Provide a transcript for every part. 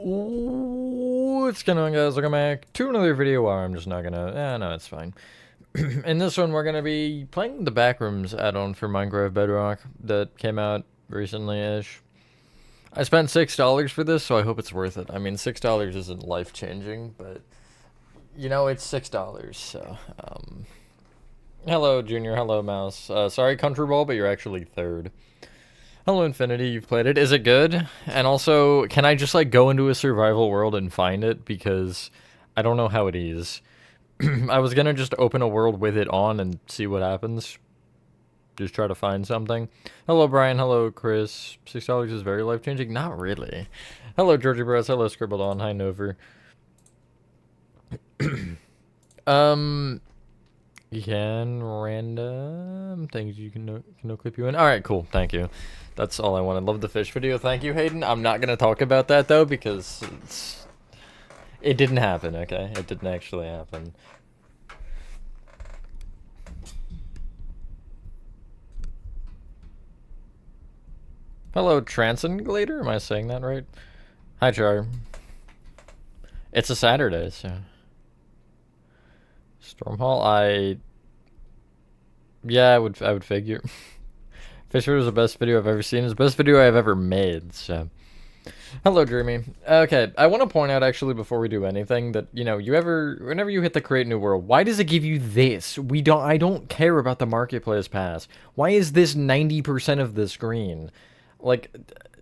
What's going on, guys? Welcome back to another video where I'm just not gonna... no, it's fine. In this one, we're gonna be playing the Backrooms add-on for Minecraft Bedrock that came out recently-ish. I spent $6 for this, so I hope it's worth it. I mean, $6 isn't life-changing, but... You know, it's $6, so... Hello, Junior. Hello, Mouse. Sorry, Country Ball, but you're actually third. Hello, Infinity. You've played it. Is it good? And also, can I just, like, go into a survival world and find it? Because I don't know how it is. I was gonna just open a world with it on and see what happens. Just try to find something. Hello, Brian. Hello, Chris. $6 is very life-changing? Not really. Hello, Georgie Bros. Hello, Scribbled On. Hi, Nover. You can random things you can no clip you in. Alright, cool. Thank you. That's all I wanted. Love the fish video. Thank you, Hayden. I'm not gonna talk about that though because it didn't happen, okay? It didn't actually happen. Hello, Transanglator? Am I saying that right? Hi, Char. It's a Saturday, so... Stormhall, yeah, I would figure. Fisher was the best video I've ever seen. It's the best video I've ever made, so. Hello, Dreamy. Okay, I want to point out, actually, before we do anything, that, you know, whenever you hit the Create New World, why does it give you this? I don't care about the Marketplace Pass. Why is this 90% of the screen? Like,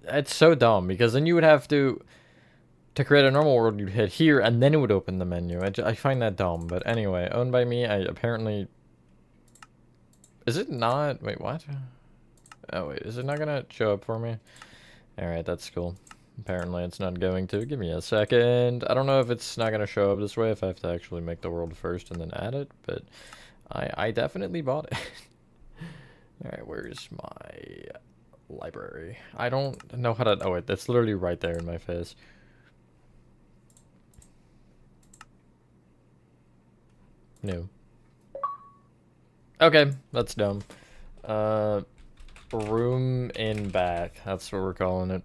it's so dumb, because then you would have to create a normal world, you'd hit here, and then it would open the menu. I find that dumb, but anyway, owned by me, I apparently... Is it not? Wait, what? Oh, wait, is it not gonna show up for me? Alright, that's cool. Apparently it's not going to. Give me a second. I don't know if it's not gonna show up this way, if I have to actually make the world first and then add it, but I definitely bought it. Alright, where's my library? I don't know how to... Oh, wait, that's literally right there in my face. New. Okay, that's dumb. Room in back. That's what we're calling it.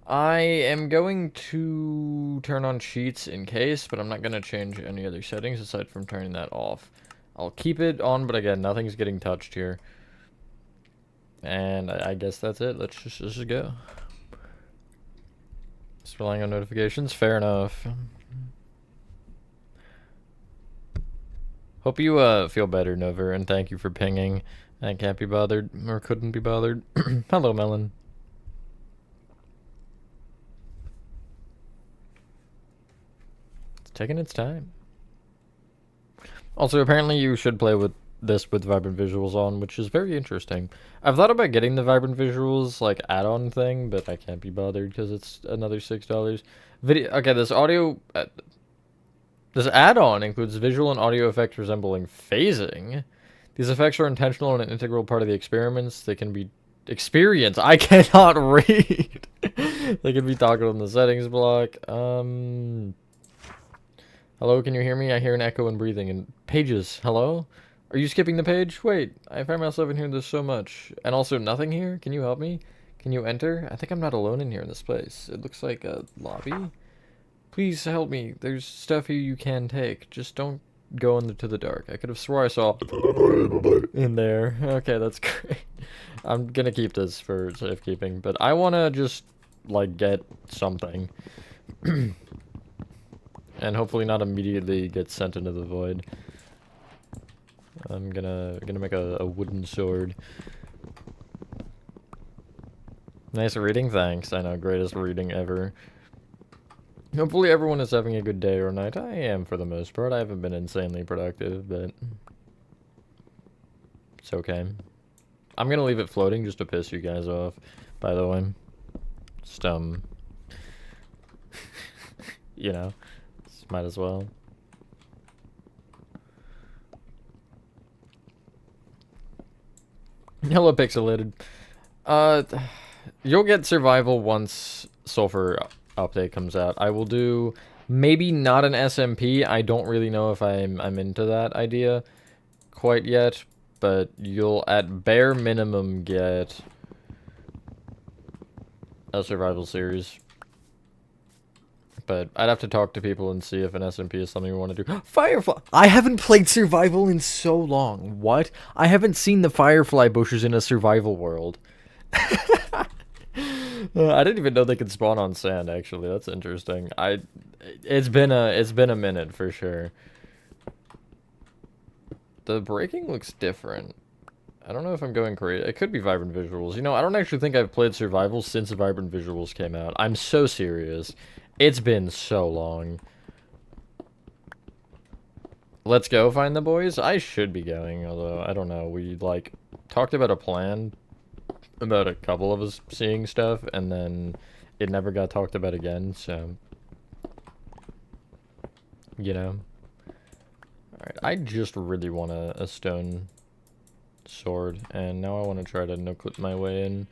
I am going to turn on sheets in case, but I'm not going to change any other settings aside from turning that off. I'll keep it on, but again, nothing's getting touched here. And I guess that's it. Let's just go. Just relying on notifications. Fair enough. Hope you feel better, Nover, and thank you for pinging. I can't be bothered, or couldn't be bothered. Hello, Melon. It's taking its time. Also, apparently you should play with this with vibrant visuals on, which is very interesting. I've thought about getting the vibrant visuals, like, add-on thing, but I can't be bothered because it's another $6. Okay, this audio... This add-on includes visual and audio effects resembling phasing. These effects are intentional and an integral part of the experiments. They can be experienced. I cannot read. They can be toggled in the settings block. Hello, can you hear me? I hear an echo and breathing. And pages, hello? Are you skipping the page? Wait, I find myself in here, there's so much. And also nothing here? Can you help me? Can you enter? I think I'm not alone in here in this place. It looks like a lobby. Please help me. There's stuff here you can take. Just don't go into the dark. I could have swore I saw in there. Okay, that's great. I'm gonna keep this for safekeeping, but I wanna just, like, get something. And hopefully not immediately get sent into the void. I'm gonna make a wooden sword. Nice reading, thanks. I know, greatest reading ever. Hopefully everyone is having a good day or night. I am for the most part. I haven't been insanely productive, but it's okay. I'm gonna leave it floating just to piss you guys off, by the way. Just, you know, might as well. Hello, Pixelated. You'll get survival once Sulfur update comes out. I will do maybe not an SMP. I don't really know if I'm into that idea quite yet, but you'll at bare minimum get a survival series. But I'd have to talk to people and see if an SMP is something we want to do. Firefly! I haven't played survival in so long. What? I haven't seen the firefly bushes in a survival world. I didn't even know they could spawn on sand, actually. That's interesting. It's been a minute for sure. The breaking looks different. I don't know if I'm going crazy. It could be Vibrant Visuals. You know, I don't actually think I've played survival since Vibrant Visuals came out. I'm so serious. It's been so long. Let's go find the boys? I should be going, although, I don't know. We, like, talked about a plan about a couple of us seeing stuff, and then it never got talked about again, so... You know? Alright, I just really want a stone sword, and now I want to try to no-clip my way in,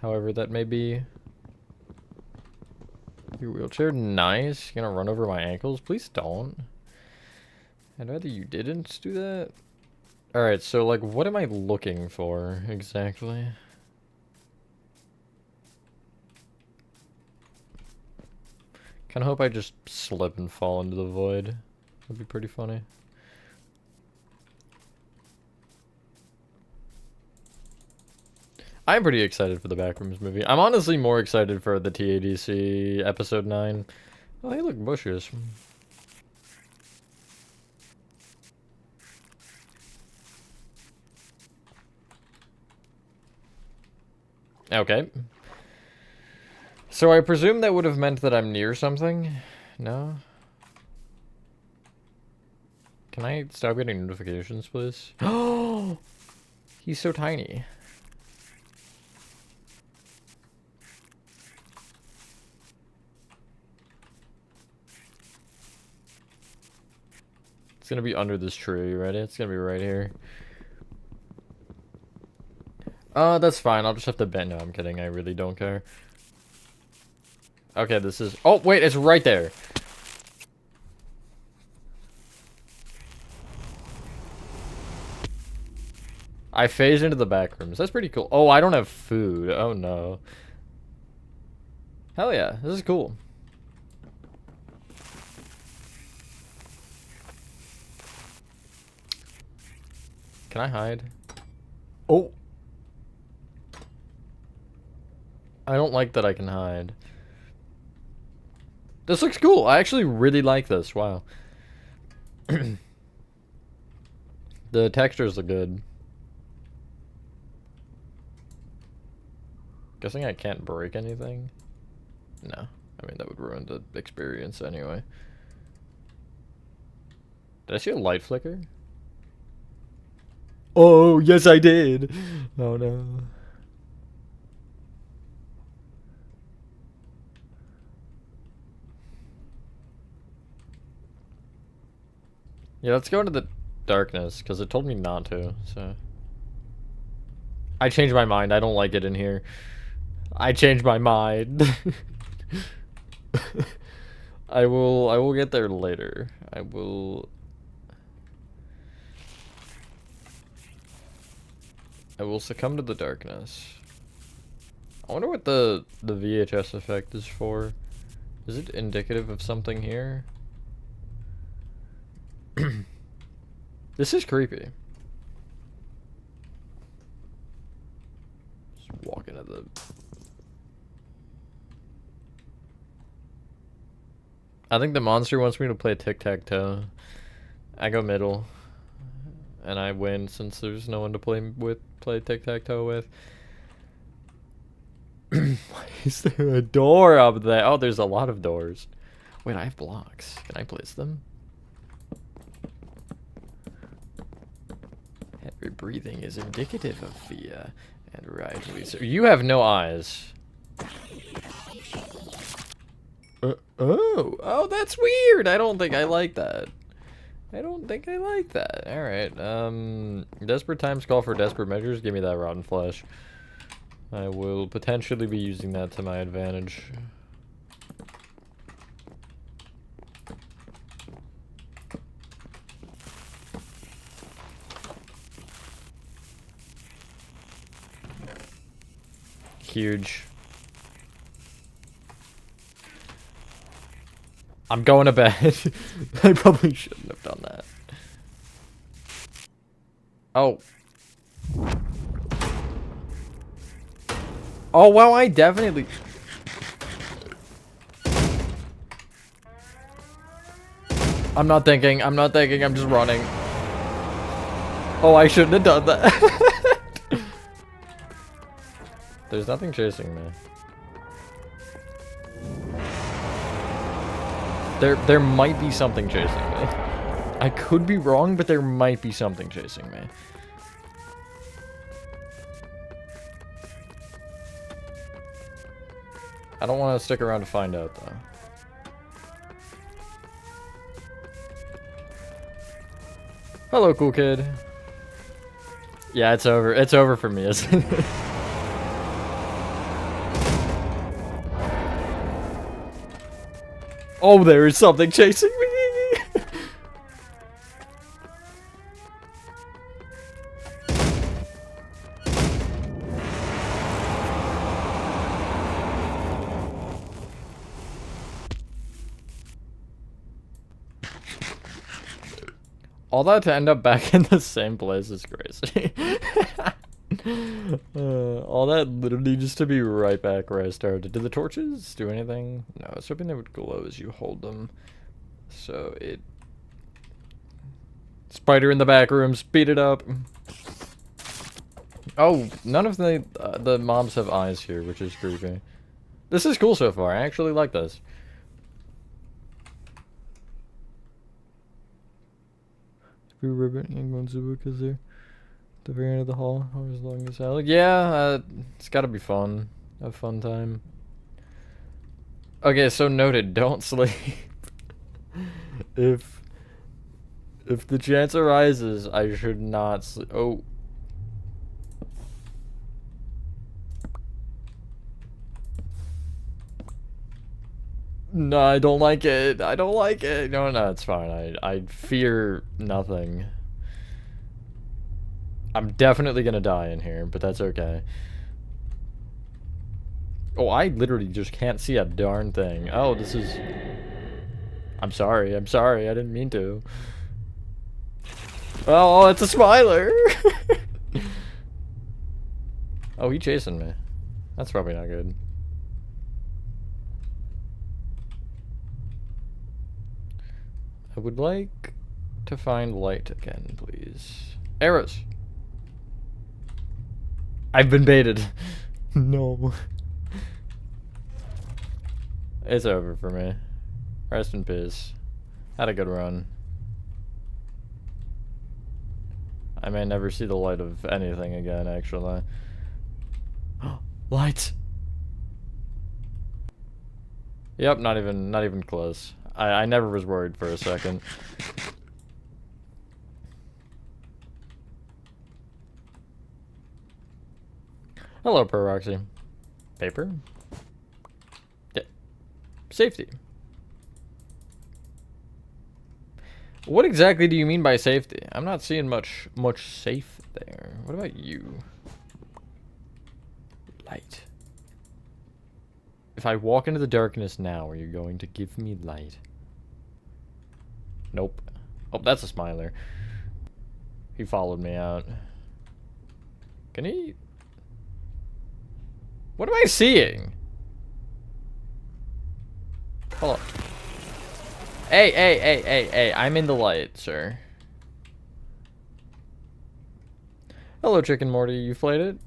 however that may be. Your wheelchair, nice. You're gonna run over my ankles? Please don't. I'd rather you didn't do that. Alright, so, like, what am I looking for, exactly? Kinda hope I just slip and fall into the void. That'd be pretty funny. I'm pretty excited for the Backrooms movie. I'm honestly more excited for the TADC episode 9. Oh, hey, look, bushes. Okay. So I presume that would have meant that I'm near something? No? Can I stop getting notifications, please? Oh! He's so tiny. It's gonna be under this tree, ready? It's gonna be right here. That's fine. I'll just have to bend. No, I'm kidding. I really don't care. Okay, this is... Oh, wait, it's right there. I phased into the back rooms. That's pretty cool. Oh, I don't have food. Oh, no. Hell yeah. This is cool. Can I hide? Oh. I don't like that I can hide. This looks cool. I actually really like this. Wow. The textures look good. Guessing I can't break anything? No. I mean, that would ruin the experience anyway. Did I see a light flicker? Oh, yes I did! Oh no. Yeah, let's go into the darkness, because it told me not to, so... I changed my mind. I don't like it in here. I changed my mind. I will get there later. I will succumb to the darkness. I wonder what the VHS effect is for. Is it indicative of something here? This is creepy. Just walk into the... I think the monster wants me to play tic-tac-toe. I go middle. And I win since there's no one to play tic-tac-toe with. Why is there a door up there? Oh, there's a lot of doors. Wait, I have blocks. Can I place them? Heavy breathing is indicative of fear. And rightly so. You have no eyes. Oh, that's weird. I don't think I like that. I don't think I like that. Alright, desperate times call for desperate measures. Give me that rotten flesh. I will potentially be using that to my advantage. Huge. I'm going to bed. I probably shouldn't have done that. Oh. Oh, wow, I definitely... I'm not thinking, I'm just running. Oh, I shouldn't have done that. There's nothing chasing me. There might be something chasing me. I could be wrong, but there might be something chasing me. I don't want to stick around to find out, though. Hello, cool kid. Yeah, it's over. It's over for me, isn't it? Oh, there is something chasing me! All that to end up back in the same place is crazy. All that literally just to be right back where I started. Did the torches do anything? No, I was hoping they would glow as you hold them. So it... Spider in the back room, speed it up. Oh, none of the mobs have eyes here, which is creepy. This is cool so far. I actually like this. Ribbon going to because they're at the very end of the hall. As long as hell. Yeah, it's gotta be fun. A fun time. Okay, so noted. Don't sleep. If the chance arises, I should not sleep. Oh. No, I don't like it. I don't like it. No, it's fine. I fear nothing. I'm definitely gonna die in here, but that's okay. Oh, I literally just can't see a darn thing. Oh, this is... I'm sorry. I didn't mean to. Oh, it's a smiler! Oh, he's chasing me. That's probably not good. I would like to find light again, please. Arrows! I've been baited. No. It's over for me. Rest in peace. Had a good run. I may never see the light of anything again, actually. Light! Yep, not even close. I never was worried for a second. Hello, Pro Roxy. Paper? Yeah. Safety. What exactly do you mean by safety? I'm not seeing much safe there. What about you? Light. If I walk into the darkness now, are you going to give me light? Nope. Oh, that's a smiler. He followed me out. Can he... What am I seeing? Hold on. Hey, I'm in the light, sir. Hello, Chicken Morty. You flayed it?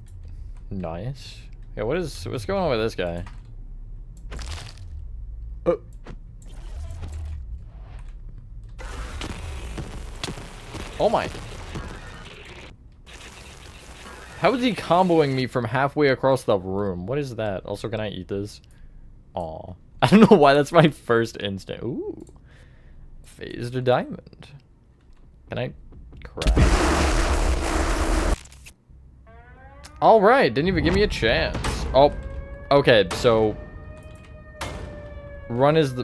Nice. Yeah, what's going on with this guy? Oh my. How is he comboing me from halfway across the room? What is that? Also, can I eat this? Aw. I don't know why that's my first instinct. Ooh. Phased diamond. Can I craft? Alright, didn't even give me a chance. Oh. Okay, so... Run is the...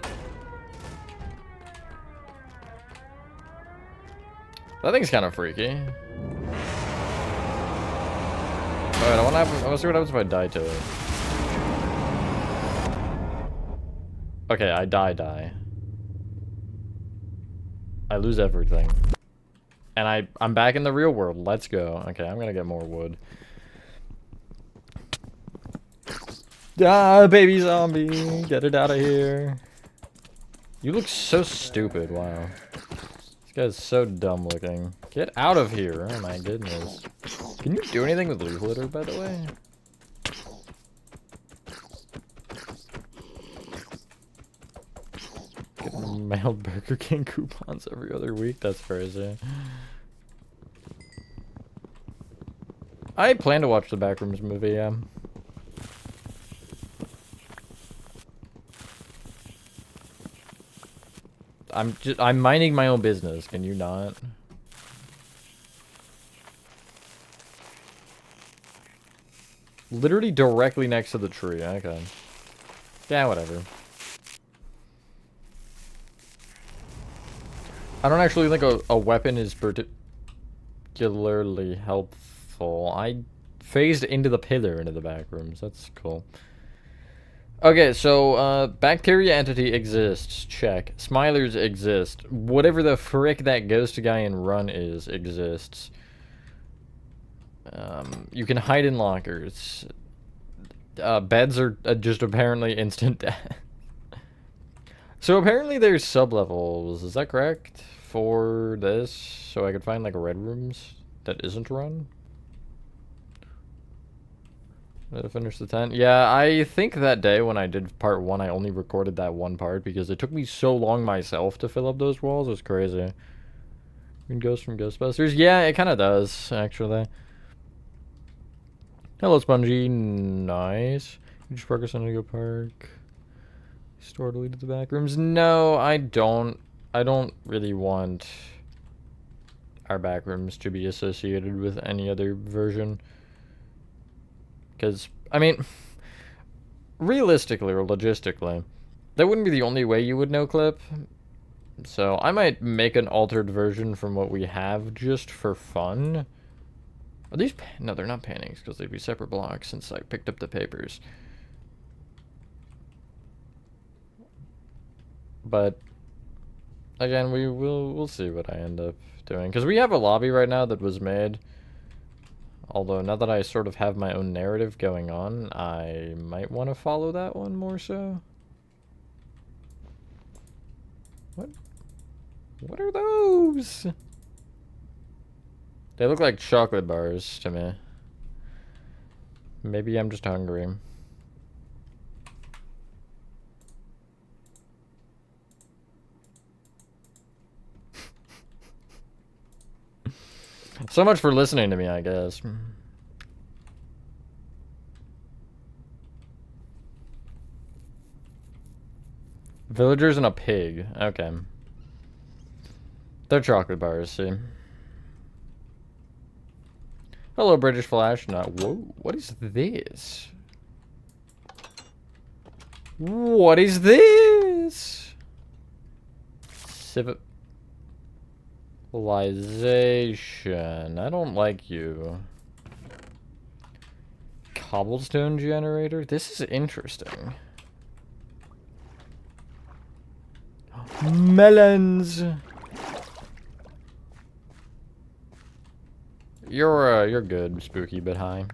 That thing's kind of freaky. Alright, I want to see what happens if I die to it. Okay, I die. I lose everything. And I'm back in the real world. Let's go. Okay, I'm gonna get more wood. Ah, baby zombie. Get it out of here. You look so stupid. Wow. This guy's so dumb looking. Get out of here. Oh my goodness. Can you do anything with leaf litter, by the way? Getting mailed Burger King coupons every other week? That's crazy. I plan to watch the Backrooms movie, yeah. I'm minding my own business. Can you not? Literally directly next to the tree. Okay. Yeah, whatever. I don't actually think a weapon is particularly helpful. I phased into the pillar into the back rooms. That's cool. Okay, so, bacteria entity exists. Check. Smilers exist. Whatever the frick that ghost guy in Run is, exists. You can hide in lockers. Beds are just apparently instant death. So apparently there's sub-levels, is that correct? For this, so I could find, like, red rooms that isn't Run? Did I finish the tent? Yeah, I think that day when I did part 1, I only recorded that one part because it took me so long myself to fill up those walls. It was crazy. Green Ghost from Ghostbusters? Yeah, it kind of does, actually. Hello, Spongy. Nice. You just park us on Go Park. Store deleted the back rooms. No, I don't. I don't really want our back rooms to be associated with any other version. Because, I mean, realistically or logistically, that wouldn't be the only way you would no-clip. So I might make an altered version from what we have just for fun. Are these... No, they're not paintings because they'd be separate blocks since I picked up the papers. But, again, we'll see what I end up doing. Because we have a lobby right now that was made... Although, now that I sort of have my own narrative going on, I might want to follow that one more so. What? What are those? They look like chocolate bars to me. Maybe I'm just hungry. So much for listening to me, I guess. Villagers and a pig. Okay. They're chocolate bars, see. Hello, British Flash. No, whoa, what is this? What is this? Civilization. I don't like you. Cobblestone generator? This is interesting. Melons! You're good, spooky but high.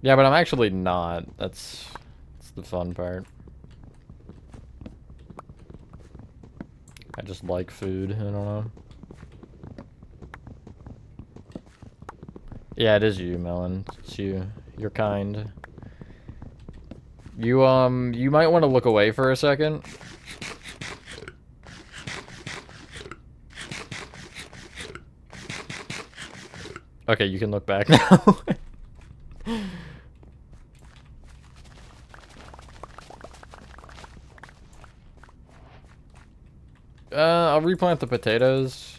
Yeah, but I'm actually not. That's the fun part. I just like food, I don't know. Yeah, it is you, Melon. It's you. You're kind. You might want to look away for a second. Okay, you can look back now. I'll replant the potatoes.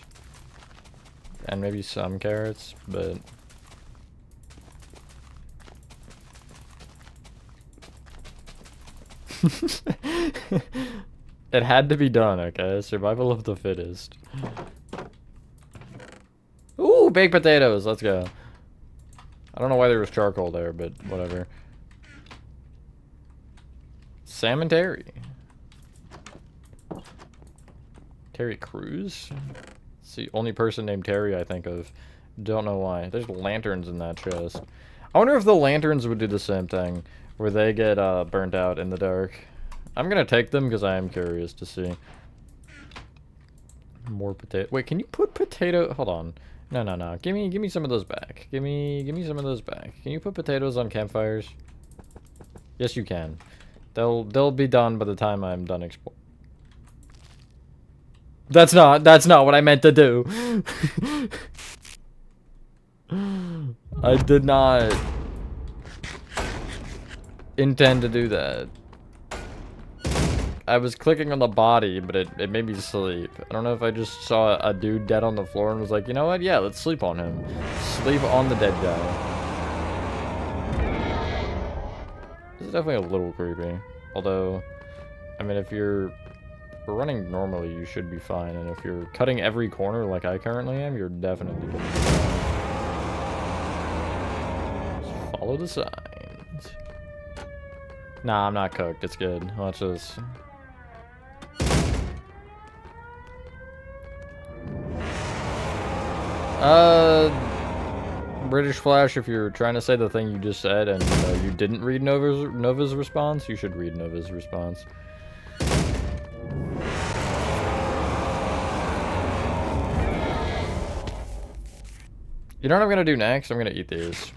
And maybe some carrots, but... It had to be done, okay? Survival of the fittest. Ooh, baked potatoes! Let's go. I don't know why there was charcoal there, but whatever. Salmon Terry. Terry Crews? It's the only person named Terry I think of. Don't know why. There's lanterns in that chest. I wonder if the lanterns would do the same thing, where they get burnt out in the dark. I'm gonna take them because I am curious to see. More potato. Wait, can you put potato? Hold on. No. Give me some of those back. Give me some of those back. Can you put potatoes on campfires? Yes, you can. They'll be done by the time I'm done exploring. That's not what I meant to do. I did not intend to do that. I was clicking on the body, but it made me sleep. I don't know if I just saw a dude dead on the floor and was like, you know what? Yeah, let's sleep on him. Sleep on the dead guy. This is definitely a little creepy. Although, I mean, if you're running normally, you should be fine. And if you're cutting every corner like I currently am, you're definitely gonna be fine. Just follow the signs. Nah, I'm not cooked. It's good. Watch this. British Flash, if you're trying to say the thing you just said and you didn't read Nova's response, you should read Nova's response. You know what I'm gonna do next? I'm gonna eat these.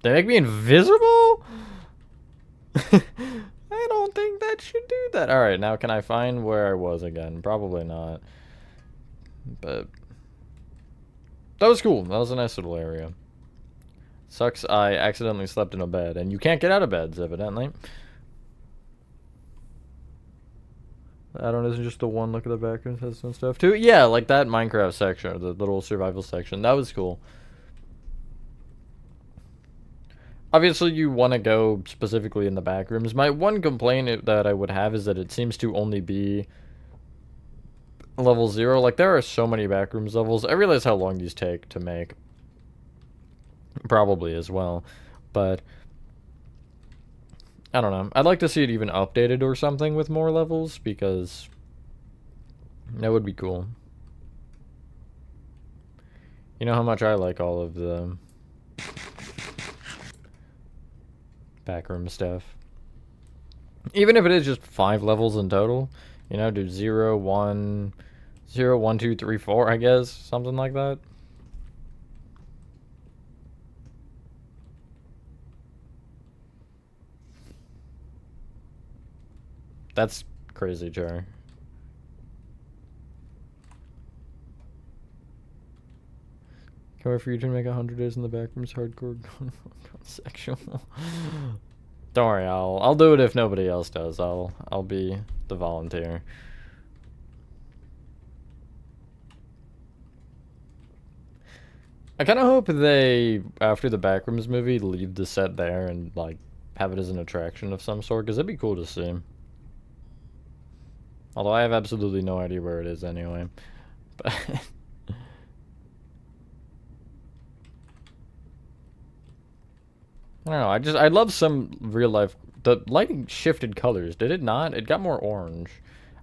They make me invisible? I don't think that should do that. Alright, now can I find where I was again? Probably not. But that was cool. That was a nice little area. Sucks I accidentally slept in a bed. And you can't get out of beds, evidently. Add-on isn't just the one look at the background has some stuff too. Yeah, like that Minecraft section, the little survival section. That was cool. Obviously, you want to go specifically in the back rooms. My one complaint that I would have is that it seems to only be level 0. Like, there are so many backrooms levels. I realize how long these take to make. Probably as well. But I don't know. I'd like to see it even updated or something with more levels, because that would be cool. You know how much I like all of the backroom stuff. Even if it is just 5 levels in total, you know, do 0, 1, 0, 1, 2, 3, 4, I guess, something like that. That's crazy, Jar. Can't wait for you to make 100 days in the backrooms hardcore sexual. Don't worry, I'll do it if nobody else does. I'll be the volunteer. I kind of hope they, after the Backrooms movie, leave the set there and like have it as an attraction of some sort, because it'd be cool to see. Although I have absolutely no idea where it is anyway. But I don't know, I love some real life. The lighting shifted colors, did it not? It got more orange.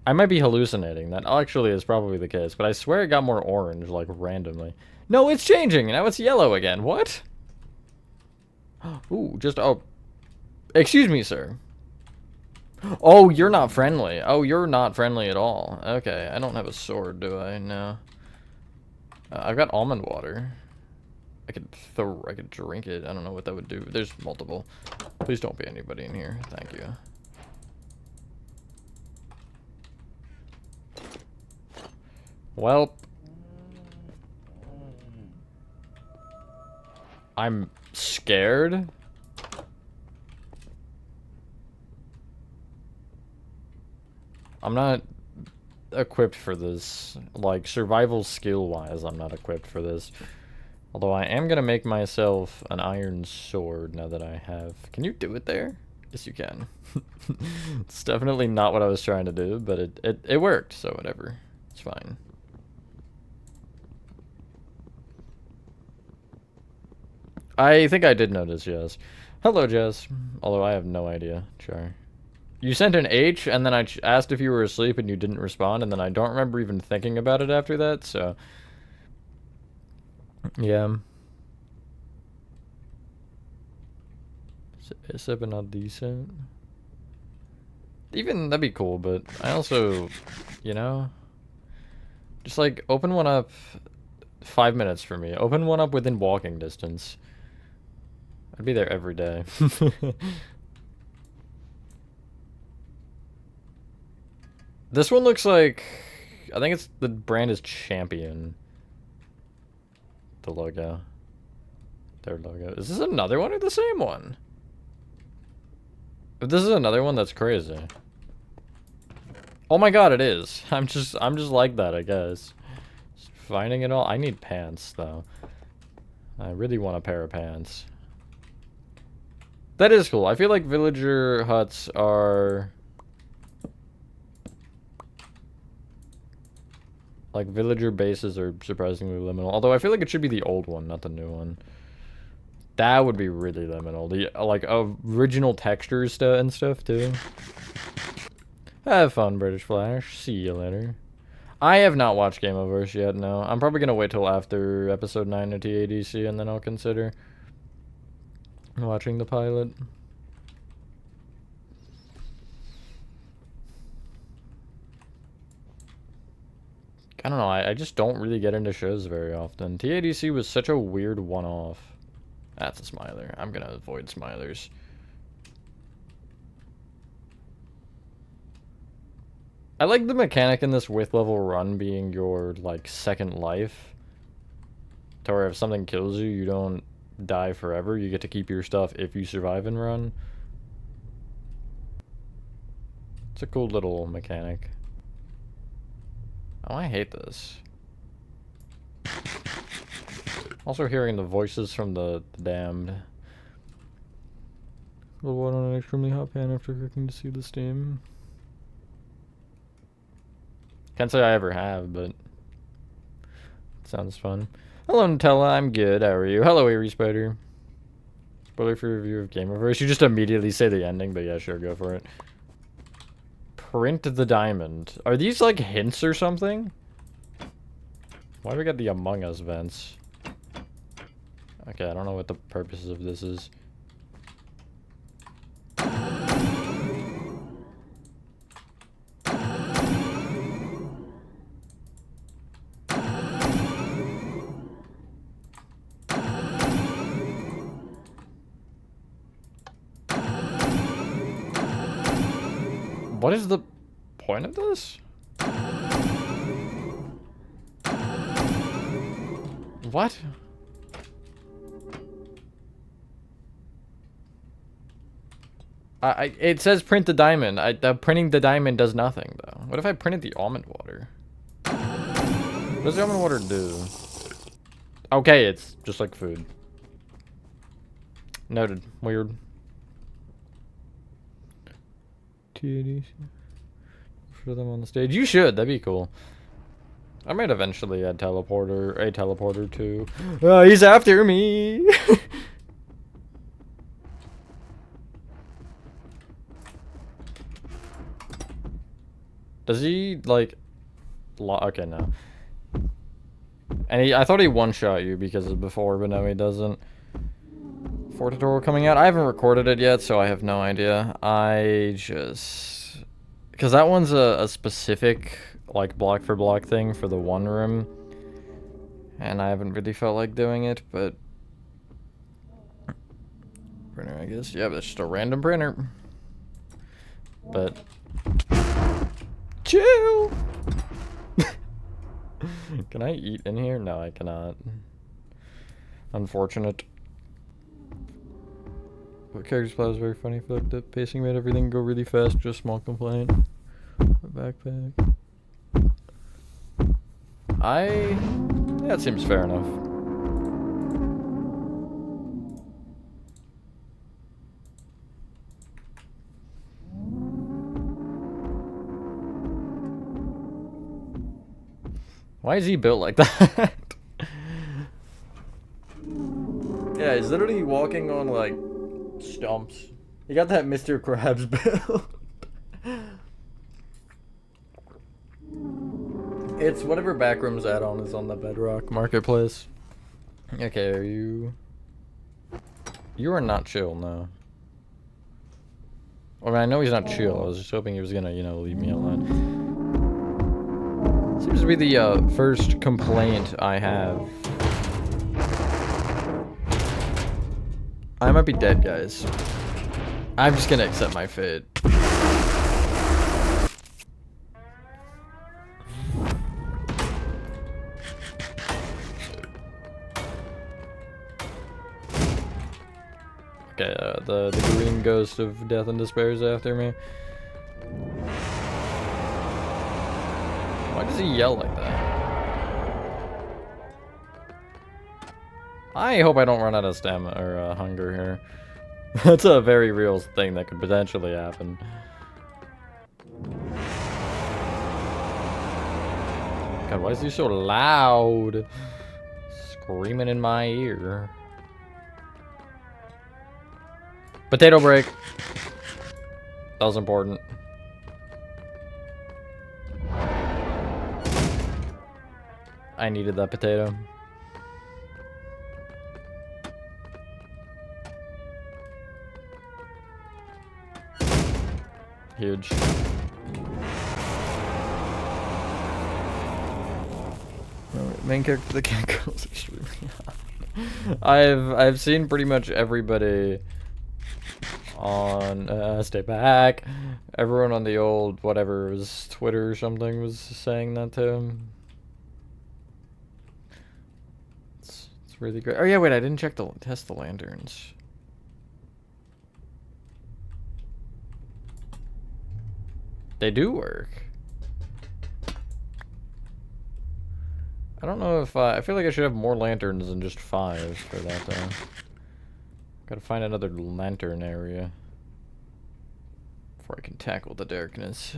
I might be hallucinating. That actually is probably the case, but I swear it got more orange, like, randomly. No, it's changing! Now it's yellow again. What? Ooh, just, oh. Excuse me, sir. Oh, you're not friendly. Oh, you're not friendly at all. Okay, I don't have a sword, do I? No. I've got almond water. I could drink it. I don't know what that would do. There's multiple. Please don't be anybody in here. Thank you. Well, I'm scared. I'm not equipped for this. Like, survival skill-wise, I'm not equipped for this. Although I am going to make myself an iron sword now that I have... Can you do it there? Yes, you can. It's definitely not what I was trying to do, but it worked, so whatever. It's fine. I think I did notice, yes. Hello, Jess. Although I have no idea. Sure. You sent an H, and then I asked if you were asleep, and you didn't respond, and then I don't remember even thinking about it after that, so... Yeah. Is it not decent? Even, that'd be cool, but I also, you know... Just, like, open one up 5 minutes for me. Open one up within walking distance. I'd be there every day. This one looks like... I think it's... the brand is Champion. The logo. Their logo. Is this another one or the same one? If this is another one, that's crazy. Oh my god, it is. I'm just like that, I guess. Just finding it all. I need pants, though. I really want a pair of pants. That is cool. I feel like villager huts are... Like, villager bases are surprisingly liminal. Although, I feel like it should be the old one, not the new one. That would be really liminal. The, like, original textures and stuff, too. Have fun, British Flash. See you later. I have not watched Gameoverse yet, no. I'm probably gonna wait till after episode 9 of TADC, and then I'll consider watching the pilot. I don't know, I just don't really get into shows very often. TADC was such a weird one-off. That's a smiler. I'm gonna avoid smilers. I like the mechanic in this with level run being your, like, second life. To where if something kills you, you don't die forever. You get to keep your stuff if you survive and run. It's a cool little mechanic. Oh, I hate this. Also hearing the voices from the damned. A little water on an extremely hot pan after cooking to see the steam. Can't say I ever have, but... It sounds fun. Hello, Nutella. I'm good. How are you? Hello, Eerie Spider. Spoiler for review of Gameoverse. You just immediately say the ending, but yeah, sure, go for it. Print the diamond. Are these like hints or something? Why do we got the Among Us vents? Okay, I don't know what the purpose of this is. What is the point of this? What? It says print the diamond. Printing the diamond does nothing, though. What if I printed the almond water? What does the almond water do? Okay, it's just like food. Noted. Weird. TADC. For them on the stage. You should. That'd be cool. I might eventually add a teleporter too. He's after me. Does he like? Okay, no. And I thought he one-shot you because of before, but no, he doesn't. 4 tutorial coming out. I haven't recorded it yet, so I have no idea. Because that one's a specific, like, block for block thing for the one room. And I haven't really felt like doing it, but... Printer, I guess. Yeah, but it's just a random printer. But... Chill! Can I eat in here? No, I cannot. Unfortunate. But character's plot was very funny. I feel like the pacing made everything go really fast. Just small complaint. A backpack. Yeah, it seems fair enough. Why is he built like that? Yeah, he's literally walking on, like, Stumps. You got that Mr. Krabs build. It's whatever Backrooms Add-on is on the Bedrock marketplace. Okay, are you... You are not chill, no. I mean, I know he's not chill. I was just hoping he was gonna, you know, leave me alone. Seems to be the first complaint I have. I might be dead, guys. I'm just gonna accept my fate. Okay, the green ghost of death and despair is after me. Why does he yell like that? I hope I don't run out of stamina or hunger here. That's a very real thing that could potentially happen. God, why is he so loud? Screaming in my ear. Potato break. That was important. I needed that potato. Huge. Main character, the cat goes extremely high. I've seen pretty much everybody on stay back. Everyone on the old whatever was Twitter or something was saying that to him. It's really great. Oh yeah, wait, I didn't test the lanterns. They do work. I don't know if I feel like I should have more lanterns than just 5 for that though. Gotta find another lantern area before I can tackle the darkness.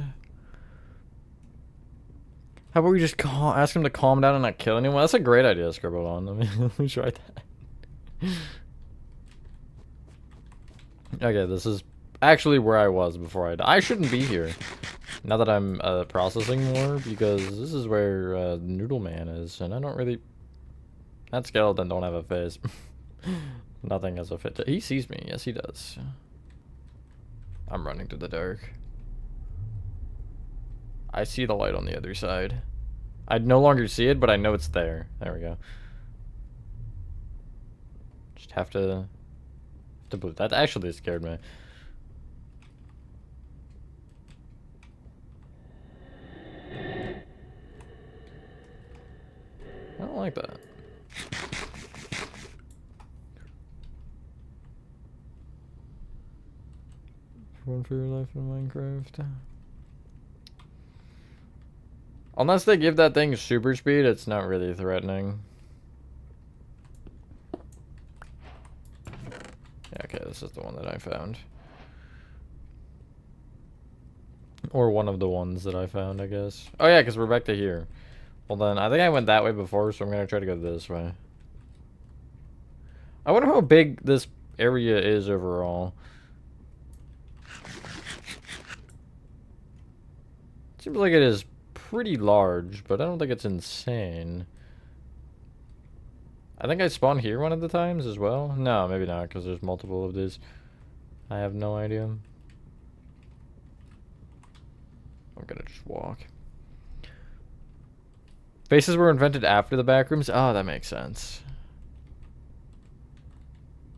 How about we just ask him to calm down and not kill anyone? That's a great idea, Scribbled on. Let me try that. Okay, this is actually where I was before I died. I shouldn't be here. Now that I'm processing more, because this is where Noodle Man is, and I don't really... That skeleton don't have a face. Nothing has a fit. He sees me. Yes, he does. I'm running to the dark. I see the light on the other side. I no longer see it, but I know it's there. There we go. Just have to believe. That actually scared me. I don't like that. Run for your life in Minecraft. Unless they give that thing super speed, it's not really threatening. Yeah, okay, this is the one that I found. Or one of the ones that I found, I guess. Oh yeah, because we're back to here. Well then, I think I went that way before, so I'm going to try to go this way. I wonder how big this area is overall. Seems like it is pretty large, but I don't think it's insane. I think I spawned here one of the times as well. No, maybe not, because there's multiple of these. I have no idea. I'm gonna just walk. Faces were invented after the backrooms? Oh, that makes sense.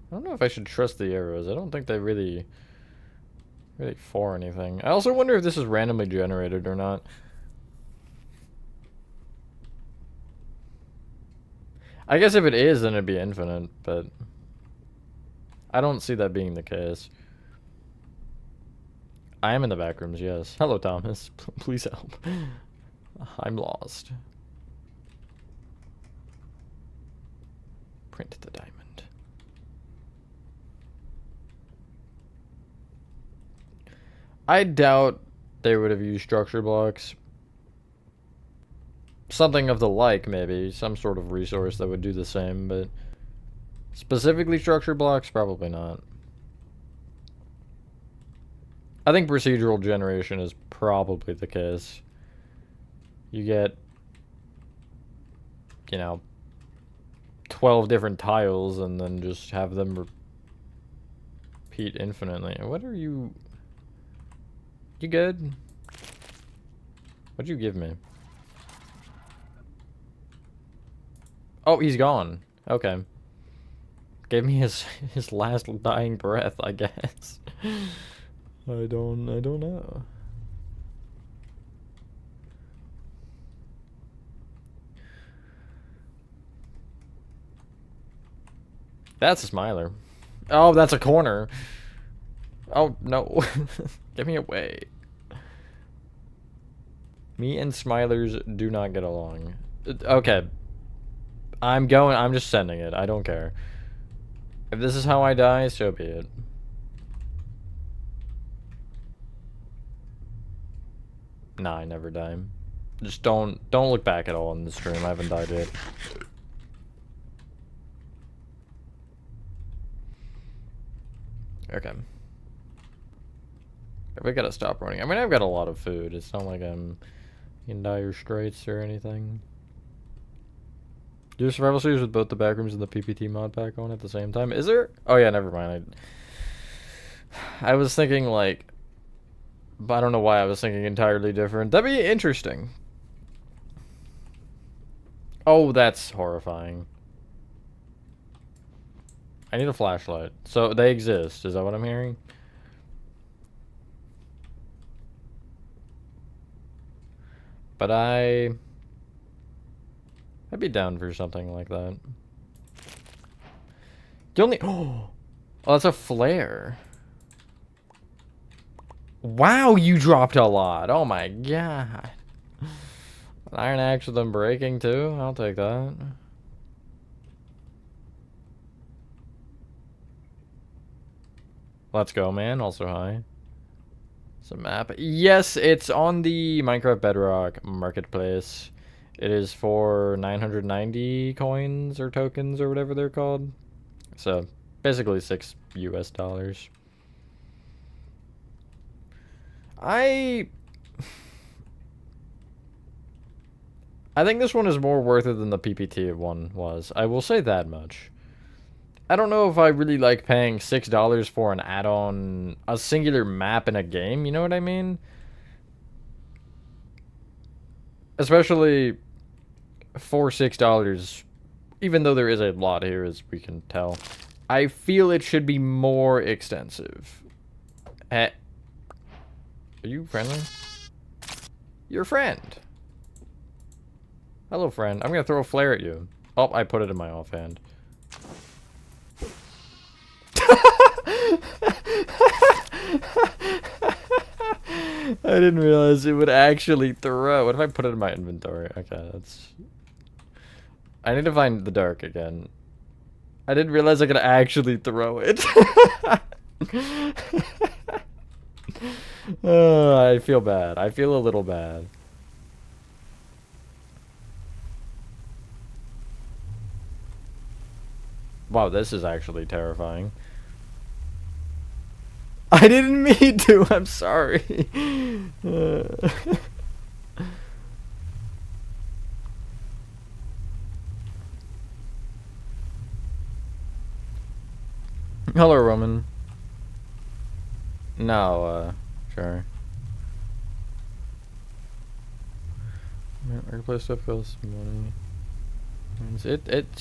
I don't know if I should trust the arrows. I don't think they really for anything. I also wonder if this is randomly generated or not. I guess if it is, then it'd be infinite, but I don't see that being the case. I am in the backrooms, yes. Hello, Thomas. Please help. I'm lost. Print the diamond. I doubt they would have used structure blocks. Something of the like, maybe. Some sort of resource that would do the same, but specifically structure blocks, probably not. I think procedural generation is probably the case. You get, you know, 12 different tiles and then just have them repeat infinitely. What are you... You good? What'd you give me? Oh, he's gone. Okay. Gave me his last dying breath, I guess. I don't know. That's a smiler. Oh, that's a corner. Oh, no. Get me away. Me and smilers do not get along. Okay. I'm just sending it. I don't care. If this is how I die, so be it. Nah, I never die. Just don't look back at all in the stream. I haven't died yet. Okay. We gotta stop running. I mean, I've got a lot of food. It's not like I'm in dire straits or anything. Do survival series with both the Backrooms and the PPT mod pack on at the same time? Is there? Oh yeah, never mind. I was thinking like... But I don't know why I was thinking entirely different. That'd be interesting. Oh, that's horrifying. I need a flashlight. So they exist. Is that what I'm hearing? But I'd be down for something like that. You only... Oh, that's a flare. Wow, you dropped a lot. Oh my god. An iron axe with them breaking too? I'll take that. Let's go, man. Also, hi. It's a map. Yes, it's on the Minecraft Bedrock marketplace. It is for 990 coins or tokens or whatever they're called. So, basically $6 US. I think this one is more worth it than the PPT one was. I will say that much. I don't know if I really like paying $6 for an add-on, a singular map in a game, you know what I mean? Especially for $6, even though there is a lot here, as we can tell. I feel it should be more extensive. Are you friendly? You're a friend. Hello, friend. I'm gonna throw a flare at you. Oh, I put it in my offhand. I didn't realize it would actually throw. What if I put it in my inventory? Okay, that's... I need to find the dark again. I didn't realize I could actually throw it. I feel bad. I feel a little bad. Wow, this is actually terrifying. I didn't mean to. I'm sorry. Hello, Roman. No, sure. Replace stuff costs money.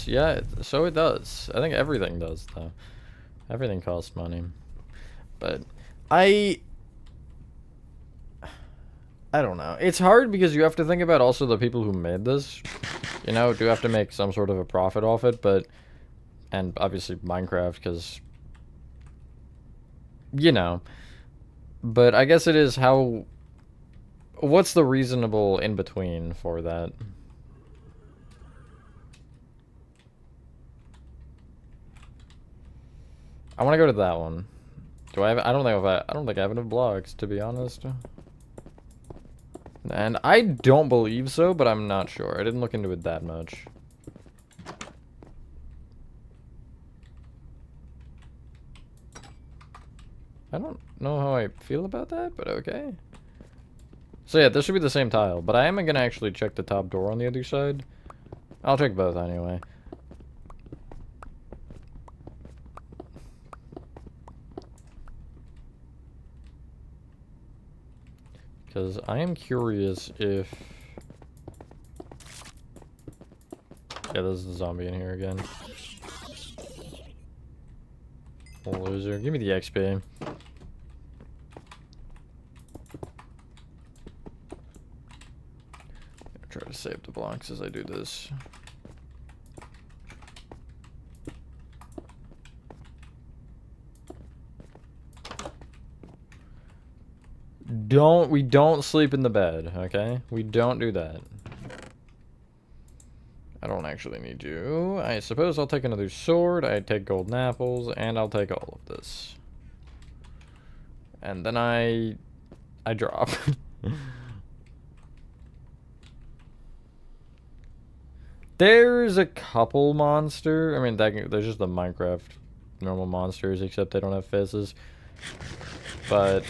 Yeah, so it does. I think everything does, though. Everything costs money. But I don't know. It's hard because you have to think about also the people who made this. You know, do have to make some sort of a profit off it, but... And obviously Minecraft, because... You know. But I guess it is how... What's the reasonable in-between for that? I want to go to that one. Do I have... I don't think I have enough blocks, to be honest. And I don't believe so, but I'm not sure. I didn't look into it that much. I don't know how I feel about that, but okay. So yeah, this should be the same tile, but I am gonna actually check the top door on the other side. I'll check both anyway. Because I am curious if... Yeah, there's a zombie in here again. Loser. Give me the XP. Try to save the blocks as I do this. We don't sleep in the bed, okay? We don't do that. I don't actually need you. I suppose I'll take another sword, I take golden apples, and I'll take all of this. And then I drop. There's a couple monster. I mean, there's just the Minecraft normal monsters, except they don't have faces. But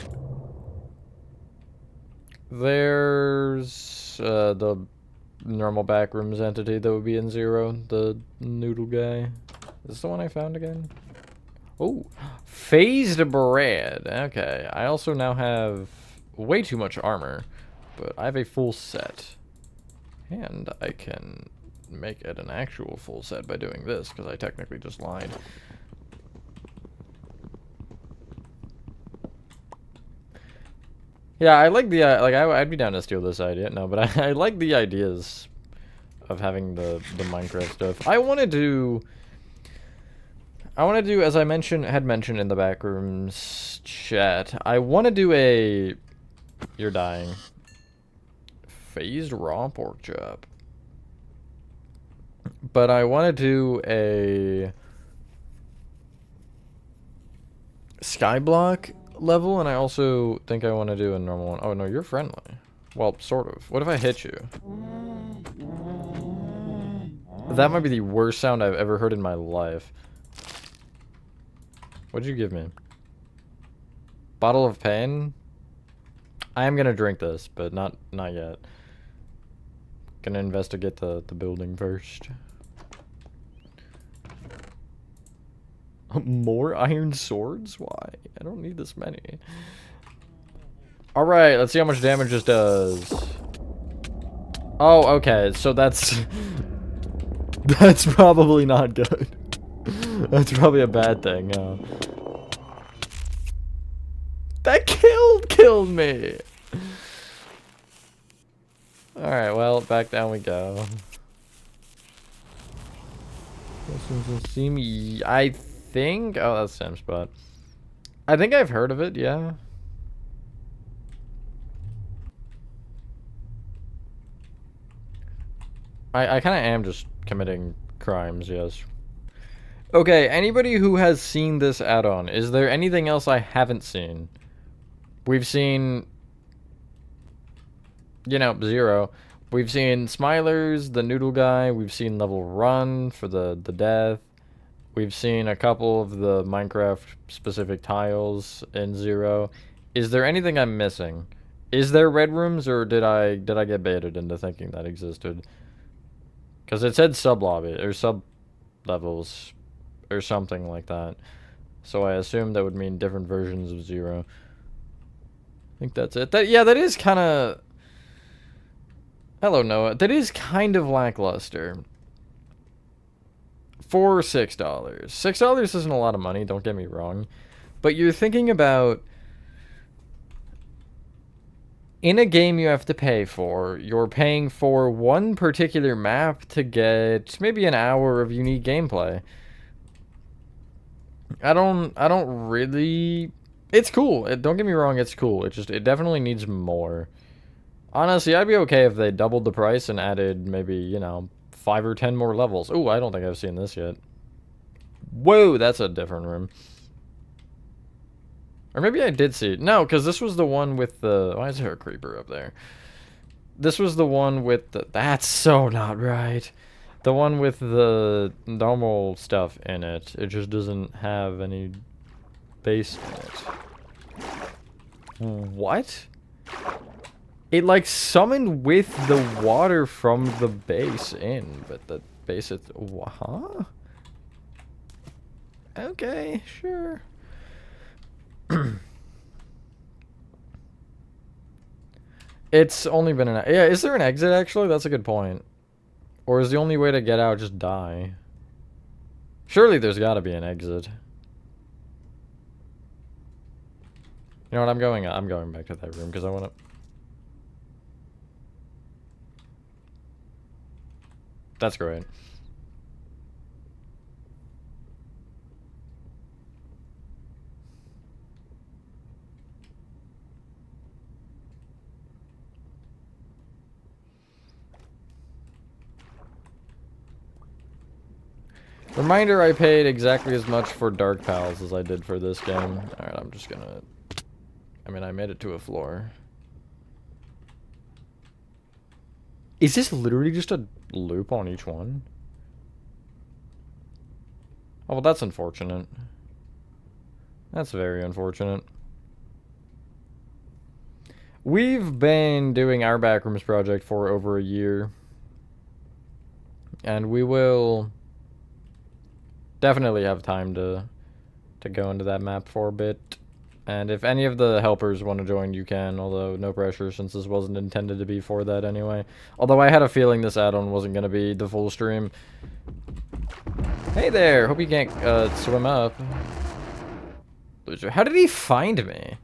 there's the normal Backrooms entity that would be in 0, the noodle guy. Is this the one I found again? Oh, phased bread. Okay, I also now have way too much armor, but I have a full set. And I can make it an actual full set by doing this, because I technically just lied. Yeah, I like the, like, I'd be down to steal this idea. No, but I like the ideas of having the Minecraft stuff. I want to do, as I had mentioned in the Backrooms chat, I want to do a, you're dying, phased raw pork chop. But I want to do a skyblock level, and I also think I want to do a normal one. Oh, no, you're friendly. Well, sort of. What if I hit you? That might be the worst sound I've ever heard in my life. What'd you give me? Bottle of pain? I am gonna drink this, but not yet. Gonna investigate the building first. More iron swords? Why? I don't need this many. Alright, let's see how much damage this does. Oh, okay, so that's... that's probably not good. That's probably a bad thing. That killed me! Alright, well, back down we go. I think... Oh, that's Sam's spot. I think I've heard of it, yeah. I kind of am just committing crimes, yes. Okay, anybody who has seen this add-on, is there anything else I haven't seen? We've seen... You know, 0. We've seen Smilers, the noodle guy. We've seen level run for the death. We've seen a couple of the Minecraft specific tiles in 0. Is there anything I'm missing? Is there red rooms, or did I get baited into thinking that existed? Because it said sub lobby or sub levels or something like that. So I assume that would mean different versions of 0. I think that's it. Yeah, that is kind of... Hello, Noah. That is kind of lackluster. For $6. $6 isn't a lot of money, don't get me wrong. But you're thinking about... In a game you have to pay for, you're paying for one particular map to get maybe an hour of unique gameplay. I don't really... It's cool. Don't get me wrong, it's cool. It definitely needs more. Honestly, I'd be okay if they doubled the price and added maybe, you know, 5 or 10 more levels. Ooh, I don't think I've seen this yet. Whoa, that's a different room. Or maybe I did see it. No, because this was the one with the... Why is there a creeper up there? This was the one with the... That's so not right. The one with the normal stuff in it. It just doesn't have any base in it. What? It, like, summoned with the water from the base in, but the base is... Huh? Okay, sure. It's only been an... Yeah, is there an exit, actually? That's a good point. Or is the only way to get out just die? Surely there's gotta be an exit. You know what, I'm going back to that room, because I want to... That's great. Reminder, I paid exactly as much for Dark Pals as I did for this game. Alright, I'm just gonna... I mean, I made it to a floor. Is this literally just a loop on each one? Oh, well, that's unfortunate. That's very unfortunate. We've been doing our Backrooms project for over a year. And we will definitely have time to go into that map for a bit. And if any of the helpers want to join, you can, although no pressure since this wasn't intended to be for that anyway. Although I had a feeling this add-on wasn't going to be the full stream. Hey there! Hope you can't swim up. How did he find me?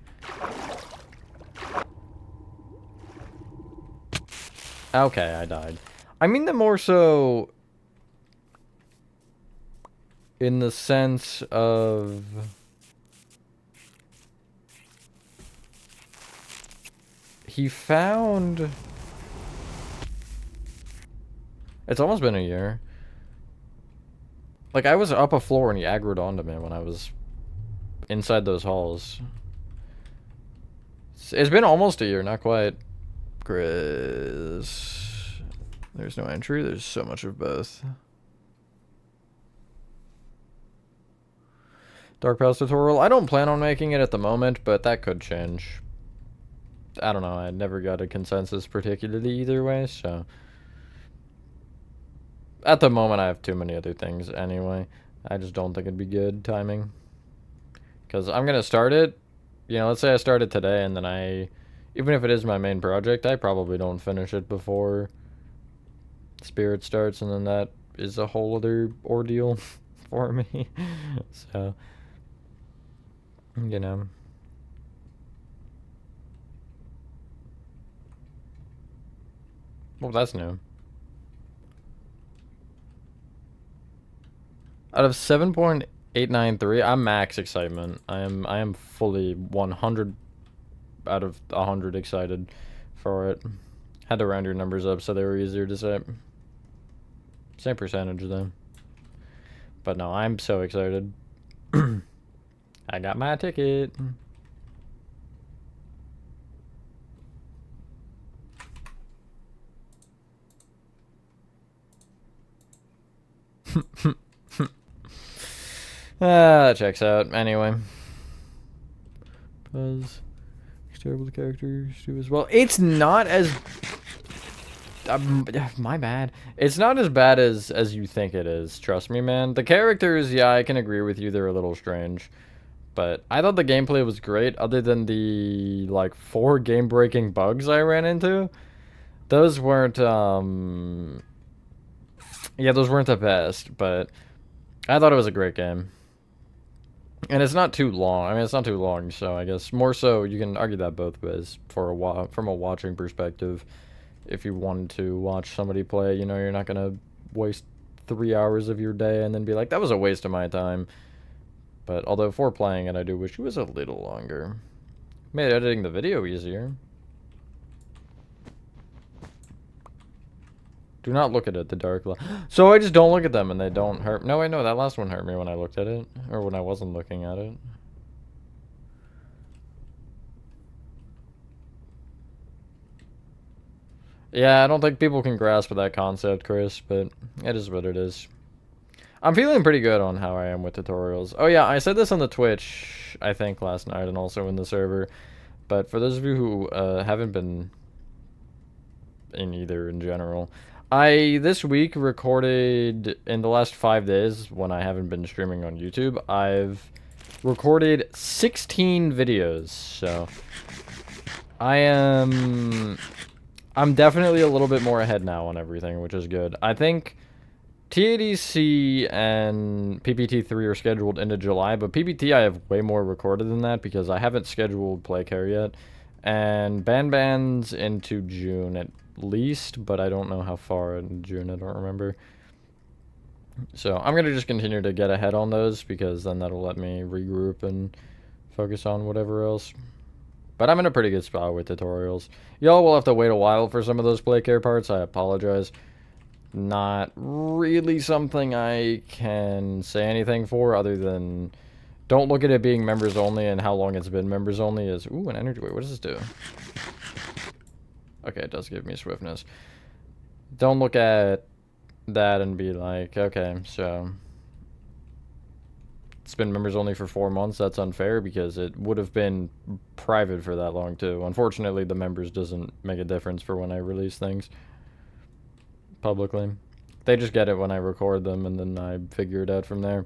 Okay, I died. I mean, the more so in the sense of... He found... It's almost been a year. Like, I was up a floor and he aggroed onto me when I was inside those halls. It's been almost a year, not quite. Chris... There's no entry, there's so much of both. Dark Pals tutorial. I don't plan on making it at the moment, but that could change. I don't know, I never got a consensus particularly either way, so... At the moment, I have too many other things anyway. I just don't think it'd be good timing. Because I'm going to start it, you know, let's say I start it today, and then even if it is my main project, I probably don't finish it before Spirit starts, and then that is a whole other ordeal for me. So, you know. Well, that's new. Out of 7.893, I'm max excitement. I am fully 100 out of 100 excited for it. Had to round your numbers up so they were easier to say. Same percentage though. But no, I'm so excited. I got my ticket. That checks out. Anyway. Buzz. Terrible characters do as well. It's not as... my bad. It's not as bad as you think it is. Trust me, man. The characters, yeah, I can agree with you. They're a little strange. But I thought the gameplay was great, other than the, like, 4 game-breaking bugs I ran into. Those weren't, yeah, those weren't the best, but I thought it was a great game. And it's not too long. I mean, it's not too long, so I guess more so you can argue that both ways for from a watching perspective. If you wanted to watch somebody play, you know, you're not going to waste 3 hours of your day and then be like, that was a waste of my time. But although for playing it, I do wish it was a little longer. Made editing the video easier. Do not look at it, the dark light. So I just don't look at them and they don't hurt. No, wait, no, that last one hurt me when I looked at it. Or when I wasn't looking at it. Yeah, I don't think people can grasp that concept, Chris, but it is what it is. I'm feeling pretty good on how I am with tutorials. Oh yeah, I said this on the Twitch, I think, last night, and also in the server. But for those of you who haven't been in either in general, I this week recorded in the last 5 days when I haven't been streaming on YouTube. I've recorded 16 videos, so I'm definitely a little bit more ahead now on everything, which is good. I think TADC and PPT3 are scheduled into July, but PPT I have way more recorded than that because I haven't scheduled play care yet. And Ban's into June at least, but I don't know how far in June, I don't remember. So I'm going to just continue to get ahead on those because then that'll let me regroup and focus on whatever else. But I'm in a pretty good spot with tutorials. Y'all will have to wait a while for some of those play care parts, I apologize. Not really something I can say anything for other than don't look at it being members only and how long it's been members only is... Ooh, an energy... Wait, what does this do? Okay, it does give me swiftness. Don't look at that and be like, okay, so... It's been members only for 4 months. That's unfair because it would have been private for that long too. Unfortunately, the members doesn't make a difference for when I release things publicly. They just get it when I record them and then I figure it out from there.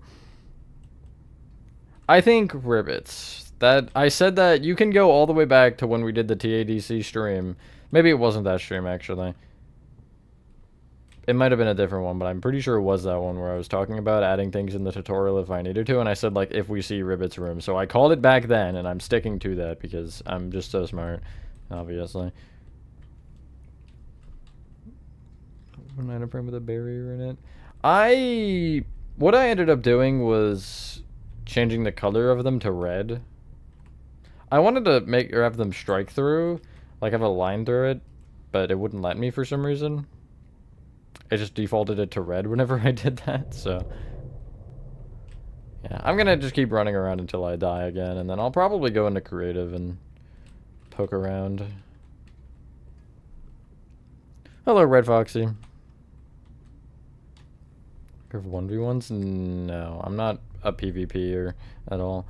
I think Ribbits. That I said that you can go all the way back to when we did the TADC stream. Maybe it wasn't that stream actually. It might have been a different one, but I'm pretty sure it was that one where I was talking about adding things in the tutorial if I needed to, and I said, like, if we see Ribbit's room. So I called it back then, and I'm sticking to that because I'm just so smart, obviously. One item frame with a barrier in it. What I ended up doing was changing the color of them to red. I wanted to have them strike through, like have a line through it, but it wouldn't let me for some reason. It just defaulted it to red whenever I did that, so... Yeah, I'm gonna just keep running around until I die again, and then I'll probably go into creative and poke around. Hello, Red Foxy. Have 1v1s? No, I'm not a PvPer at all.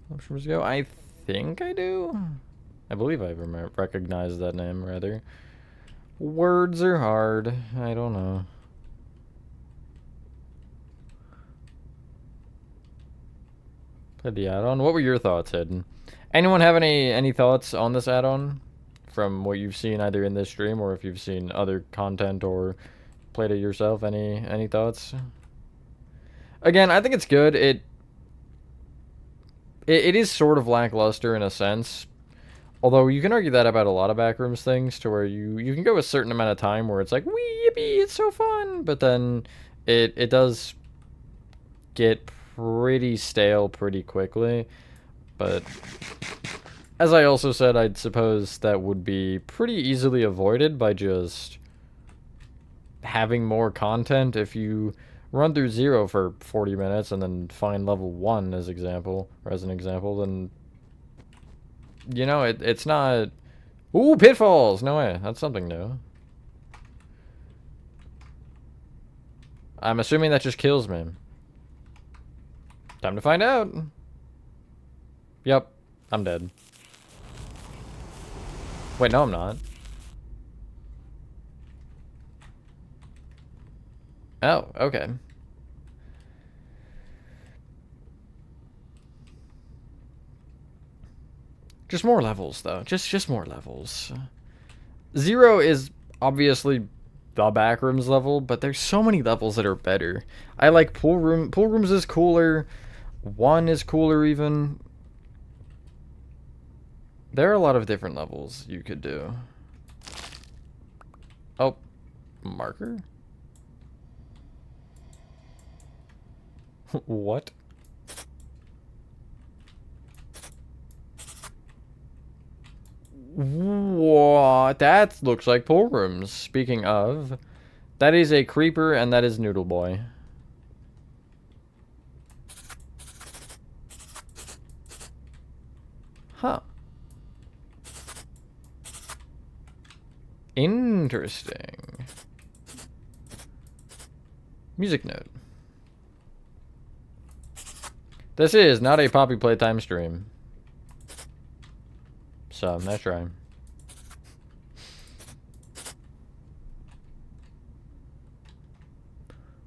Mushrooms go? I think I do. I believe I recognize that name, rather. Words are hard. I don't know. Played the add-on. What were your thoughts, Hidden? Anyone have any thoughts on this add-on from what you've seen either in this stream or if you've seen other content or played it yourself? Any thoughts? Again, I think it's good. It is sort of lackluster in a sense. Although you can argue that about a lot of Backrooms things, to where you can go a certain amount of time where it's like, wee yippee, it's so fun, but then it does get pretty stale pretty quickly. But as I also said, I'd suppose that would be pretty easily avoided by just having more content. If you run through 0 for 40 minutes and then find level 1 as an example, then, you know, it's not... Ooh, pitfalls! No way, that's something new. I'm assuming that just kills me. Time to find out. Yep, I'm dead. Wait, no I'm not. Oh, okay. Just more levels, though. Just more levels. 0 is obviously the Backrooms level, but there's so many levels that are better. I like Pool Room. Pool Rooms is cooler. 1 is cooler, even. There are a lot of different levels you could do. Oh, marker? What? What? That looks like Pool Rooms. Speaking of, that is a creeper and that is Noodle Boy. Huh. Interesting. Music note. This is not a Poppy Playtime stream. So, nice try.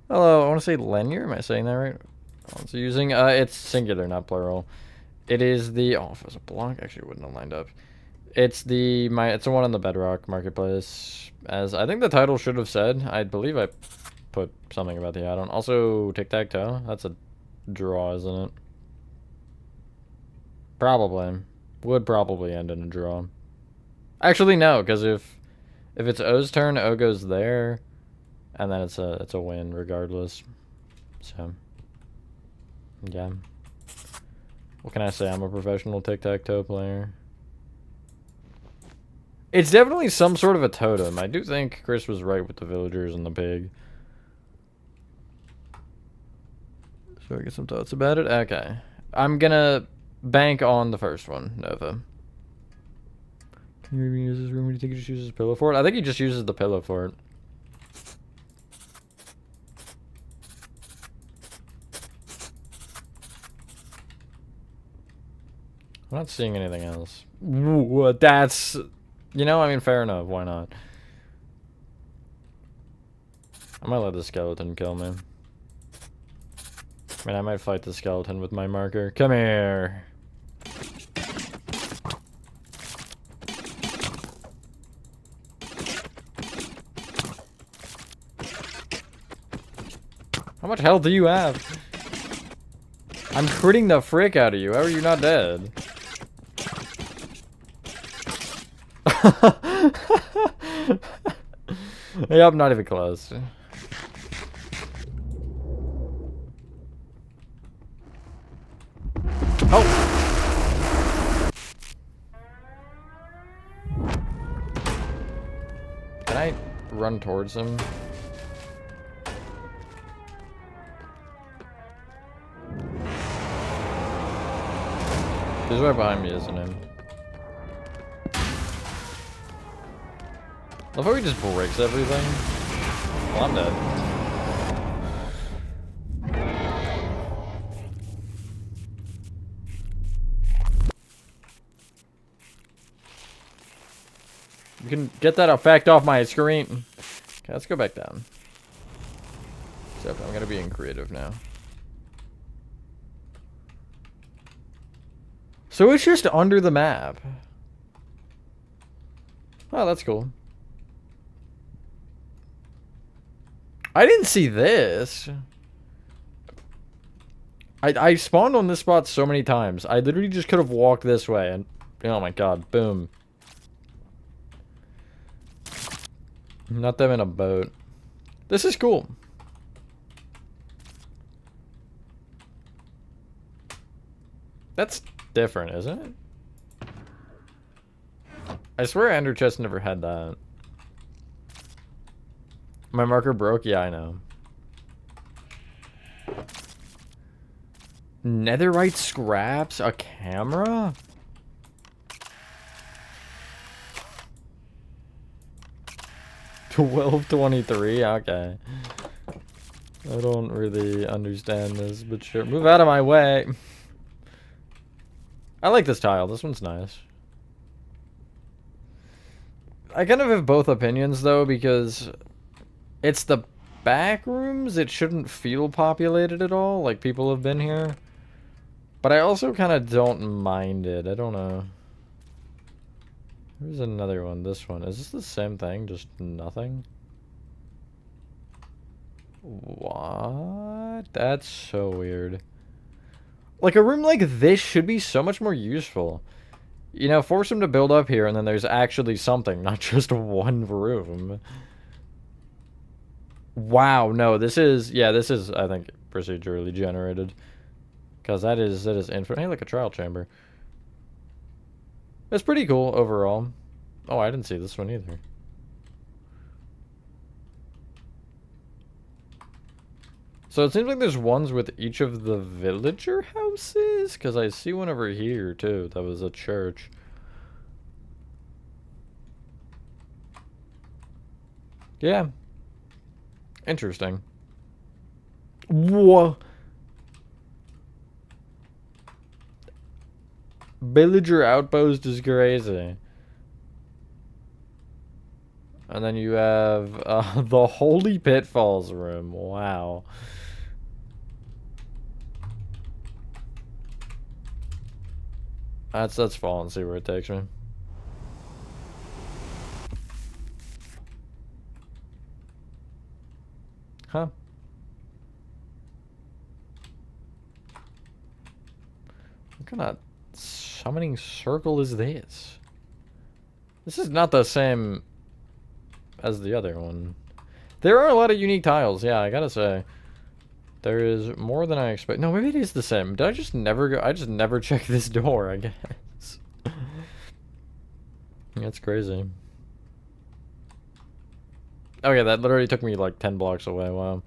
Hello, I want to say Lenier. Am I saying that right? What's it using? It's singular, not plural. It is the... Oh, if it was a block, actually it wouldn't have lined up. It's the one on the Bedrock Marketplace. As I think the title should have said. I believe I put something about the add-on. Also, tic-tac-toe. That's a draw, isn't it? Probably. Would probably end in a draw. Actually, no, because if it's O's turn, O goes there, and then it's a win regardless. So, yeah. What can I say? I'm a professional tic-tac-toe player. It's definitely some sort of a totem. I do think Chris was right with the villagers and the pig. So I get some thoughts about it. Okay. I'm gonna bank on the first one, Nova. Can you even use this room? Do you think he just uses a pillow for it? I think he just uses the pillow for it. I'm not seeing anything else. Ooh, that's... You know, I mean, fair enough. Why not? I might let the skeleton kill me. I mean, I might fight the skeleton with my marker. Come here. How much health do you have? I'm critting the frick out of you. How are you not dead? Yep, not even close. Oh! Can I run towards him? He's right behind me, isn't he? Love how he just breaks everything. Well, I'm dead. You can get that effect off my screen. Okay, let's go back down. Except I'm gonna be in creative now. So it's just under the map. Oh, that's cool. I didn't see this. I spawned on this spot so many times. I literally just could have walked this way and... Oh my god, boom. Not them in a boat. This is cool. That's different, isn't it? I swear Ender Chest never had that. My marker broke? Yeah, I know. Netherite scraps? A camera? $12.23? Okay. I don't really understand this, but sure. Move out of my way. I like this tile. This one's nice. I kind of have both opinions, though, because it's the back rooms. It shouldn't feel populated at all, like people have been here. But I also kind of don't mind it. I don't know. There's another one. This one. Is this the same thing? Just nothing? What? That's so weird. Like, a room like this should be so much more useful. You know, force them to build up here, and then there's actually something, not just one room. Wow, no, this is... Yeah, this is, I think, procedurally generated. Because that is infinite. Hey, like a trial chamber. It's pretty cool, overall. Oh, I didn't see this one either. So it seems like there's ones with each of the villager houses? Because I see one over here, too. That was a church. Yeah. Interesting. Whoa. Villager outpost is crazy. And then you have the Holy Pitfalls room. Wow. Let's fall and see where it takes me. Huh? What kind of summoning circle is this? This is not the same as the other one. There are a lot of unique tiles, yeah, I gotta say. There is more than I expect. No, maybe it is the same. Did I just never go? I just never check this door, I guess. That's crazy. Okay, that literally took me like 10 blocks away. Wow.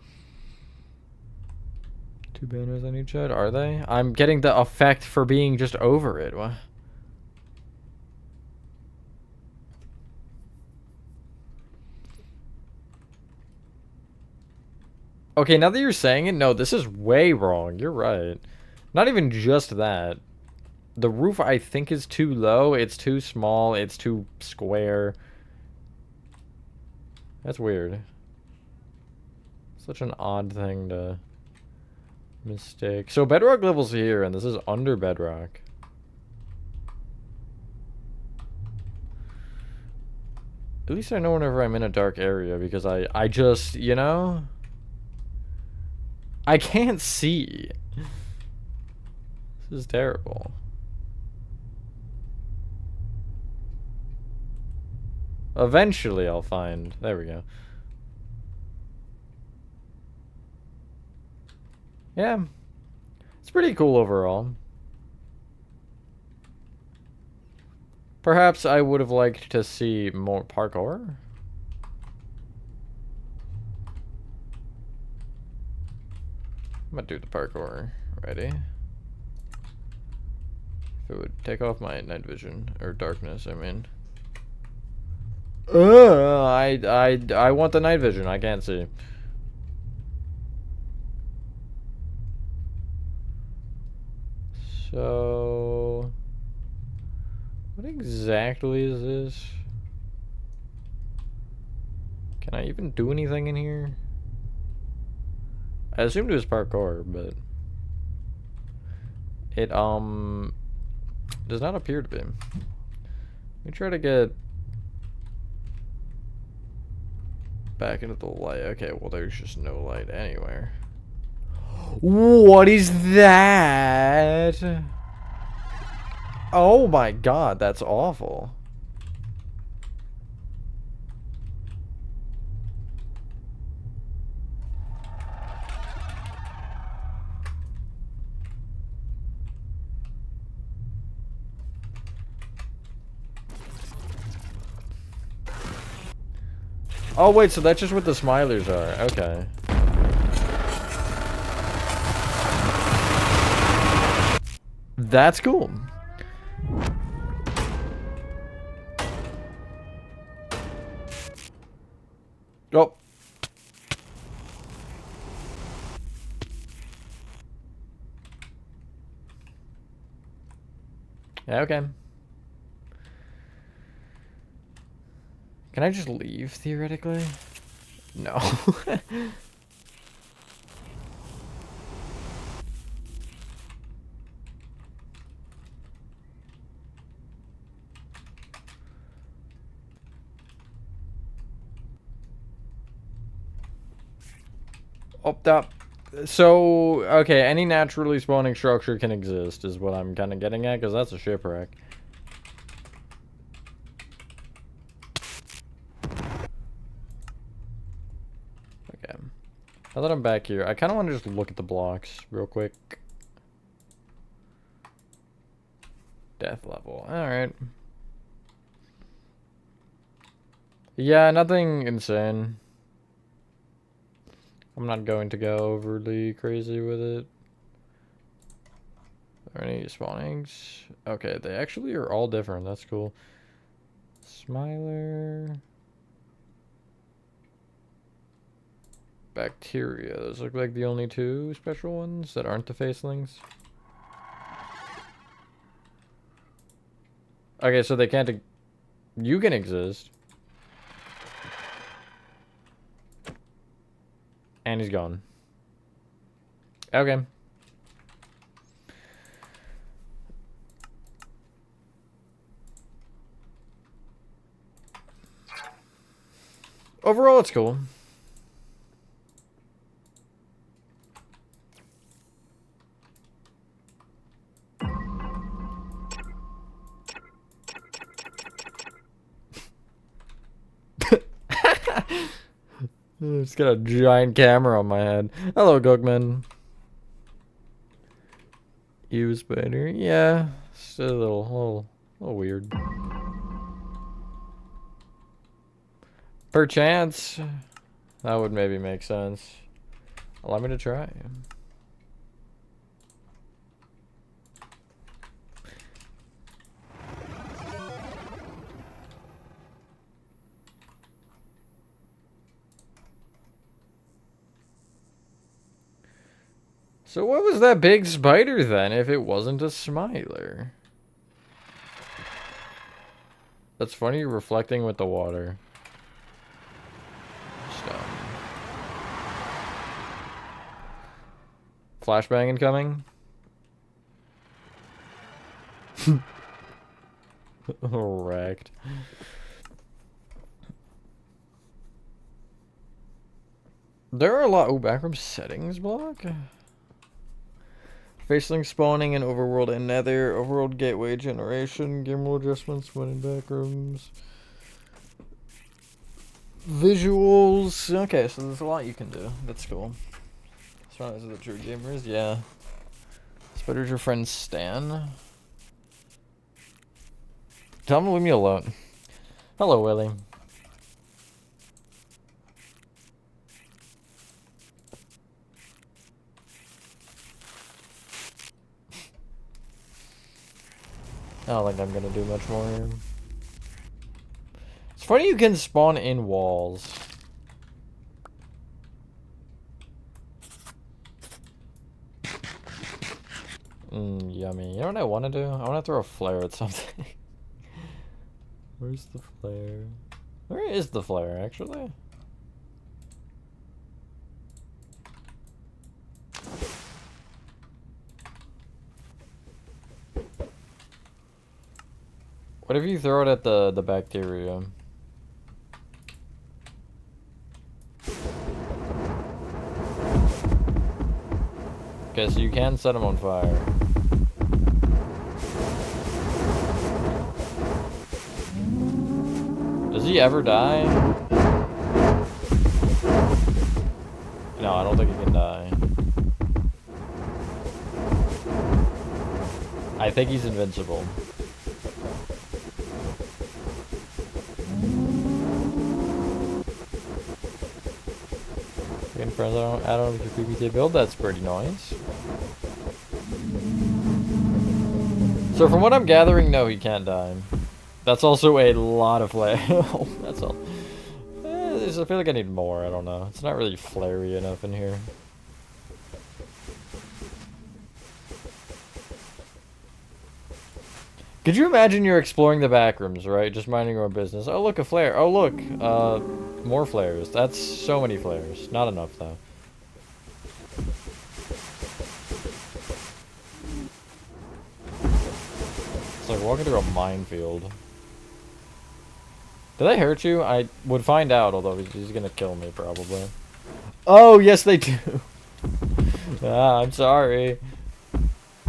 2 banners on each side, are they? I'm getting the effect for being just over it. What? Okay, now that you're saying it, no, this is way wrong. You're right. Not even just that. The roof, I think, is too low. It's too small. It's too square. That's weird. Such an odd thing to mistake. So Bedrock level's here, and this is under Bedrock. At least I know whenever I'm in a dark area, because I just, you know? I can't see. This is terrible. Eventually I'll find. There we go. Yeah. It's pretty cool overall. Perhaps I would have liked to see more parkour. I'm gonna do the parkour. Ready? If it would take off my night vision or darkness, I mean. I want the night vision. I can't see. So, what exactly is this? Can I even do anything in here? I assumed it was parkour, but it does not appear to be. Let me try to get back into the light. Okay, well there's just no light anywhere. What is that? Oh my god, that's awful. Oh wait, so that's just what the smilers are. Okay. That's cool. Oh. Yeah, okay. Can I just leave, theoretically? No. Oh, that. So, okay, any naturally spawning structure can exist, is what I'm kind of getting at, because that's a shipwreck. Okay. Now that I'm back here, I kind of want to just look at the blocks real quick. Death level. Alright. Yeah, nothing insane. I'm not going to go overly crazy with it. Are there any spawnings? Okay, they actually are all different. That's cool. Smiler. Bacteria. Those look like the only two 2 special ones that aren't the facelings. Okay, so they can't... You can exist. And he's gone. Okay. Overall, it's cool. It's got a giant camera on my head. Hello, Gugman. You spider? Yeah, it's a little weird. Perchance, that would maybe make sense. Allow me to try. So what was that big spider then, if it wasn't a smiler? That's funny, reflecting with the water. Stop. Flashbang incoming? Wrecked. There are a lot. Oh, Backrooms settings block? Facelink spawning in Overworld and Nether, Overworld gateway generation, game rule adjustments when in Backrooms. Visuals. Okay, so there's a lot you can do. That's cool. As far as the true gamers, yeah. Spider's your friend Stan. Tell him to leave me alone. Hello, Willie. I don't think I'm gonna do much more here. It's funny you can spawn in walls. Yummy. You know what I want to do? I want to throw a flare at something. Where's the flare? Where is the flare, actually? What if you throw it at the bacteria? Okay, so you can set them on fire. Does he ever die? No, I don't think he can die. I think he's invincible. Friends, I don't know if your PPT build, that's pretty nice. So from what I'm gathering, no, he can't die. That's also a lot of flare. That's all. I feel like I need more, I don't know. It's not really flary enough in here. Could you imagine you're exploring the backrooms, right? Just minding your own business. Oh, look, a flare. Oh, look. More flares. That's so many flares. Not enough, though. It's like walking through a minefield. Did they hurt you? I would find out, although he's gonna kill me, probably. Oh, yes, they do. Ah, I'm sorry.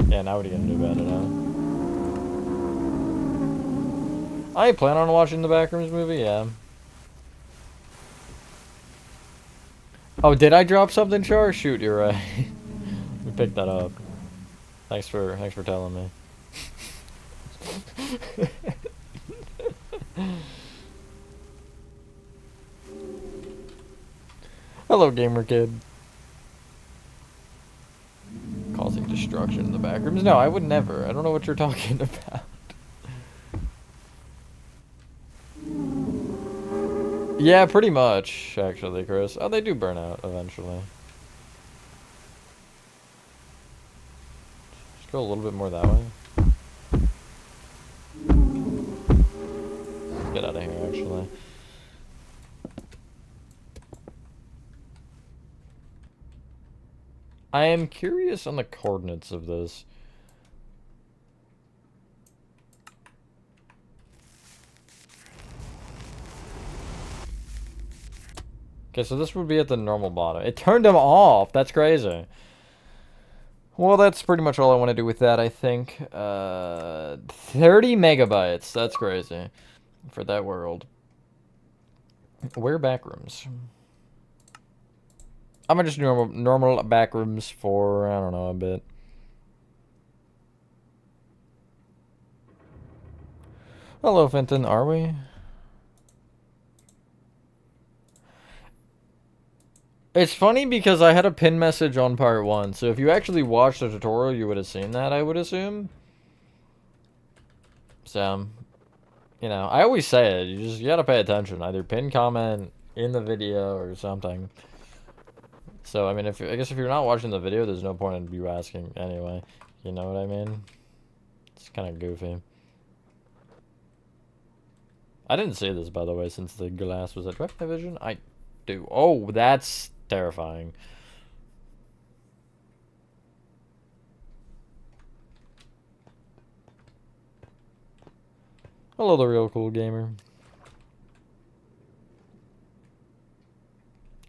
Yeah, now what are you gonna do about it, huh? I plan on watching the Backrooms movie, yeah. Oh, did I drop something, Char? Shoot, you're right. We picked that up. Thanks for telling me. Hello, gamer kid. Causing destruction in the backrooms? No, I would never. I don't know what you're talking about. Yeah, pretty much, actually, Chris. Oh, they do burn out eventually. Just go a little bit more that way. actually. I am curious on the coordinates of this. Okay, so this would be at the normal bottom. It turned them off. That's crazy. Well, that's pretty much all I want to do with that, I think. 30 megabytes. That's crazy. For that world. Where backrooms? I'm gonna just do normal backrooms for, I don't know, a bit. Hello, Fenton. Are we? It's funny because I had a pin message on part 1, so if you actually watched the tutorial, you would have seen that, I would assume. So, you know, I always say it, you gotta pay attention. Either pin comment in the video or something. So, I mean, I guess if you're not watching the video, there's no point in you asking anyway. You know what I mean? It's kind of goofy. I didn't see this, by the way, since the glass was at... Do I have my vision? I do. Oh, that's terrifying. Hello, the real cool gamer.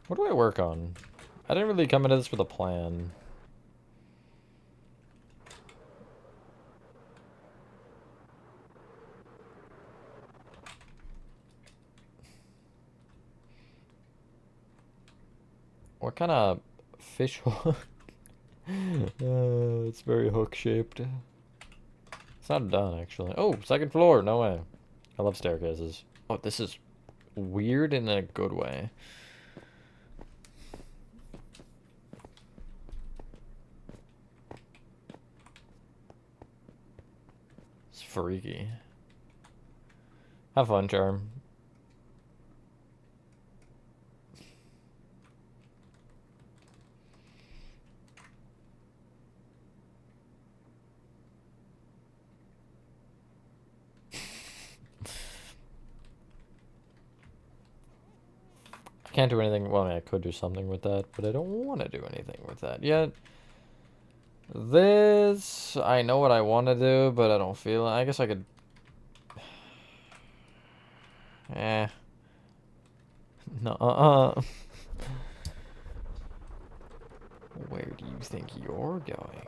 What do I work on? I didn't really come into this with a plan. What kind of fish hook? It's very hook-shaped. It's not done, actually. Oh, second floor. No way. I love staircases. Oh, this is weird in a good way. It's freaky. Have fun, Charm. Can't do anything. Well, I mean, I could do something with that, but I don't want to do anything with that yet. This, I know what I want to do, but I don't feel it. I guess I could... No, Where do you think you're going?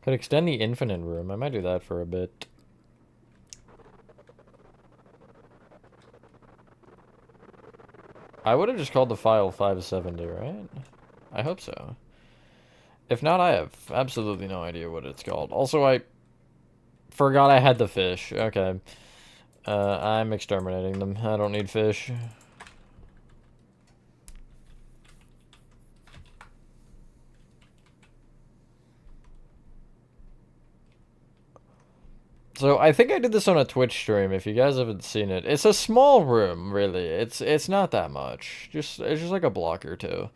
Could extend the infinite room. I might do that for a bit. I would have just called the file 570, right? I hope so. If not, I have absolutely no idea what it's called. Also, I forgot I had the fish. Okay. I'm exterminating them. I don't need fish. So I think I did this on a Twitch stream. If you guys haven't seen it, it's a small room, really. It's not that much. It's just like a block or two.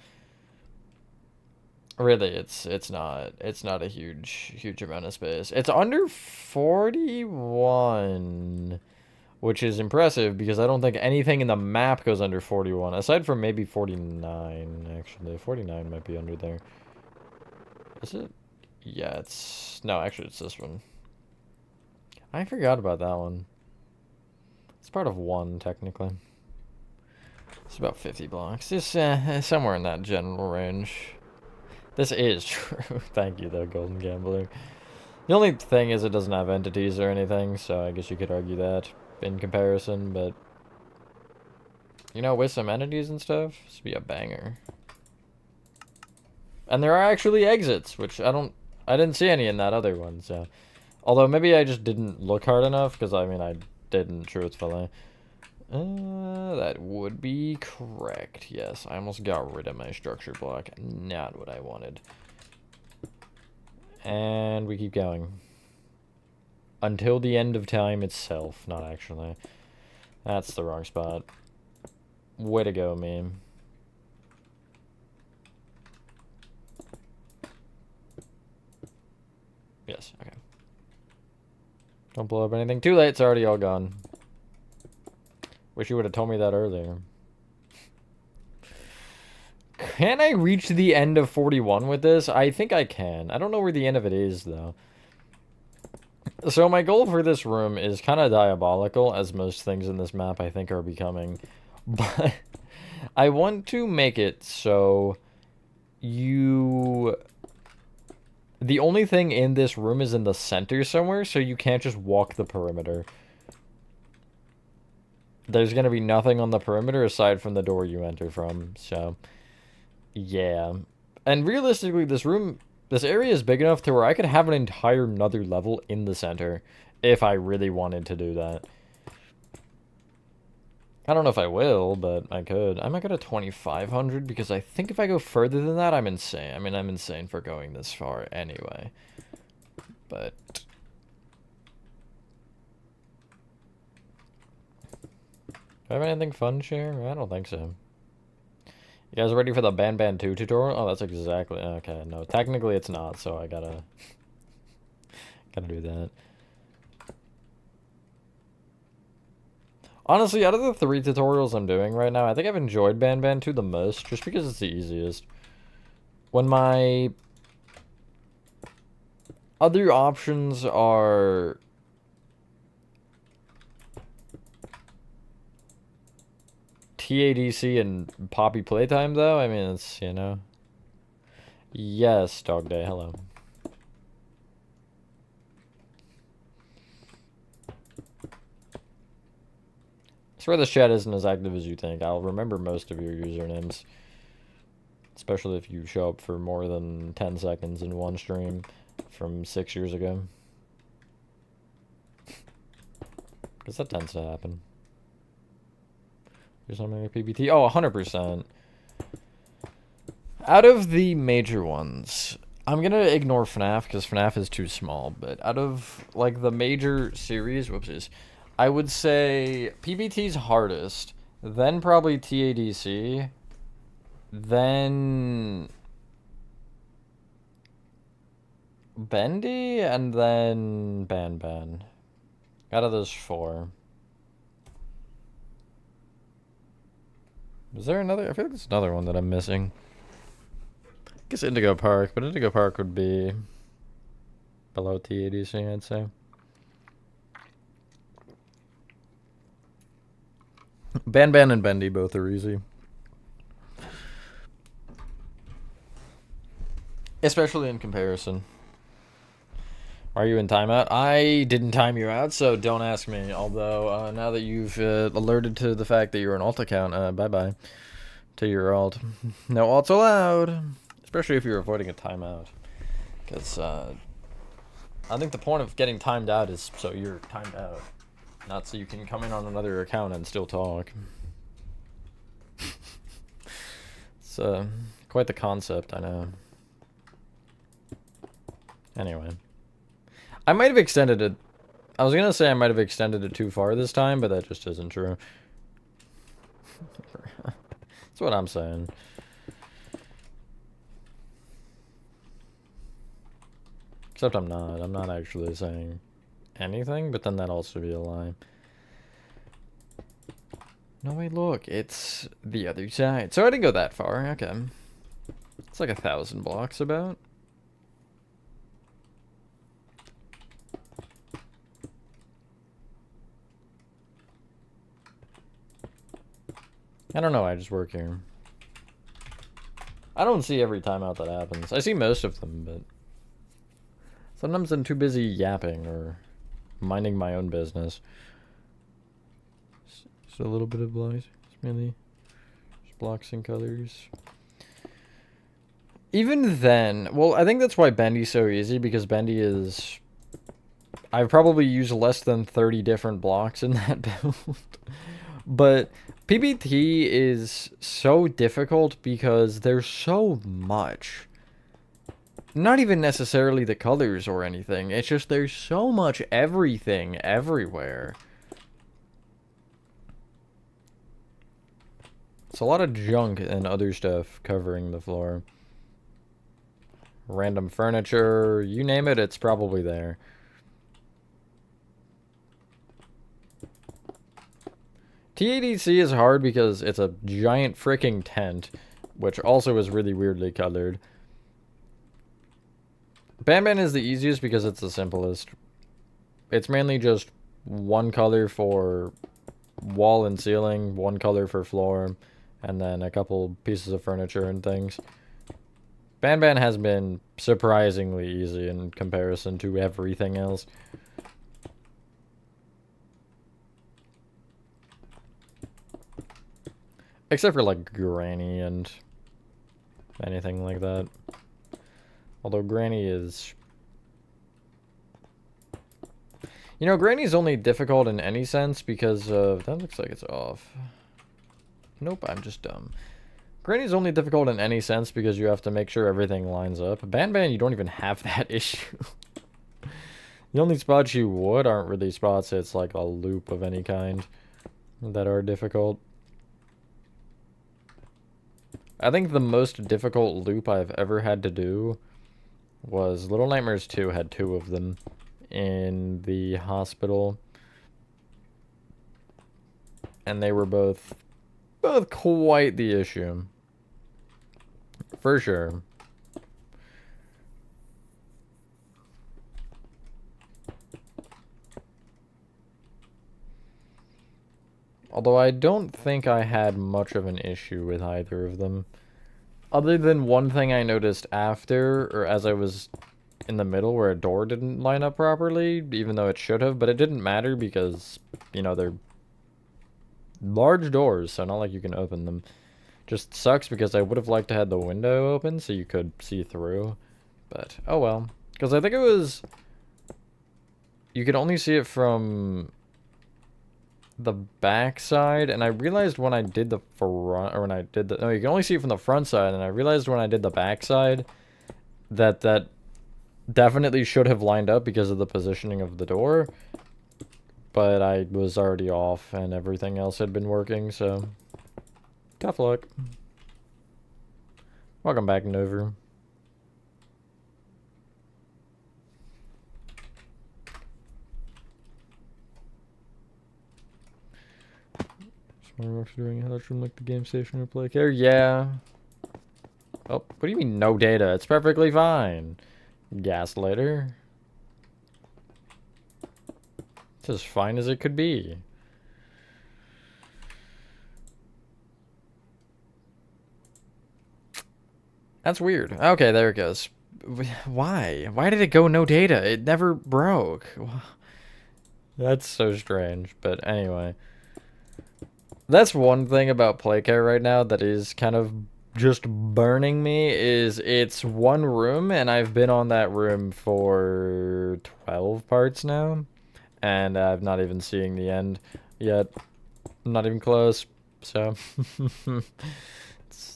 Really, it's not a huge amount of space. It's under 41, which is impressive because I don't think anything in the map goes under 41, aside from maybe 49. Actually, 49 might be under there. Is it? Yeah, it's no. Actually, it's this one. I forgot about that one. It's part of 1, technically. It's about 50 blocks. It's somewhere in that general range. This is true. Thank you, though, Golden Gambler. The only thing is it doesn't have entities or anything, so I guess you could argue that in comparison, but... You know, with some entities and stuff, this would be a banger. And there are actually exits, which I didn't see any in that other one, so... Although, maybe I just didn't look hard enough, because, I mean, I didn't, truthfully. That would be correct. Yes, I almost got rid of my structure block. Not what I wanted. And we keep going. Until the end of time itself. Not actually. That's the wrong spot. Way to go, meme. Don't blow up anything. Too late, it's already all gone. Wish you would have told me that earlier. Can I reach the end of 41 with this? I think I can. I don't know where the end of it is, though. So my goal for this room is kind of diabolical, as most things in this map I think are becoming. But I want to make it so you... The only thing in this room is in the center somewhere, so you can't just walk the perimeter. There's going to be nothing on the perimeter aside from the door you enter from, so... Yeah. And realistically, this area is big enough to where I could have an entire another level in the center if I really wanted to do that. I don't know if I will, but I could. I might go to 2,500 because I think if I go further than that, I'm insane. I mean, I'm insane for going this far anyway. But... Do I have anything fun to share? I don't think so. You guys ready for the Ban Ban 2 tutorial? Oh, that's exactly... Okay, no. Technically, it's not, so I gotta... gotta do that. Honestly, out of the 3 tutorials I'm doing right now, I think I've enjoyed Ban Ban 2 the most, just because it's the easiest. When my... other options are... TADC and Poppy Playtime, though? I mean, it's, you know... Yes, Dog Day, hello. I swear this chat isn't as active as you think. I'll remember most of your usernames. Especially if you show up for more than 10 seconds in one stream from 6 years ago. Because that tends to happen. There's something like PBT. Oh, 100%. Out of the major ones, I'm going to ignore FNAF because FNAF is too small. But out of, like, the major series, whoopsies, I would say PBT's hardest. Then probably TADC. Then... Bendy, and then Ban Ban. Out of those 4. Is there another? I feel like there's another one that I'm missing. I guess Indigo Park, but Indigo Park would be below TADC, I'd say. Ban Ban and Bendy both are easy. Especially in comparison. Are you in timeout? I didn't time you out, so don't ask me. Although, now that you've alerted to the fact that you're an alt account, bye-bye to your alt. No alts allowed. Especially if you're avoiding a timeout. Because, I think the point of getting timed out is so you're timed out. Not so you can come in on another account and still talk. It's, quite the concept, I know. Anyway. I might have extended it. I was gonna say I might have extended it too far this time, but that just isn't true. That's what I'm saying. Except I'm not. I'm not actually saying anything, but then that'd also be a lie. No, wait, look. It's the other side. So I didn't go that far. Okay. It's like 1,000 blocks about. I don't know, I just work here. I don't see every timeout that happens. I see most of them, but... Sometimes I'm too busy yapping or minding my own business. Just a little bit of blocks. It's really just blocks and colors. Even then... Well, I think that's why Bendy's so easy, because Bendy is... I've probably used less than 30 different blocks in that build. But PBT is so difficult because there's so much. Not even necessarily the colors or anything. It's just there's so much everything everywhere. It's a lot of junk and other stuff covering the floor. Random furniture, you name it, it's probably there. TADC is hard because it's a giant freaking tent, which also is really weirdly colored. Banban is the easiest because it's the simplest. It's mainly just one color for wall and ceiling, one color for floor, and then a couple pieces of furniture and things. Banban has been surprisingly easy in comparison to everything else. Except for, like, Granny and anything like that. Although Granny is... You know, Granny's only difficult in any sense because of... That looks like it's off. Nope, I'm just dumb. Granny's only difficult in any sense because you have to make sure everything lines up. Banban, you don't even have that issue. The only spots you would aren't really spots it's like a loop of any kind that are difficult. I think the most difficult loop I've ever had to do was Little Nightmares 2 had 2 of them in the hospital. And they were both quite the issue. For sure. Although I don't think I had much of an issue with either of them. Other than one thing I noticed after, or as I was in the middle where a door didn't line up properly, even though it should have, but it didn't matter because, you know, they're large doors, so not like you can open them. Just sucks because I would have liked to have the window open so you could see through. But, oh well. Because I think it was... You could only see it from the back side, and I realized when I did the front, or when I did the... No, you can only see it from the front side, and I realized when I did the back side that definitely should have lined up because of the positioning of the door. But I was already off, and everything else had been working, so... Tough luck. Welcome back, Nover. Smart doing how from like the game station or play care? Yeah. Oh, what do you mean no data? It's perfectly fine. Gaslighter. It's as fine as it could be. That's weird. Okay, there it goes. Why? Why did it go no data? It never broke. That's so strange. But anyway. That's one thing about Playcare right now that is kind of just burning me, is it's one room, and I've been on that room for 12 parts now. And I'm not even seeing the end yet. I'm not even close. So,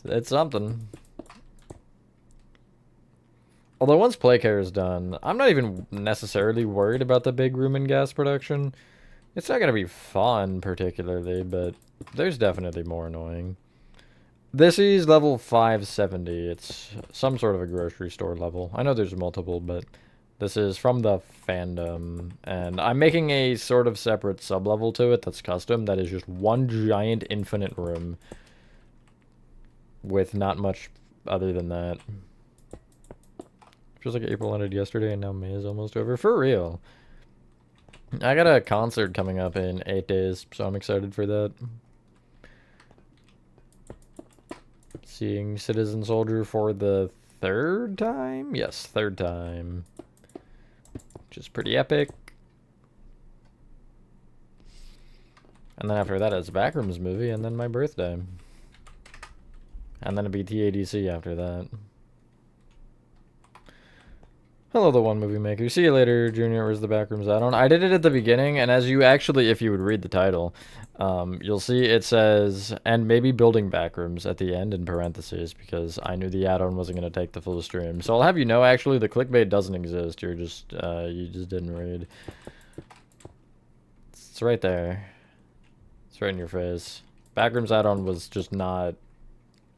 it's something. Although once Playcare is done, I'm not even necessarily worried about the big room and gas production. It's not going to be fun, particularly, but there's definitely more annoying. This is level 570. It's some sort of a grocery store level. I know there's multiple, but this is from the fandom. And I'm making a sort of separate sub-level to it that's custom. That is just one giant infinite room with not much other than that. Feels like April ended yesterday and now May is almost over. For real. I got a concert coming up in 8 days, so I'm excited for that. Seeing Citizen Soldier for the 3rd time? Yes, 3rd time. Which is pretty epic. And then after that it's Backrooms movie, and then my birthday. And then it'll be TADC after that. Hello, the One Movie Maker. See you later, Junior. Where's the Backrooms Add-on? I did it at the beginning, and as you actually, if you would read the title, you'll see it says, and maybe building backrooms at the end in parentheses, because I knew the add-on wasn't going to take the full stream. So I'll have you know, actually, the clickbait doesn't exist. You're just, you just didn't read. It's right there. It's right in your face. Backrooms Add-on was just not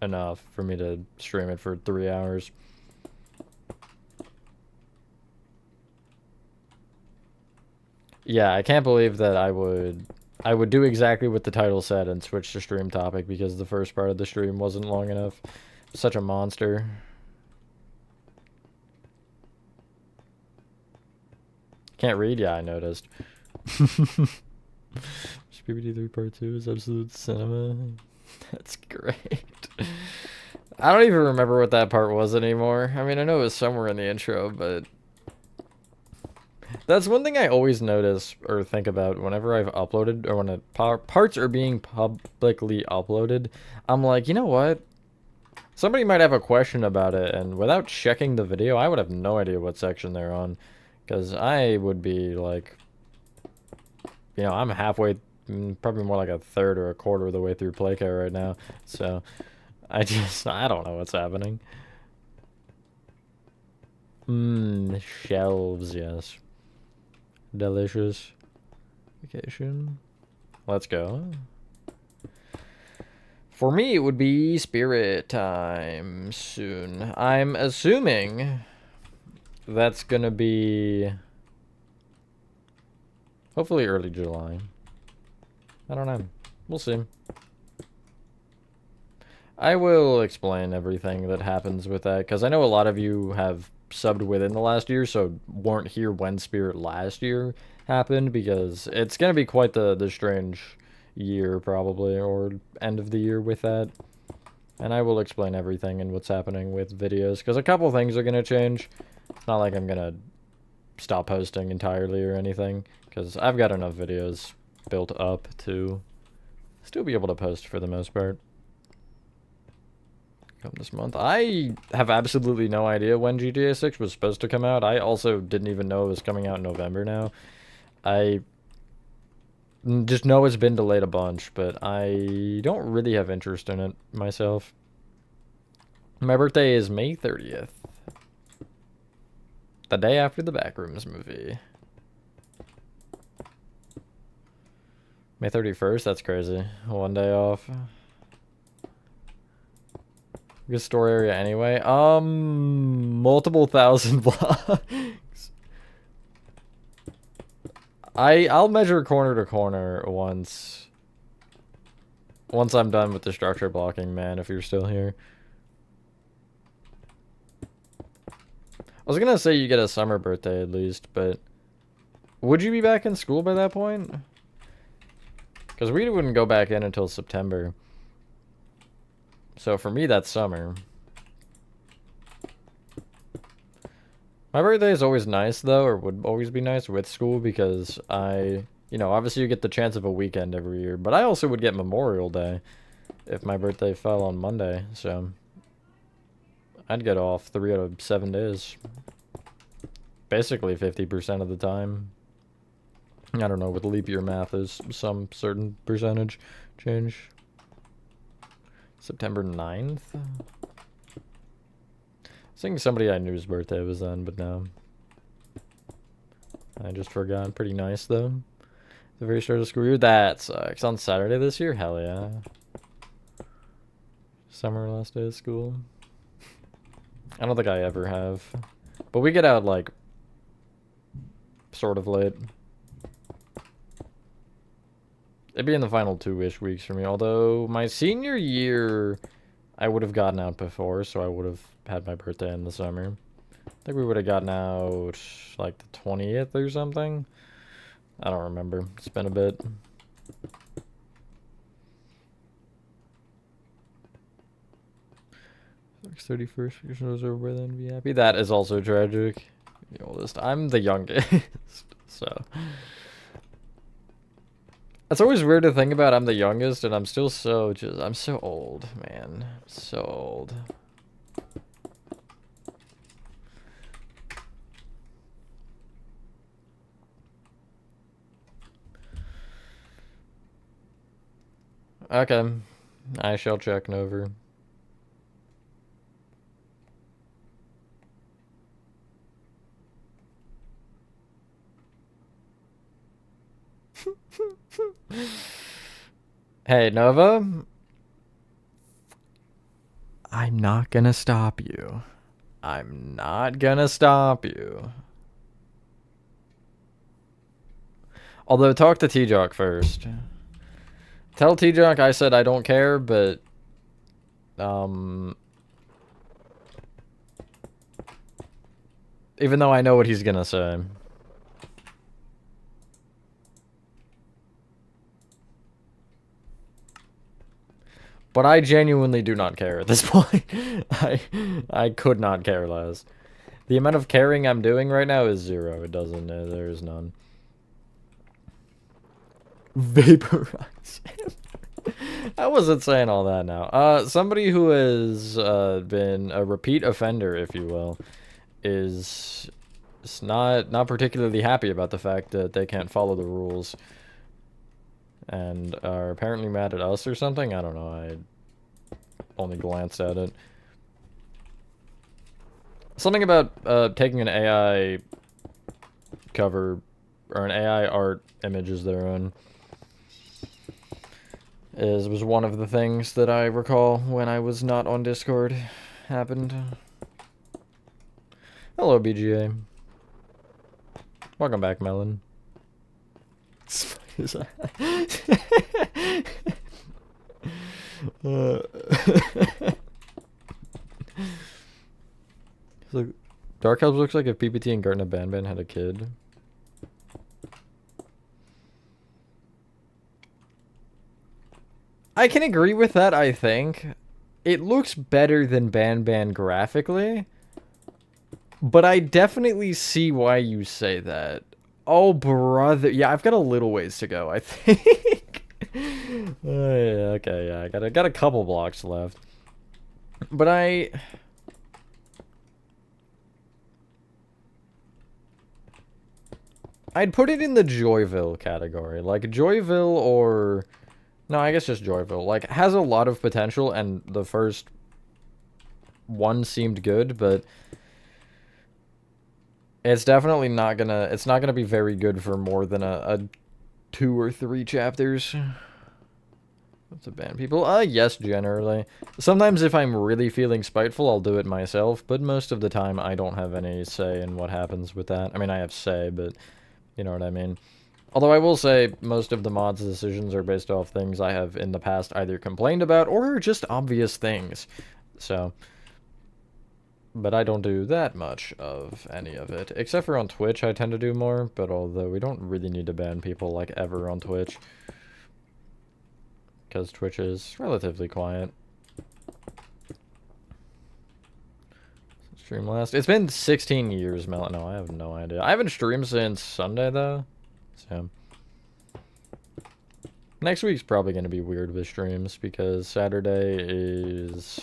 enough for me to stream it for 3 hours. Yeah, I can't believe that I would I would do exactly what the title said and switch to stream topic because the first part of the stream wasn't long enough. Such a monster. Can't read? Yeah, I noticed. PBD 3 Part 2 is absolute cinema. That's great. I don't even remember what that part was anymore. I mean, I know it was somewhere in the intro, but that's one thing I always notice or think about whenever I've uploaded or when parts are being publicly uploaded. I'm like, you know what? Somebody might have a question about it, and without checking the video, I would have no idea what section they're on. Because I would be like, you know, I'm halfway, probably more like a third or a quarter of the way through Playcare right now. So, I don't know what's happening. Shelves, yes. Delicious. Vacation. Let's go. For me, it would be spirit time soon. I'm assuming that's gonna be hopefully early July. I don't know. We'll see. I will explain everything that happens with that, because I know a lot of you have subbed within the last year, so weren't here when Spirit last year happened, because it's going to be quite the strange year, probably, or end of the year with that. And I will explain everything and what's happening with videos, because a couple things are going to change. It's not like I'm going to stop posting entirely or anything, because I've got enough videos built up to still be able to post for the most part. Come this month. I have absolutely no idea when GTA 6 was supposed to come out. I also didn't even know it was coming out in November now. I just know it's been delayed a bunch, but I don't really have interest in it myself. My birthday is May 30th. The day after the Backrooms movie. May 31st? That's crazy. One day off. Good store area anyway. Multiple thousand blocks. I'll measure corner to corner once I'm done with the structure blocking, man, if you're still here. I was gonna say you get a summer birthday at least, but would you be back in school by that point? Because we wouldn't go back in until September. So for me, that's summer. My birthday is always nice, though, or would always be nice with school, because you know, obviously you get the chance of a weekend every year, but I also would get Memorial Day if my birthday fell on Monday, so I'd get off 3 out of 7 days. Basically 50% of the time. I don't know what leap year math is, some certain percentage change. September 9th? I was thinking somebody I knew's birthday was then, but no. I just forgot. Pretty nice, though. The very start of the school year? That sucks. On Saturday this year? Hell yeah. Summer last day of school. I don't think I ever have. But we get out, like, sort of late. It'd be in the final 2-ish weeks for me, although my senior year, I would have gotten out before, so I would have had my birthday in the summer. I think we would have gotten out, like, the 20th or something. I don't remember. It's been a bit. Next 31st, your snow's over by then, be happy. That is also tragic. The oldest. I'm the youngest, so... It's always weird to think about I'm the youngest and I'm still so I'm so old, man. So old. Okay. I shall check over. Hey, Nova. I'm not gonna stop you. I'm not gonna stop you. Although, talk to T-Jock first. Tell T-Jock I said I don't care, but... even though I know what he's gonna say. But I genuinely do not care at this point. I could not care less. The amount of caring I'm doing right now is 0. It doesn't. There's none. Vaporize him. I wasn't saying all that now. Somebody who has been a repeat offender, if you will, is not particularly happy about the fact that they can't follow the rules. And are apparently mad at us or something? I don't know, I only glanced at it. Something about taking an AI cover, or an AI art image as their own, was one of the things that I recall when I was not on Discord happened. Hello, BGA. Welcome back, Melon. So, Dark Helps looks like if PPT and Gartner Banban had a kid. I can agree with that, I think. It looks better than Banban graphically. But I definitely see why you say that. Oh, brother. Yeah, I've got a little ways to go, I think. Yeah, okay, yeah. I got a couple blocks left. But I'd put it in the Joyville category. Like, Joyville or... No, I guess just Joyville. Like, has a lot of potential, and the first one seemed good, but... It's definitely not gonna... It's not gonna be very good for more than a 2 or 3 chapters. To ban people? Yes, generally. Sometimes if I'm really feeling spiteful, I'll do it myself, but most of the time I don't have any say in what happens with that. I mean, I have say, but you know what I mean. Although I will say, most of the mods' decisions are based off things I have in the past either complained about or just obvious things. So... But I don't do that much of any of it. Except for on Twitch, I tend to do more. But although we don't really need to ban people, like, ever on Twitch. Because Twitch is relatively quiet. Stream last... It's been 16 years, Mel. No, I have no idea. I haven't streamed since Sunday, though. So... Next week's probably going to be weird with streams. Because Saturday is...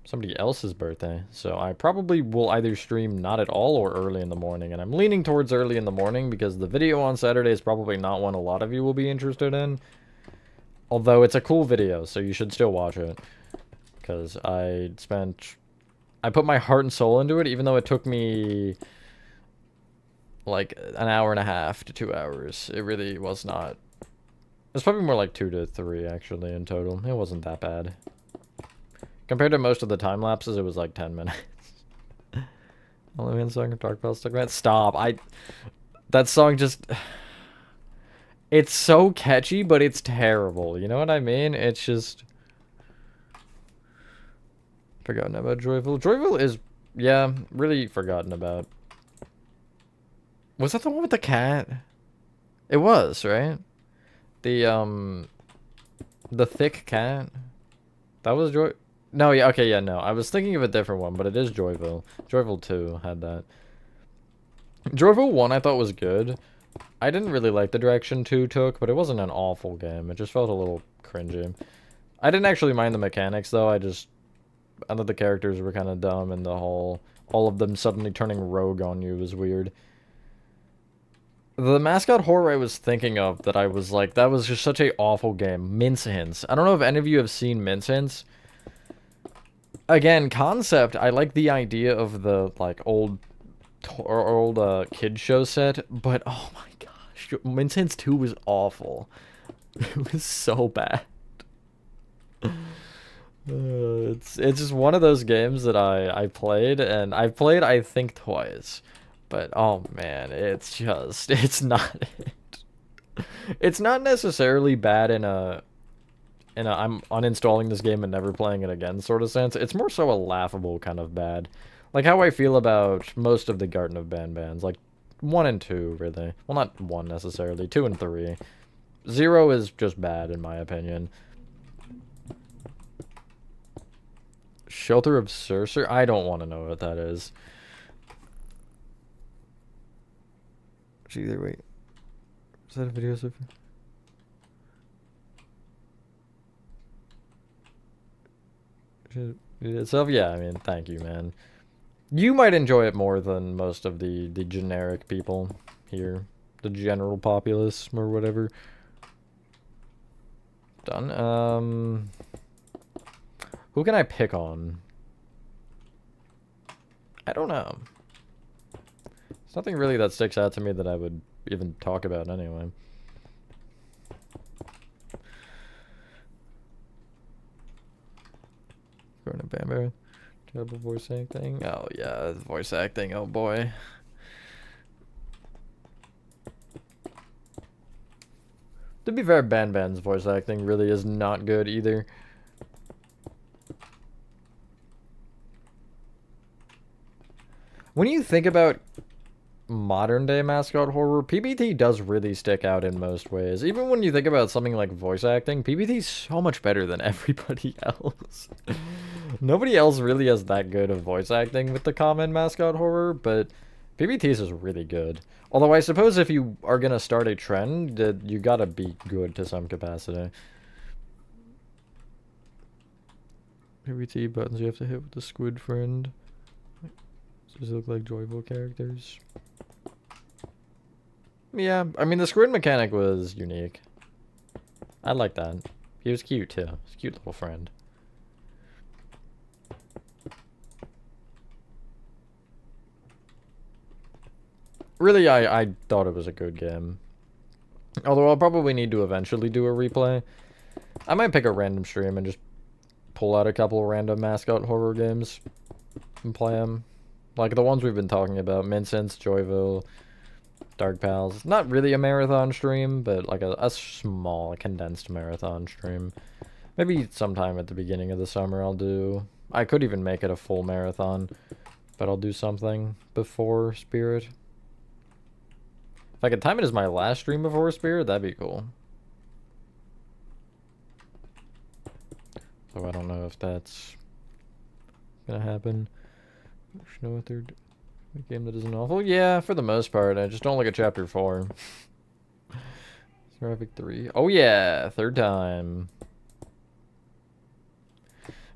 somebody else's birthday, so I probably will either stream not at all or early in the morning, and I'm leaning towards early in the morning because the video on Saturday is probably not one a lot of you will be interested in, although it's a cool video, so you should still watch it, because I put my heart and soul into it, even though it took me like an hour and a half to 2 hours. It really was not. It's probably more like 2 to 3 actually in total. It wasn't that bad. Compared to most of the time lapses, it was like 10 minutes. Only man song of Dark Bell stuck man. Stop. That song just... It's so catchy, but it's terrible. You know what I mean? It's just... Forgotten about Joyville. Joyville is, yeah, really forgotten about. Was that the one with the cat? It was, right? The thick cat? That was Joy... No, yeah, okay, yeah, no. I was thinking of a different one, but it is Joyville. Joyville 2 had that. Joyville 1 I thought was good. I didn't really like the direction 2 took, but it wasn't an awful game. It just felt a little cringy. I didn't actually mind the mechanics, though. I thought the characters were kind of dumb, and all of them suddenly turning rogue on you was weird. The mascot horror I was thinking of that I was like, that was just such a awful game. Mince Hints. I don't know if any of you have seen Mince Hints. Again, concept, I like the idea of the, like, old kid show set, but, oh my gosh, Mince Hints 2 was awful. It was so bad. It's just one of those games that I played, and I've played, I think, twice. But, oh man, it's not it. It's not necessarily bad in a I'm uninstalling this game and never playing it again sort of sense. It's more so a laughable kind of bad. Like how I feel about most of the Garden of Banbans. Like 1 and 2, really. Well, not 1 necessarily. 2 and 3. 0 is just bad, in my opinion. Shelter of Sorcerer? I don't want to know what that is. Either wait. Is that a video so far? Itself, yeah, I mean, thank you, man. You might enjoy it more than most of the generic people here. The general populace, or whatever. Done. Who can I pick on? I don't know. There's nothing really that sticks out to me that I would even talk about anyway. Going to Bamber. Terrible voice acting. Oh yeah, voice acting. Oh boy. To be fair, Banban's voice acting really is not good either. When you think about modern day mascot horror, PBT does really stick out in most ways. Even when you think about something like voice acting, PBT's so much better than everybody else. Nobody else really has that good of voice acting with the common mascot horror, but PBT's is really good. Although I suppose if you are gonna start a trend, you gotta be good to some capacity. PBT buttons you have to hit with the squid friend. Does it look like joyful characters? Yeah, I mean the squid mechanic was unique. I like that. He was cute too. He's a cute little friend. Really, I thought it was a good game. Although I'll probably need to eventually do a replay. I might pick a random stream and just pull out a couple random mascot horror games and play them. Like the ones we've been talking about. Mincents, Joyville, Dark Pals. Not really a marathon stream, but like a small, condensed marathon stream. Maybe sometime at the beginning of the summer I'll do... I could even make it a full marathon, but I'll do something before Spirit. If I could time it as my last stream before Spirit, that'd be cool. So I don't know if that's gonna happen. Know what they're doing. A game that isn't awful? Yeah, for the most part. I just don't like a chapter 4. Seraphic 3. Oh yeah, third time.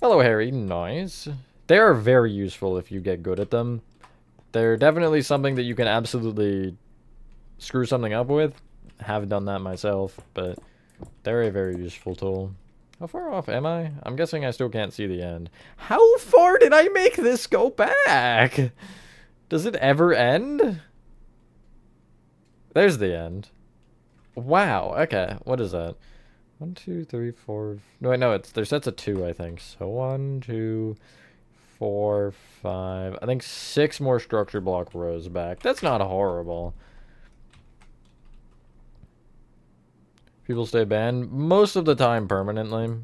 Hello, Harry. Nice. They are very useful if you get good at them. They're definitely something that you can absolutely screw something up with. Have done that myself, but they're a very useful tool. How far off am I? I'm guessing I still can't see the end. How far did I make this go back? Does it ever end? There's the end. Wow, okay. What is that? 1, 2, 3, 4... No, wait, no, there's sets of 2, I think. So 1, 2, 4, 5... I think 6 more structure block rows back. That's not horrible. People stay banned most of the time permanently.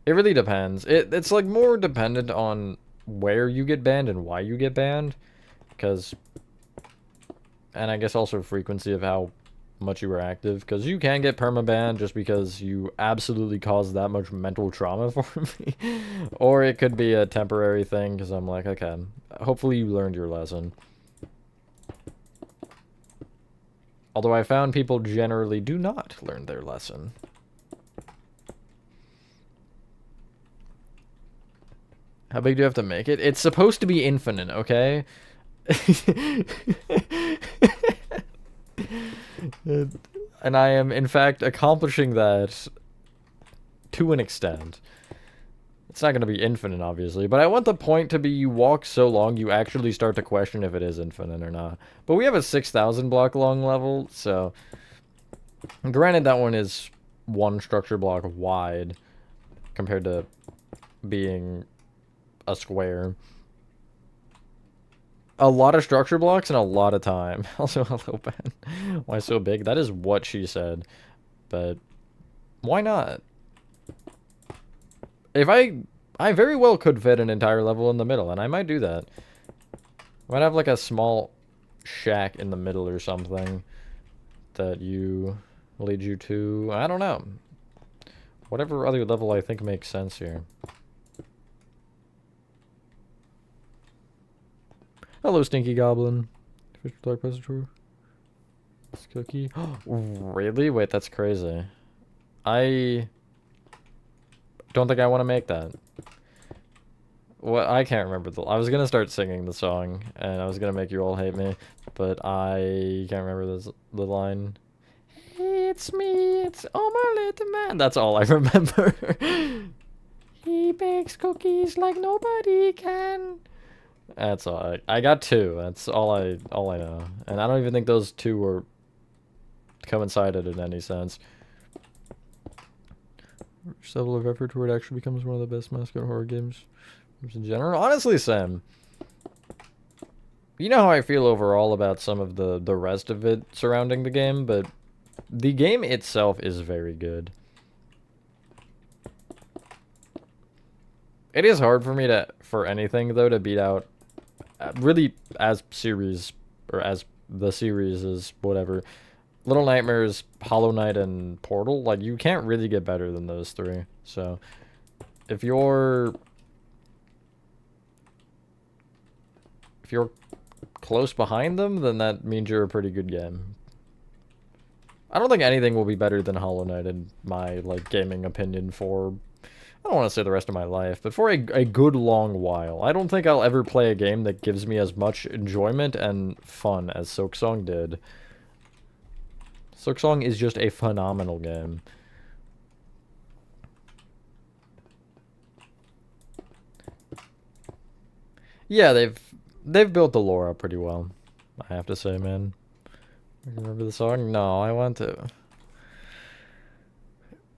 It really depends. It's like more dependent on where you get banned and why you get banned. Because... And I guess also frequency of how much you were active. Because you can get permabanned just because you absolutely caused that much mental trauma for me. Or it could be a temporary thing because I'm like, okay, hopefully you learned your lesson. Although I found people generally do not learn their lesson. How big do you have to make it? It's supposed to be infinite, okay? And I am, in fact, accomplishing that to an extent. It's not going to be infinite, obviously, but I want the point to be you walk so long you actually start to question if it is infinite or not. But we have a 6,000 block long level, so... Granted, that one is 1 structure block wide compared to being a square. A lot of structure blocks and a lot of time. Also, hello, Ben. Why so big? That is what she said. But why not? If I very well could fit an entire level in the middle, and I might do that. I might have like a small shack in the middle or something that lead you to, I don't know. Whatever other level I think makes sense here. Hello, Stinky Goblin. Fish with dark passenger. This cookie. Really? Wait, that's crazy. I don't think I want to make that. What? I can't remember I was gonna start singing the song, and I was gonna make you all hate me, but I can't remember the line. It's me, it's oh my little man. That's all I remember. He bakes cookies like nobody can. That's all. I got two. That's all I know, and I don't even think those two were coincided in any sense. Which level of effort where it actually becomes one of the best mascot horror games in general? Honestly, Sam, you know how I feel overall about some of the rest of it surrounding the game, but the game itself is very good. It is hard for me for anything though to beat out really as series, or as the series is whatever. Little Nightmares, Hollow Knight, and Portal, like, you can't really get better than those three. So, if you're close behind them, then that means you're a pretty good game. I don't think anything will be better than Hollow Knight in my, like, gaming opinion for, I don't want to say the rest of my life, but for a good long while. I don't think I'll ever play a game that gives me as much enjoyment and fun as Silksong did. Silksong is just a phenomenal game. Yeah, they've built the lore up pretty well, I have to say, man. Remember the song? No, I want to.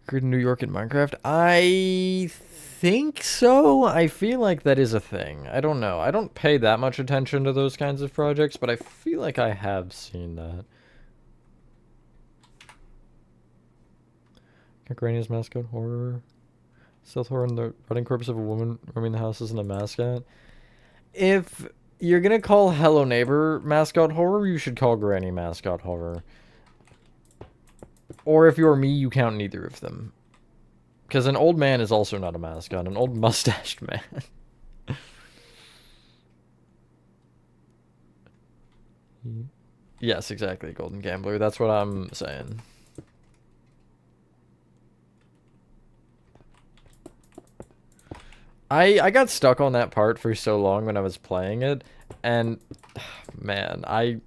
Grid in New York in Minecraft? I think so. I feel like that is a thing. I don't know. I don't pay that much attention to those kinds of projects, but I feel like I have seen that. Granny's mascot horror. Stealth horror and the rotting corpse of a woman roaming the house isn't a mascot. If you're gonna call Hello Neighbor mascot horror, you should call Granny mascot horror. Or if you're me, you count neither of them. Because an old man is also not a mascot. An old mustached man. Yes, exactly, Golden Gambler. That's what I'm saying. I got stuck on that part for so long when I was playing it, and man, I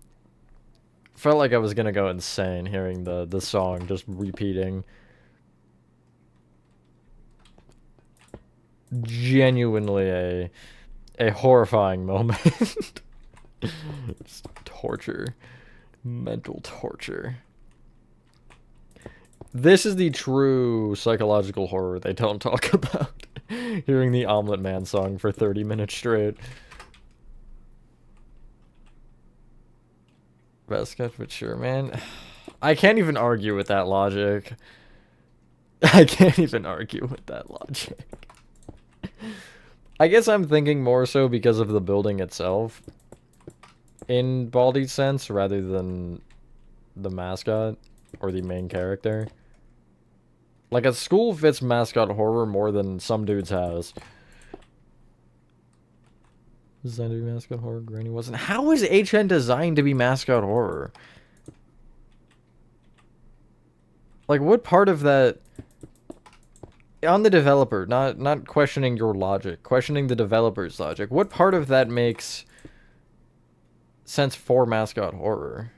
felt like I was gonna go insane hearing the song just repeating. Genuinely a horrifying moment. Just torture. Mental torture. This is the true psychological horror they don't talk about. Hearing the Omelet Man song for 30 minutes straight. Best sketch, but sure, man. I can't even argue with that logic. I can't even argue with that logic. I guess I'm thinking more so because of the building itself. In Baldi's sense, rather than the mascot or the main character. Like, a school fits mascot horror more than some dude's house. Designed to be mascot horror, Granny wasn't. How is HN designed to be mascot horror? Like, what part of that... On the developer, not questioning your logic, questioning the developer's logic. What part of that makes sense for mascot horror?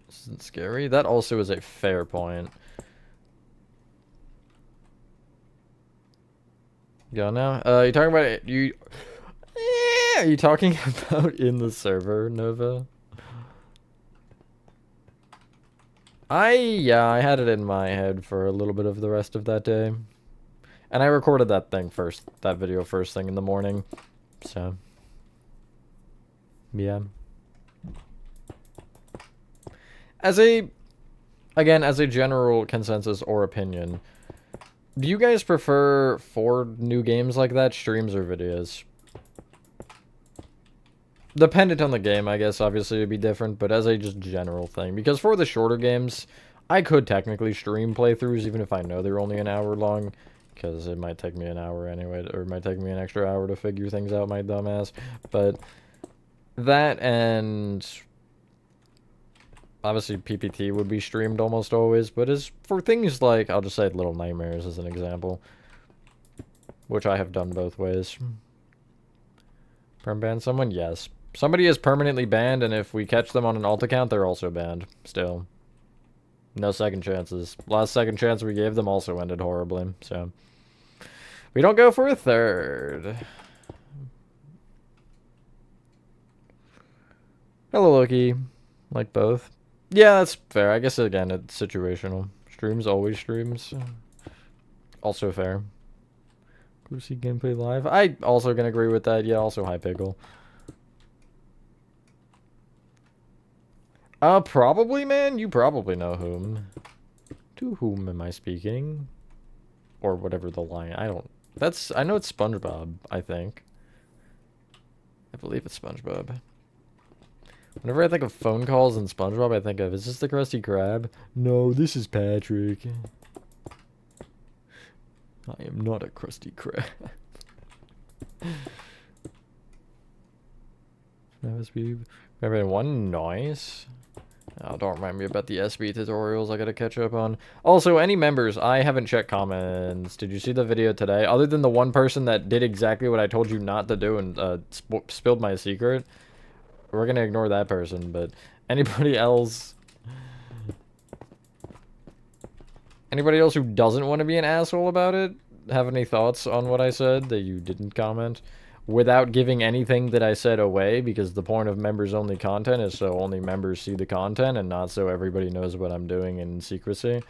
Isn't scary. That also is a fair point. Go now. You talking about it? Are you talking about in the server, Nova? Yeah, I had it in my head for a little bit of the rest of that day. And I recorded that video first thing in the morning. So, yeah. As a general consensus or opinion, do you guys prefer for new games like that, streams or videos? Dependent on the game, I guess, obviously it'd be different, but as a just general thing. Because for the shorter games, I could technically stream playthroughs even if I know they're only an hour long. Because it might take me an hour anyway, or it might take me an extra hour to figure things out, my dumbass. But that and obviously PPT would be streamed almost always, but as for things like, I'll just say Little Nightmares as an example, which I have done both ways. Perm ban someone? Yes. Somebody is permanently banned, and if we catch them on an alt account, they're also banned. Still. No second chances. Last second chance we gave them also ended horribly, so. We don't go for a third. Hello, Loki. Like both. Yeah, that's fair. I guess, again, it's situational. Streams always streams. Also fair. Go see gameplay live. I also can agree with that. Yeah, also hi, Pickle. Probably, man. You probably know whom. To whom am I speaking? Or whatever the line. I know it's SpongeBob, I think. I believe it's SpongeBob. Whenever I think of phone calls and SpongeBob, I think of, is this the Krusty Krab? No, this is Patrick. I am not a Krusty Krab. Remember one noise? Oh, don't remind me about the SB tutorials I gotta catch up on. Also, any members, I haven't checked comments. Did you see the video today? Other than the one person that did exactly what I told you not to do and spilled my secret. We're gonna ignore that person, but anybody else... Anybody else who doesn't want to be an asshole about it? Have any thoughts on what I said that you didn't comment? Without giving anything that I said away, because the point of members-only content is so only members see the content and not so everybody knows what I'm doing in secrecy.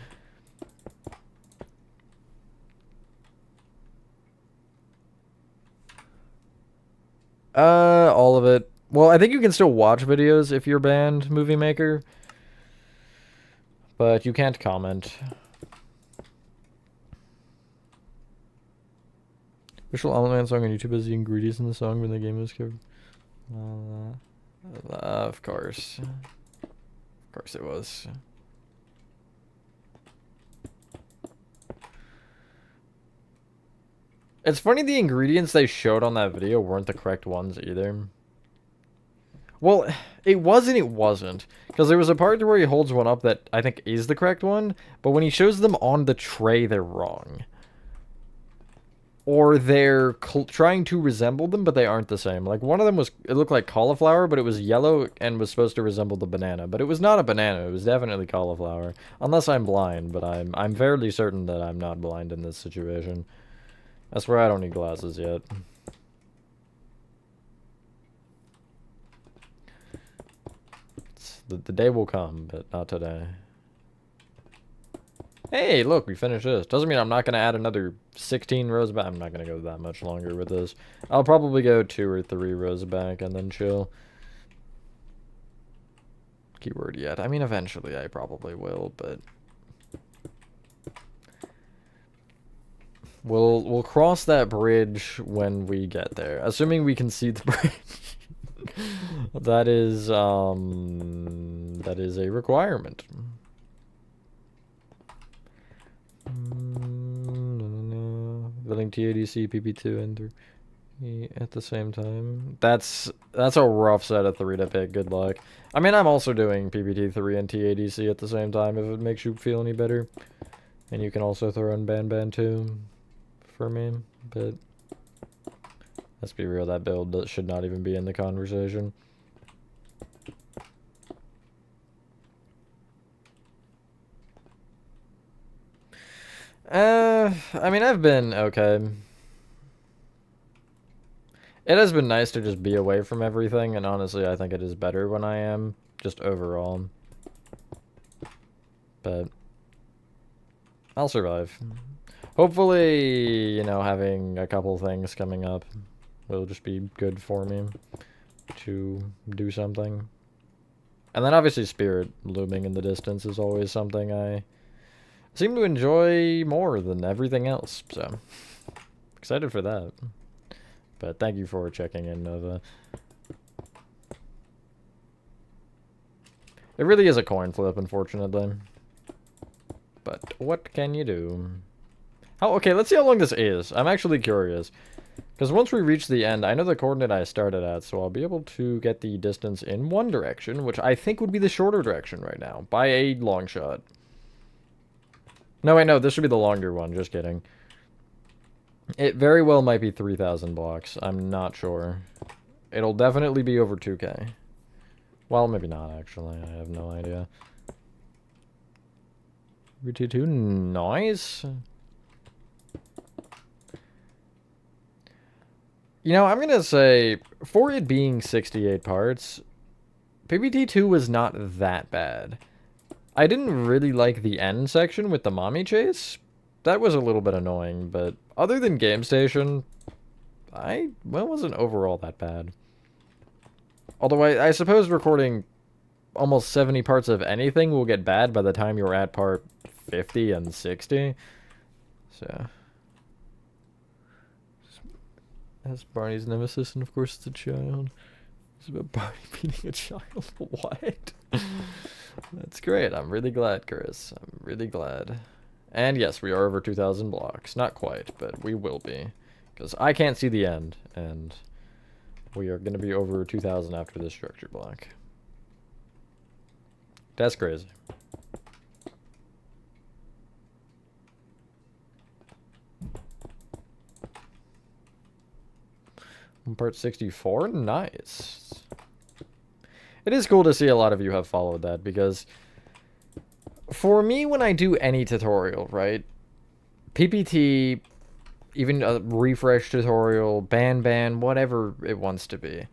All of it. Well, I think you can still watch videos if you're banned, Movie Maker. But you can't comment. Official Element song on YouTube has the ingredients in the song when the game was covered. Of course. Of course it was. It's funny the ingredients they showed on that video weren't the correct ones either. Well, it was and it wasn't. Because there was a part where he holds one up that I think is the correct one, but when he shows them on the tray, they're wrong. Or they're trying to resemble them, but they aren't the same. Like, one of them it looked like cauliflower, but it was yellow and was supposed to resemble the banana. But it was not a banana, it was definitely cauliflower. Unless I'm blind, but I'm fairly certain that I'm not blind in this situation. I swear I don't need glasses yet. The day will come, but not today. Hey, look, we finished this. Doesn't mean I'm not going to add another 16 rows back. I'm not going to go that much longer with this. I'll probably go 2 or 3 rows back and then chill. Keyword yet. I mean, eventually I probably will, but... We'll cross that bridge when we get there. Assuming we can see the bridge. That is a requirement. Building TADC, PP2, and 3 at the same time. That's a rough set of 3 to pick. Good luck. I mean, I'm also doing PPT3 and TADC at the same time if it makes you feel any better. And you can also throw in Ban too for me. But let's be real, that build should not even be in the conversation. I mean, I've been okay. It has been nice to just be away from everything, and honestly, I think it is better when I am, just overall. But I'll survive. Hopefully, you know, having a couple things coming up will just be good for me to do something. And then obviously Spirit looming in the distance is always something I seem to enjoy more than everything else. So, excited for that. But thank you for checking in, Nova. It really is a coin flip, unfortunately. But what can you do? Oh, okay, let's see how long this is. I'm actually curious. Because once we reach the end, I know the coordinate I started at, so I'll be able to get the distance in one direction, which I think would be the shorter direction right now, by a long shot. No, wait, no, this should be the longer one, just kidding. It very well might be 3,000 blocks, I'm not sure. It'll definitely be over 2K. Well, maybe not, actually, I have no idea. RT2, nice. You know, I'm gonna say, for it being 68 parts, PBT2 was not that bad. I didn't really like the end section with the mommy chase. That was a little bit annoying, but other than Game Station, well, it wasn't overall that bad. Although I suppose recording almost 70 parts of anything will get bad by the time you're at part 50 and 60. So... That's Barney's nemesis, and of course it's a child. It's about Barney beating a child. What? That's great. I'm really glad, Chris. I'm really glad. And yes, we are over 2,000 blocks. Not quite, but we will be. Because I can't see the end, and we are going to be over 2,000 after this structure block. That's crazy. Part 64? Nice. It is cool to see a lot of you have followed that, because for me, when I do any tutorial, right, PPT, even a refresh tutorial, ban, whatever it wants to be,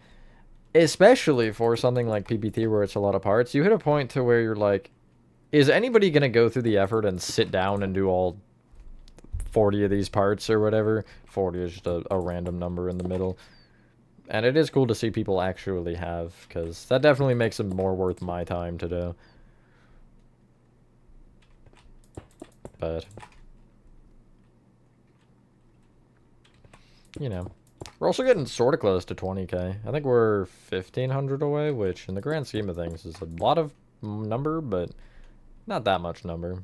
especially for something like PPT where it's a lot of parts, you hit a point to where you're like, is anybody going to go through the effort and sit down and do all 40 of these parts or whatever? 40 is just a random number in the middle. And it is cool to see people actually have, because that definitely makes them more worth my time to do. But, you know, we're also getting sort of close to 20k. I think we're 1,500 away, which in the grand scheme of things is a lot of number, but not that much number.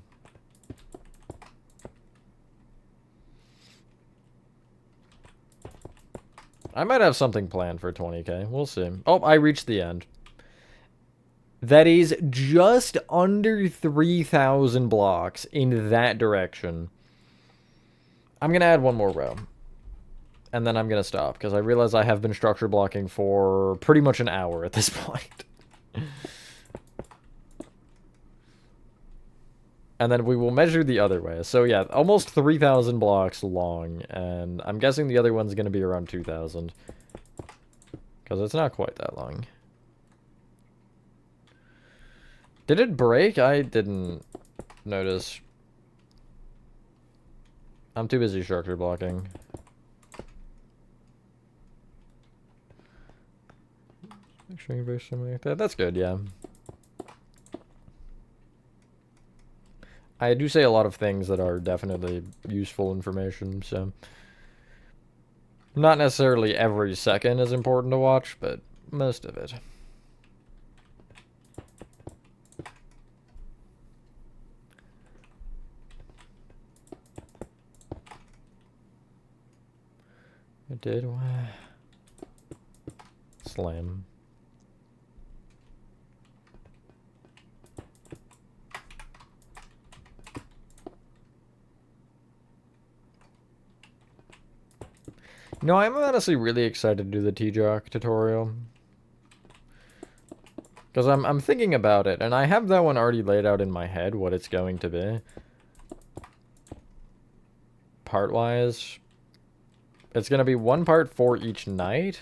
I might have something planned for 20k. We'll see. Oh, I reached the end. That is just under 3,000 blocks in that direction. I'm going to add one more row. And then I'm going to stop, because I realize I have been structure blocking for pretty much an hour at this point. And then we will measure the other way. So yeah, almost 3,000 blocks long, and I'm guessing the other one's going to be around 2,000. Because it's not quite that long. Did it break? I didn't notice. I'm too busy structure blocking. Make sure you're very similar like that. That's good, yeah. I do say a lot of things that are definitely useful information, so... Not necessarily every second is important to watch, but most of it. It did. Slam. No, I'm honestly really excited to do the T-Jock tutorial. Because I'm thinking about it, and I have that one already laid out in my head, what it's going to be. Part-wise. It's going to be one part for each night.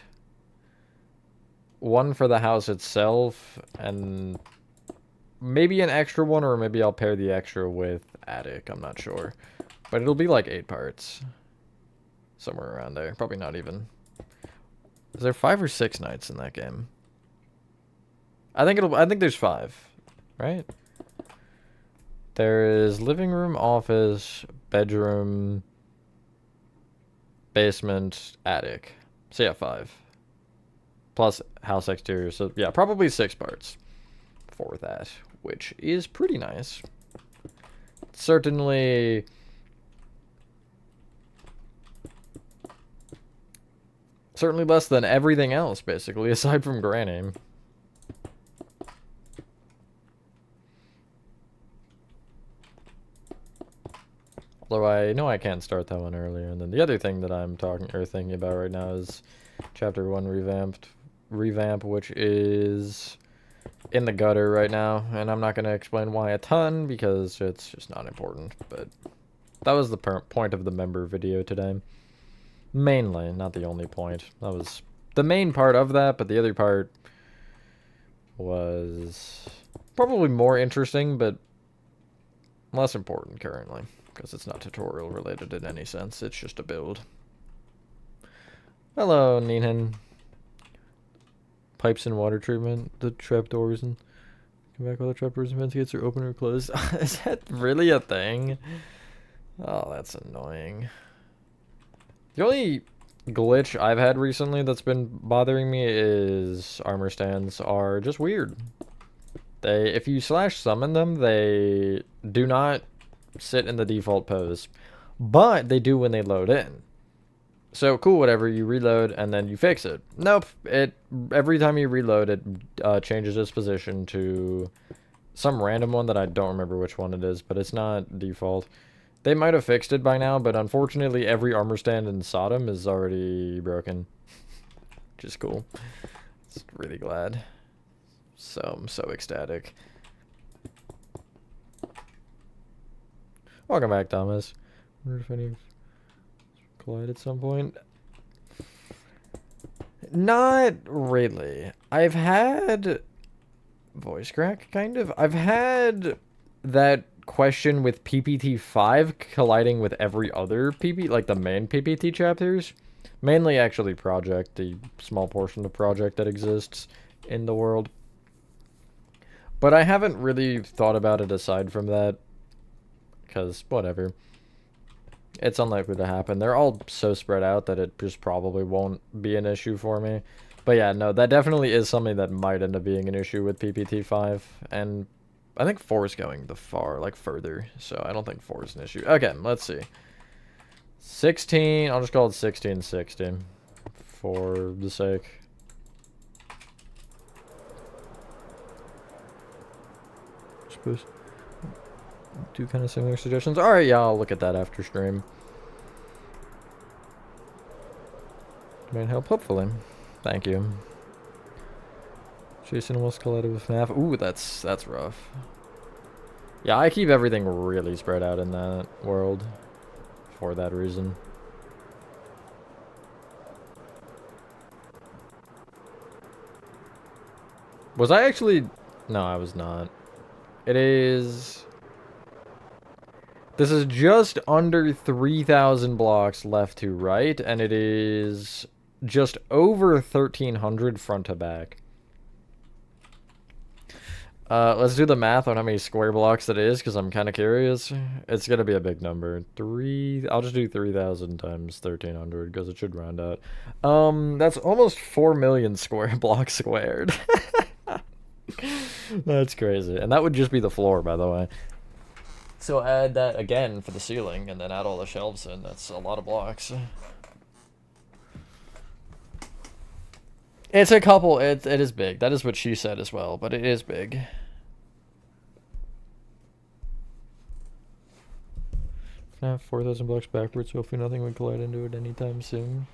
One for the house itself, and maybe an extra one, or maybe I'll pair the extra with attic, I'm not sure. But it'll be like 8 parts. Somewhere around there. Probably not even. Is there 5 or 6 nights in that game? I think there's 5, right? There is living room, office, bedroom, basement, attic. So yeah, 5. Plus house exterior. So yeah, probably 6 parts for that, which is pretty nice. Certainly less than everything else, basically, aside from Granny. Although I know I can't start that one earlier. And then the other thing that I'm thinking about right now is Chapter 1 revamp, which is in the gutter right now. And I'm not going to explain why a ton, because it's just not important. But that was the point of the member video today. Mainly, not the only point. That was the main part of that, but the other part was probably more interesting, but less important currently, because it's not tutorial related in any sense. It's just a build. Hello, Neenhan. Pipes and water treatment, the trapdoors, and come back while the trapdoors and vents gates are open or closed. Is that really a thing? Oh, that's annoying. The only glitch I've had recently that's been bothering me is armor stands are just weird. If you slash summon them, they do not sit in the default pose, but they do when they load in. So cool, whatever, you reload and then you fix it. Nope, every time you reload it changes its position to some random one that I don't remember which one it is, but it's not default. They might have fixed it by now, but unfortunately every armor stand in Sodom is already broken. Which is cool. Just really glad. So, I'm so ecstatic. Welcome back, Thomas. I wonder if any collide at some point. Not really. I've had voice crack, kind of. I've had that question with PPT5 colliding with every other like the main PPT chapters. Mainly, actually, Project, the small portion of Project that exists in the world. But I haven't really thought about it aside from that, because whatever. It's unlikely to happen. They're all so spread out that it just probably won't be an issue for me. But yeah, no, that definitely is something that might end up being an issue with PPT5. And I think 4 is going further. So I don't think 4 is an issue. Okay, let's see. 16, I'll just call it 1660 for the sake. Suppose do kind of similar suggestions. Alright, yeah, I'll look at that after stream. Might help, hopefully. Thank you. Jason almost collided with FNAF. Ooh, that's rough. Yeah, I keep everything really spread out in that world for that reason. Was I actually... No, I was not. It is... This is just under 3,000 blocks left to right, and it is just over 1,300 front to back. Let's do the math on how many square blocks that is, because I'm kind of curious. It's going to be a big number. I'll just do 3,000 times 1,300, because it should round out. That's almost 4 million square blocks squared. That's crazy. And that would just be the floor, by the way. So add that again for the ceiling, and then add all the shelves in. That's a lot of blocks. It's a couple. It is big. That is what she said as well, but it is big. FNAF 4,000 blocks backwards, so hopefully nothing would collide into it anytime soon.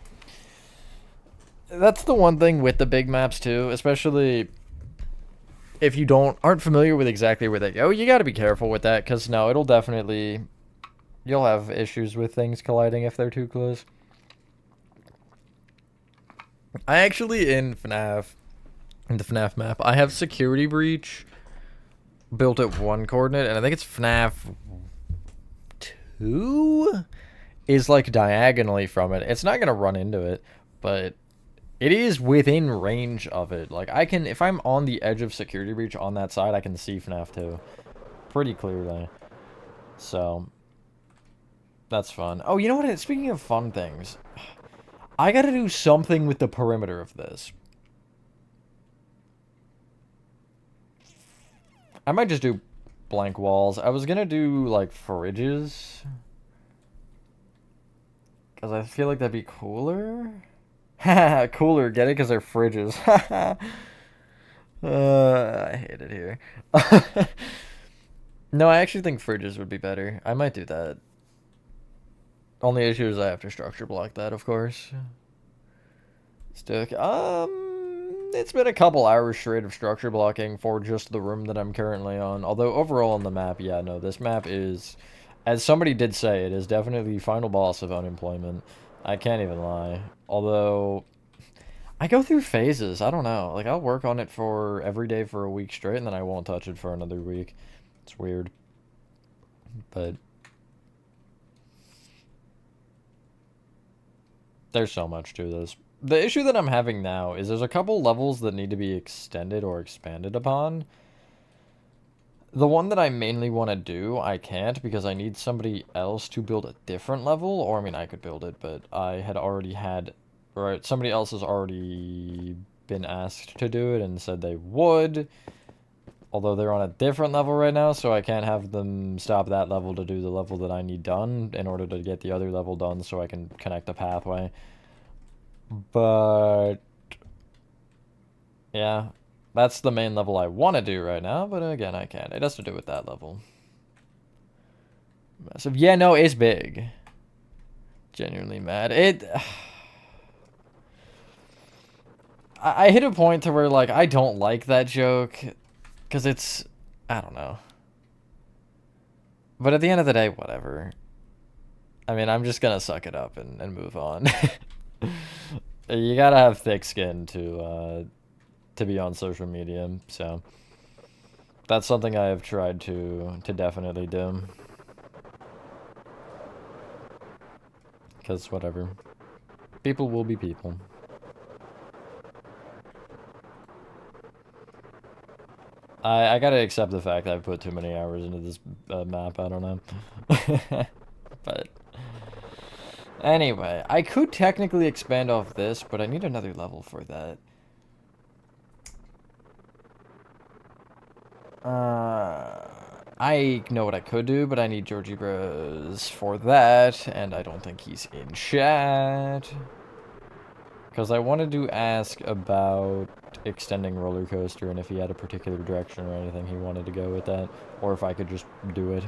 That's the one thing with the big maps too, especially if you aren't familiar with exactly where they go. You got to be careful with that, because no, it'll definitely... You'll have issues with things colliding if they're too close. I actually, in the FNAF map, I have security breach built at 1 coordinate, and I think it's FNAF 2 is like diagonally from it. It's not gonna run into it, but it is within range of it. Like, I can, if I'm on the edge of security breach on that side, I can see FNAF 2 pretty clearly. So, that's fun. Oh, you know what? Speaking of fun things, I gotta do something with the perimeter of this. I might just do blank walls. I was gonna do, like, fridges. Because I feel like that'd be cooler. Haha, cooler, get it? Because they're fridges. I hate it here. No, I actually think fridges would be better. I might do that. Only issue is I have to structure block that, of course. Stick. It's been a couple hours straight of structure blocking for just the room that I'm currently on. Although overall on the map, yeah, no, this map is, as somebody did say, it is definitely the final boss of unemployment. I can't even lie. Although, I go through phases. I don't know. Like, I'll work on it for every day for a week straight, and then I won't touch it for another week. It's weird. But there's so much to this. The issue that I'm having now is there's a couple levels that need to be extended or expanded upon. The one that I mainly want to do, I can't because I need somebody else to build a different level. Or, I mean, I could build it, but I had already had... Right, somebody else has already been asked to do it and said they would. Although they're on a different level right now, so I can't have them stop that level to do the level that I need done in order to get the other level done so I can connect the pathway. But... yeah, that's the main level I want to do right now, but again, I can't. It has to do with that level. Massive. Yeah, no, it's big. Genuinely mad. I hit a point to where, like, I don't like that joke. Because it's... I don't know. But at the end of the day, whatever. I mean, I'm just gonna suck it up and move on. You gotta have thick skin to be on social media, so... that's something I have tried to definitely do. Because, whatever. People will be people. I gotta accept the fact that I've put too many hours into this map, I don't know. But... anyway, I could technically expand off this, but I need another level for that. I know what I could do, but I need Georgie Bros for that, and I don't think he's in chat. Because I wanted to ask about extending roller coaster and if he had a particular direction or anything he wanted to go with that, or if I could just do it.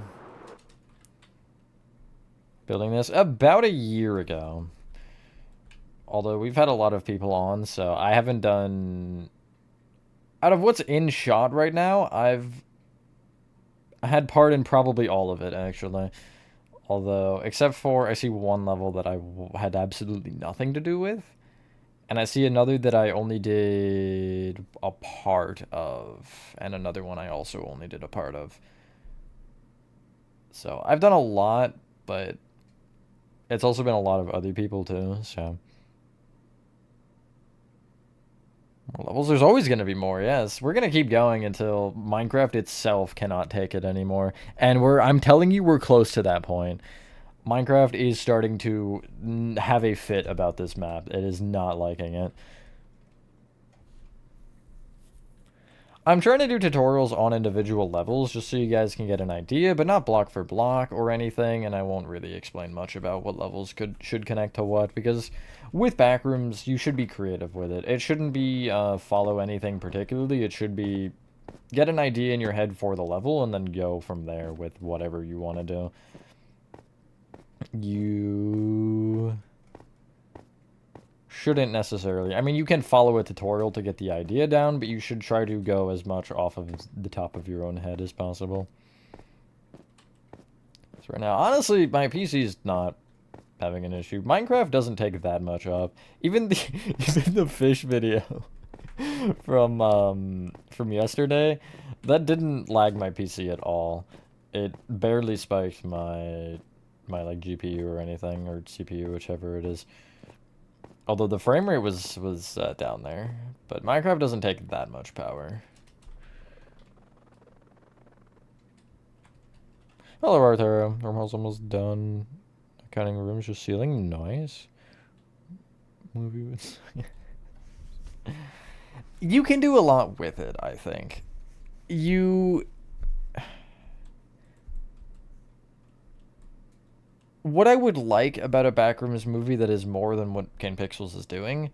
Building this about a year ago. Although we've had a lot of people on, so I haven't done... out of what's in shot right now, I've had part in probably all of it, actually. Although, except for, I see one level that I had absolutely nothing to do with. And I see another that I only did a part of. And another one I also only did a part of. So, I've done a lot, but it's also been a lot of other people too, so... more levels, there's always going to be more, yes. We're going to keep going until Minecraft itself cannot take it anymore. And I'm telling you, we're close to that point. Minecraft is starting to have a fit about this map. It is not liking it. I'm trying to do tutorials on individual levels just so you guys can get an idea, but not block for block or anything, and I won't really explain much about what levels should connect to what, because with Backrooms, you should be creative with it. It shouldn't be follow anything particularly. It should be get an idea in your head for the level and then go from there with whatever you want to do. You shouldn't necessarily... I mean, you can follow a tutorial to get the idea down, but you should try to go as much off of the top of your own head as possible. So right now, honestly, my PC's not having an issue. Minecraft doesn't take that much up. Even the fish video from yesterday, that didn't lag my PC at all. It barely spiked my my like GPU or anything, or CPU, whichever it is. Although the frame rate was down there, but Minecraft doesn't take that much power. Hello, Arthur. Wormhole's almost done. Counting rooms, just ceiling. Nice. Movie with. You can do a lot with it, I think. What I would like about a Backrooms movie that is more than what King Pixels is doing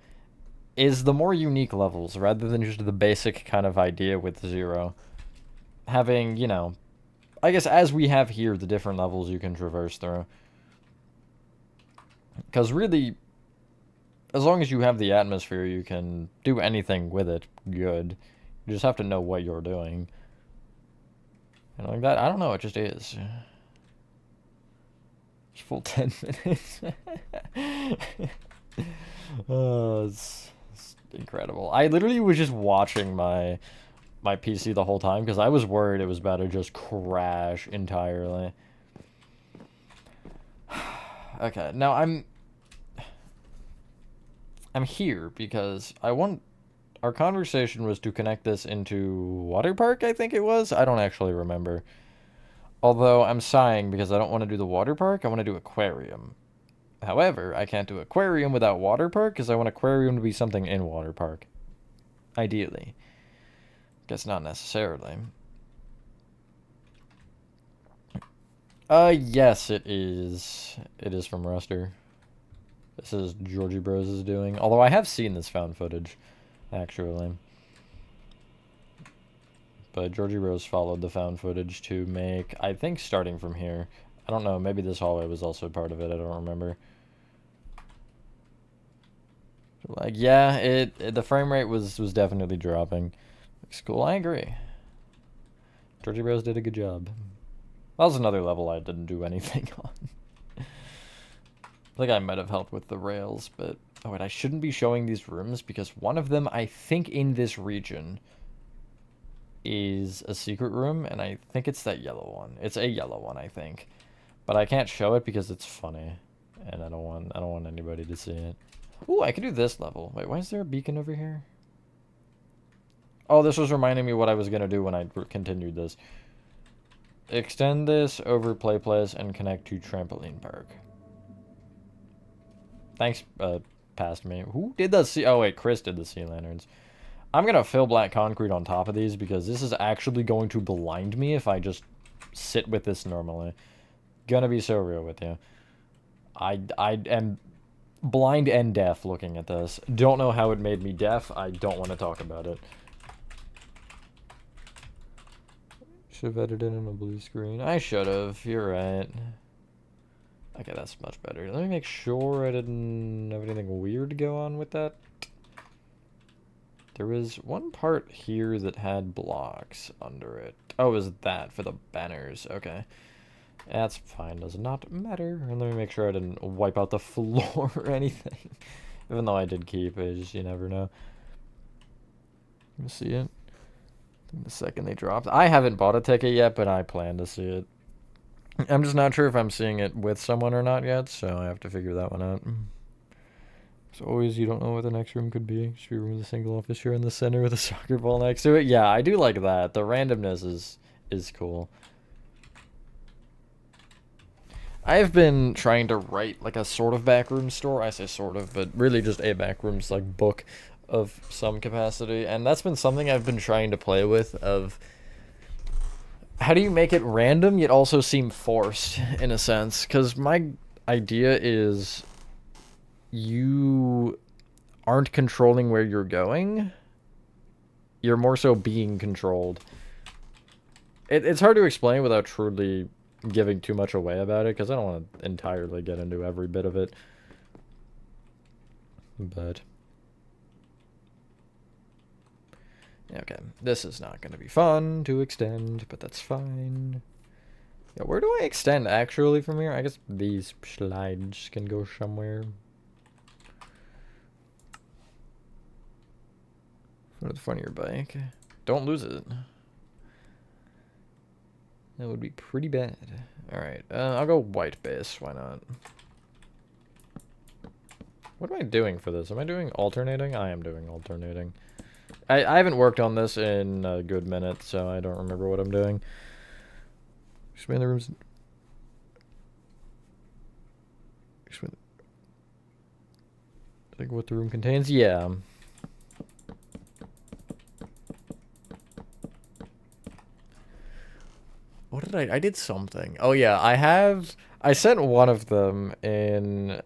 is the more unique levels, rather than just the basic kind of idea with Zero. Having, you know, I guess as we have here, the different levels you can traverse through. Because really, as long as you have the atmosphere, you can do anything with it good. You just have to know what you're doing. And like that, I don't know, it just is. It's full 10 minutes. Oh, it's incredible. I literally was just watching my PC the whole time because I was worried it was about to just crash entirely. Okay, now I'm here because our conversation was to connect this into water park, I think it was. I don't actually remember. Although I'm sighing because I don't want to do the water park, I want to do aquarium. However, I can't do aquarium without water park because I want aquarium to be something in water park. Ideally. Guess not necessarily. Yes, it is. It is from Ruster. This is Georgie Bros is doing. Although I have seen this found footage, actually. But Georgie Bros followed the found footage to make, I think, starting from here. I don't know, maybe this hallway was also part of it, I don't remember. Like, yeah, the frame rate was definitely dropping. Looks cool, I agree. Georgie Bros did a good job. That was another level I didn't do anything on. I think I might have helped with the rails, but... Oh, wait, I shouldn't be showing these rooms because one of them, I think, in this region is a secret room, and I think it's that yellow one. It's a yellow one, I think. But I can't show it because it's funny, and I don't want anybody to see it. Ooh, I could do this level. Wait, why is there a beacon over here? Oh, this was reminding me what I was going to do when I continued this. Extend this over play place and connect to trampoline park. Thanks, past me. Who did the sea? Oh, wait, Chris did the sea lanterns. I'm going to fill black concrete on top of these because this is actually going to blind me if I just sit with this normally. Gonna be so real with you. I am blind and deaf looking at this. Don't know how it made me deaf. I don't want to talk about it. Should have edited in a blue screen. I should have. You're right. Okay, that's much better. Let me make sure I didn't have anything weird go on with that. There was one part here that had blocks under it. Oh, it was that for the banners. Okay. That's fine. Does not matter. And let me make sure I didn't wipe out the floor or anything. Even though I did keep it, just you never know. You see it? The second they dropped. I haven't bought a ticket yet, but I plan to see it. I'm just not sure if I'm seeing it with someone or not yet, so I have to figure that one out. As always, you don't know what the next room could be. Should be a room with a single office chair in the center with a soccer ball next to it. Yeah, I do like that. The randomness is cool. I've been trying to write like a sort of backroom store. I say sort of, but really just a backrooms like book of some capacity, and that's been something I've been trying to play with. Of how do you make it random yet also seem forced in a sense? Because my idea is you aren't controlling where you're going. You're more so being controlled. It's hard to explain without truly giving too much away about it, because I don't want to entirely get into every bit of it. But okay, this is not going to be fun to extend, but that's fine. Yeah, where do I extend actually from here? I guess these slides can go somewhere. Front of the front of your bike. Don't lose it. That would be pretty bad. Alright, I'll go white base. Why not? What am I doing for this? Am I doing alternating? I am doing alternating. I haven't worked on this in a good minute, so I don't remember what I'm doing. Expand the rooms. Expand. Like what the room contains? Yeah. What did I did something. Oh yeah, I sent one of them in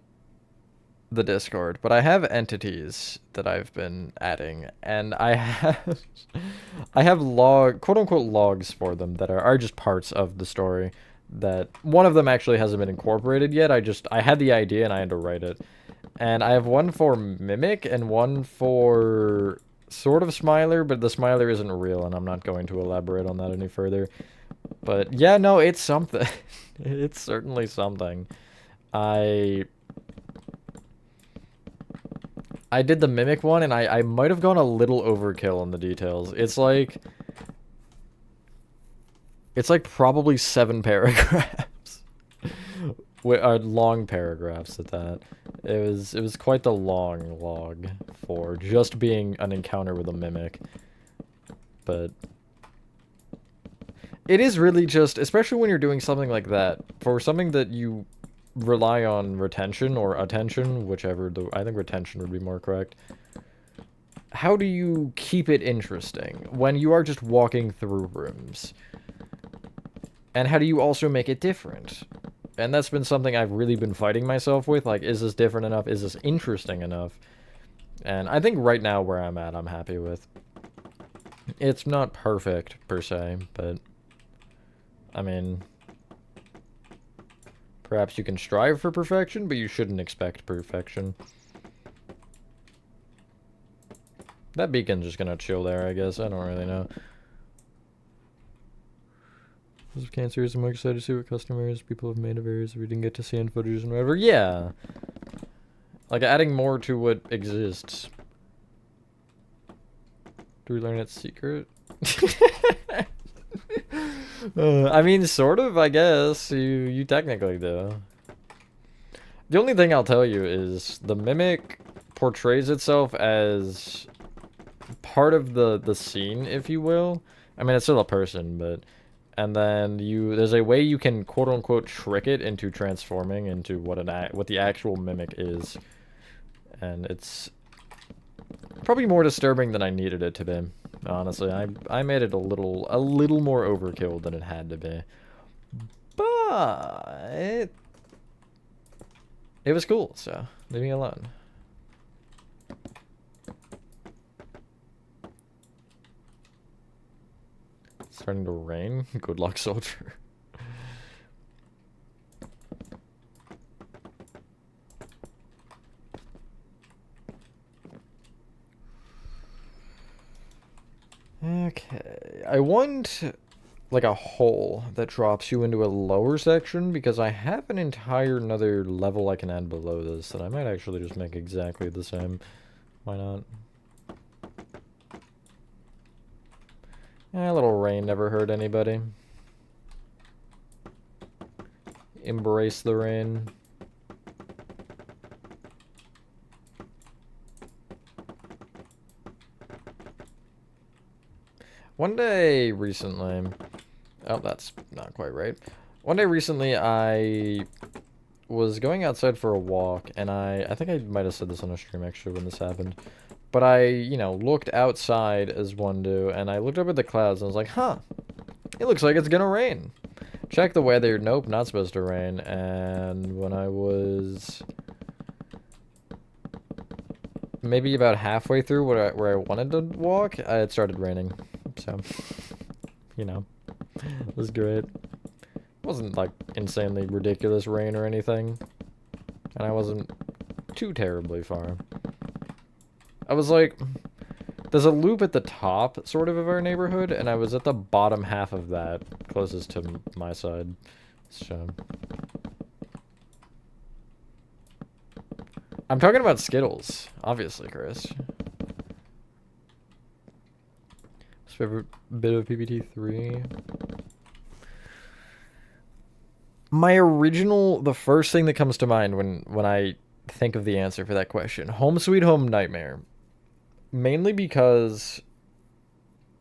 the Discord, but I have entities that I've been adding, and I have I have quote unquote logs for them that are just parts of the story. That one of them actually hasn't been incorporated yet. I had the idea and I had to write it. And I have one for Mimic and one for sort of Smiler, but the Smiler isn't real, and I'm not going to elaborate on that any further. But yeah, no, it's something. It's certainly something. I did the Mimic one, and I might have gone a little overkill on the details. It's like probably 7 paragraphs. Long paragraphs at that. It was quite the long log for just being an encounter with a Mimic. But it is really just, especially when you're doing something like that, for something that you rely on retention or attention, whichever, I think retention would be more correct. How do you keep it interesting when you are just walking through rooms? And how do you also make it different? And that's been something I've really been fighting myself with, like, is this different enough? Is this interesting enough? And I think right now where I'm at, I'm happy with. It's not perfect, per se, but I mean, perhaps you can strive for perfection, but you shouldn't expect perfection. That beacon's just gonna chill there, I guess. I don't really know. Because of cancer, I'm more excited to see what customers people have made of areas we didn't get to see in footage and whatever. Yeah. Like, adding more to what exists. Do we learn its secret? I mean, sort of, I guess. You technically do. The only thing I'll tell you is the Mimic portrays itself as part of the scene, if you will. I mean, it's still a person, but... And then there's a way you can quote-unquote trick it into transforming into what the actual Mimic is. And it's probably more disturbing than I needed it to be. Honestly, I made it a little more overkill than it had to be. But it was cool, so leave me alone. It's starting to rain. Good luck, soldier. Okay, I want like a hole that drops you into a lower section because I have an entire another level I can add below this that I might actually just make exactly the same. Why not? A little rain never hurt anybody. Embrace the rain. One day recently, oh, that's not quite right. One day recently, I was going outside for a walk, and I think I might have said this on a stream actually when this happened. But I, you know, looked outside as one do, and I looked up at the clouds, and I was like, huh, it looks like it's gonna rain. Check the weather, nope, not supposed to rain. And when I was maybe about halfway through where I wanted to walk, it started raining. So, you know, it was great. It wasn't like insanely ridiculous rain or anything, and I wasn't too terribly far. I was like, there's a loop at the top, sort of our neighborhood, and I was at the bottom half of that, closest to my side, so. I'm talking about Skittles, obviously, Chris. Favorite bit of PPT 3. The first thing that comes to mind when I think of the answer for that question, Home Sweet Home Nightmare. Mainly because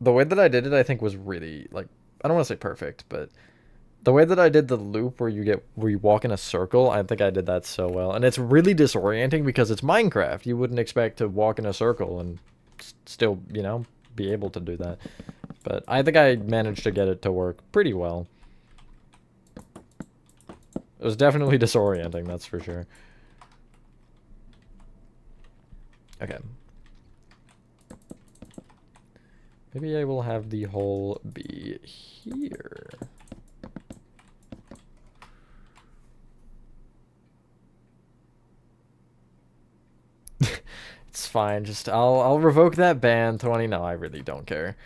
the way that I did it, I think was really, like, I don't want to say perfect, but the way that I did the loop where you walk in a circle, I think I did that so well. And it's really disorienting because it's Minecraft. You wouldn't expect to walk in a circle and still, you know, be able to do that. But I think I managed to get it to work pretty well. It was definitely disorienting, that's for sure. Okay. Maybe I will have the hole be here. It's fine. Just I'll revoke that ban. 20. No, I really don't care.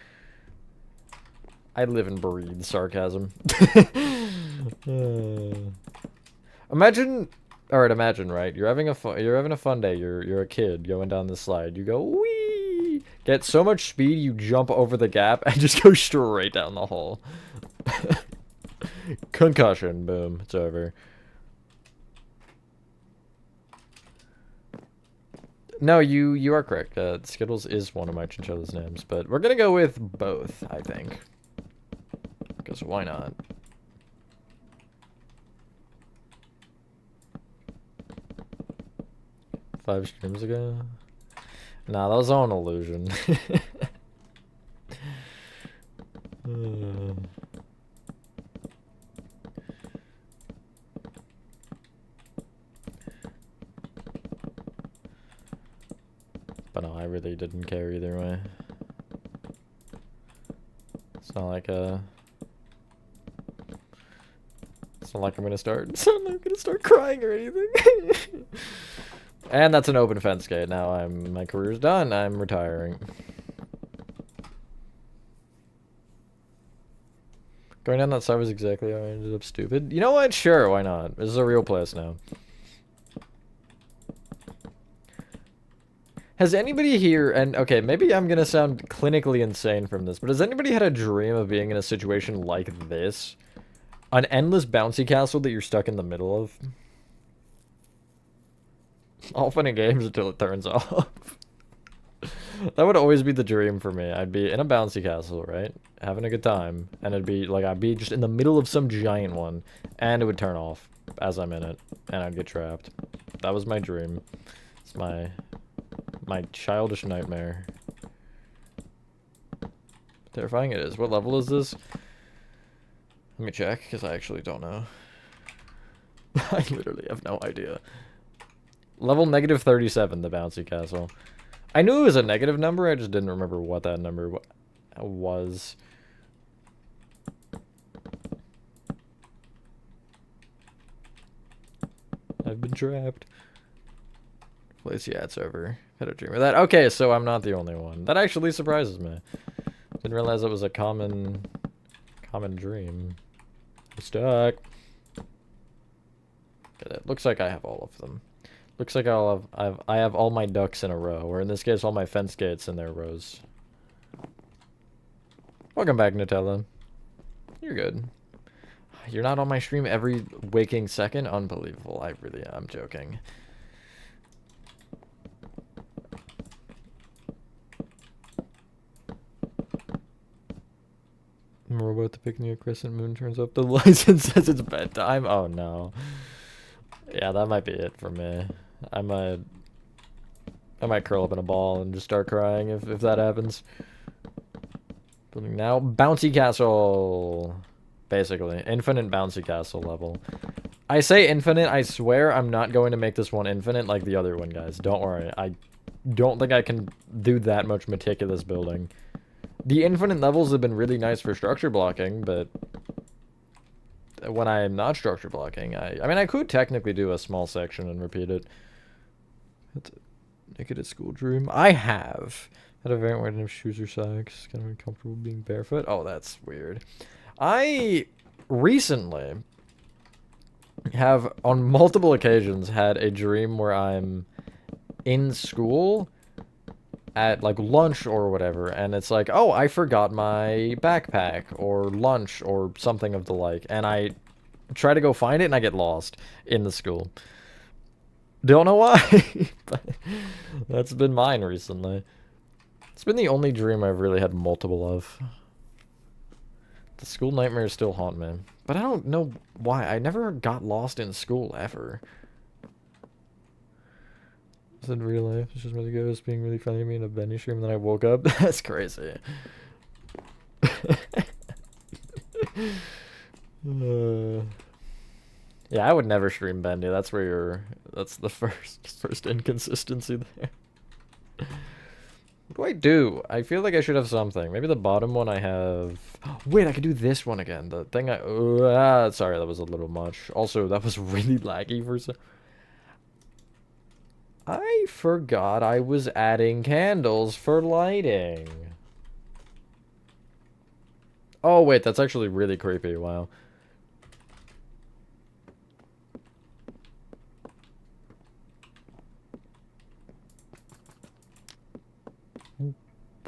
I live and breathe sarcasm. Imagine, all right. Imagine, right? You're having a fun day. You're a kid going down the slide. You go wee, get so much speed you jump over the gap and just go straight down the hole. Concussion. Boom. It's over. No, you are correct. Skittles is one of my chinchilla's names, but we're gonna go with both, I think. Because why not? Five streams ago? Nah, that was all an illusion. But no, I really didn't care either way. It's not like it's not like I'm gonna start. It's not like I'm gonna start crying or anything. And that's an open fence gate. Now my career's done. I'm retiring. Going down that side was exactly how I ended up stupid. You know what? Sure, why not? This is a real place now. Has anybody here, and okay, maybe I'm gonna sound clinically insane from this, but has anybody had a dream of being in a situation like this? An endless bouncy castle that you're stuck in the middle of? All fun and games until it turns off. That would always be the dream for me. I'd be in a bouncy castle, right? Having a good time. And it'd be like, I'd be just in the middle of some giant one. And it would turn off as I'm in it. And I'd get trapped. That was my dream. It's my childish nightmare. Terrifying it is. What level is this? Let me check, because I actually don't know. I literally have no idea. Level negative 37, the bouncy castle. I knew it was a negative number, I just didn't remember what that number was. I've been trapped. Place, yeah, it's over. Had a dream of that. Okay, so I'm not the only one. That actually surprises me. Didn't realize it was a common dream. I'm stuck. Get it. Looks like I have all of them. Looks like I have all my ducks in a row, or in this case, all my fence gates in their rows. Welcome back, Nutella. You're good. You're not on my stream every waking second? Unbelievable. I really am joking. We're about to pick me a crescent moon, turns up the lights and says it's bedtime. Oh no. Yeah, that might be it for me. I might curl up in a ball and just start crying if that happens. Building now. Bouncy castle. Basically. Infinite bouncy castle level. I say infinite, I swear I'm not going to make this one infinite like the other one, guys. Don't worry. I don't think I can do that much meticulous building. The infinite levels have been really nice for structure blocking, but when I'm not structure blocking, I mean, I could technically do a small section and repeat it. That's a naked at school dream. I have had a variant where I didn't have shoes or socks. Kind of uncomfortable being barefoot. Oh, that's weird. I recently have, on multiple occasions, had a dream where I'm in school at like lunch or whatever, and it's like, oh, I forgot my backpack or lunch or something of the like, and I try to go find it, and I get lost in the school. Don't know why, but that's been mine recently. It's been the only dream I've really had multiple of. The school nightmares still haunt me. But I don't know why. I never got lost in school, ever. It's in real life. It's just really good. It's being really funny to me in a Benny stream, and then I woke up. That's crazy. Yeah, I would never stream Bendy. That's where you're... That's the first inconsistency there. What do I do? I feel like I should have something. Maybe the bottom one I have... Wait, I could do this one again. The thing I... sorry, that was a little much. Also, that was really laggy for some... I forgot I was adding candles for lighting. Oh, wait, that's actually really creepy. Wow.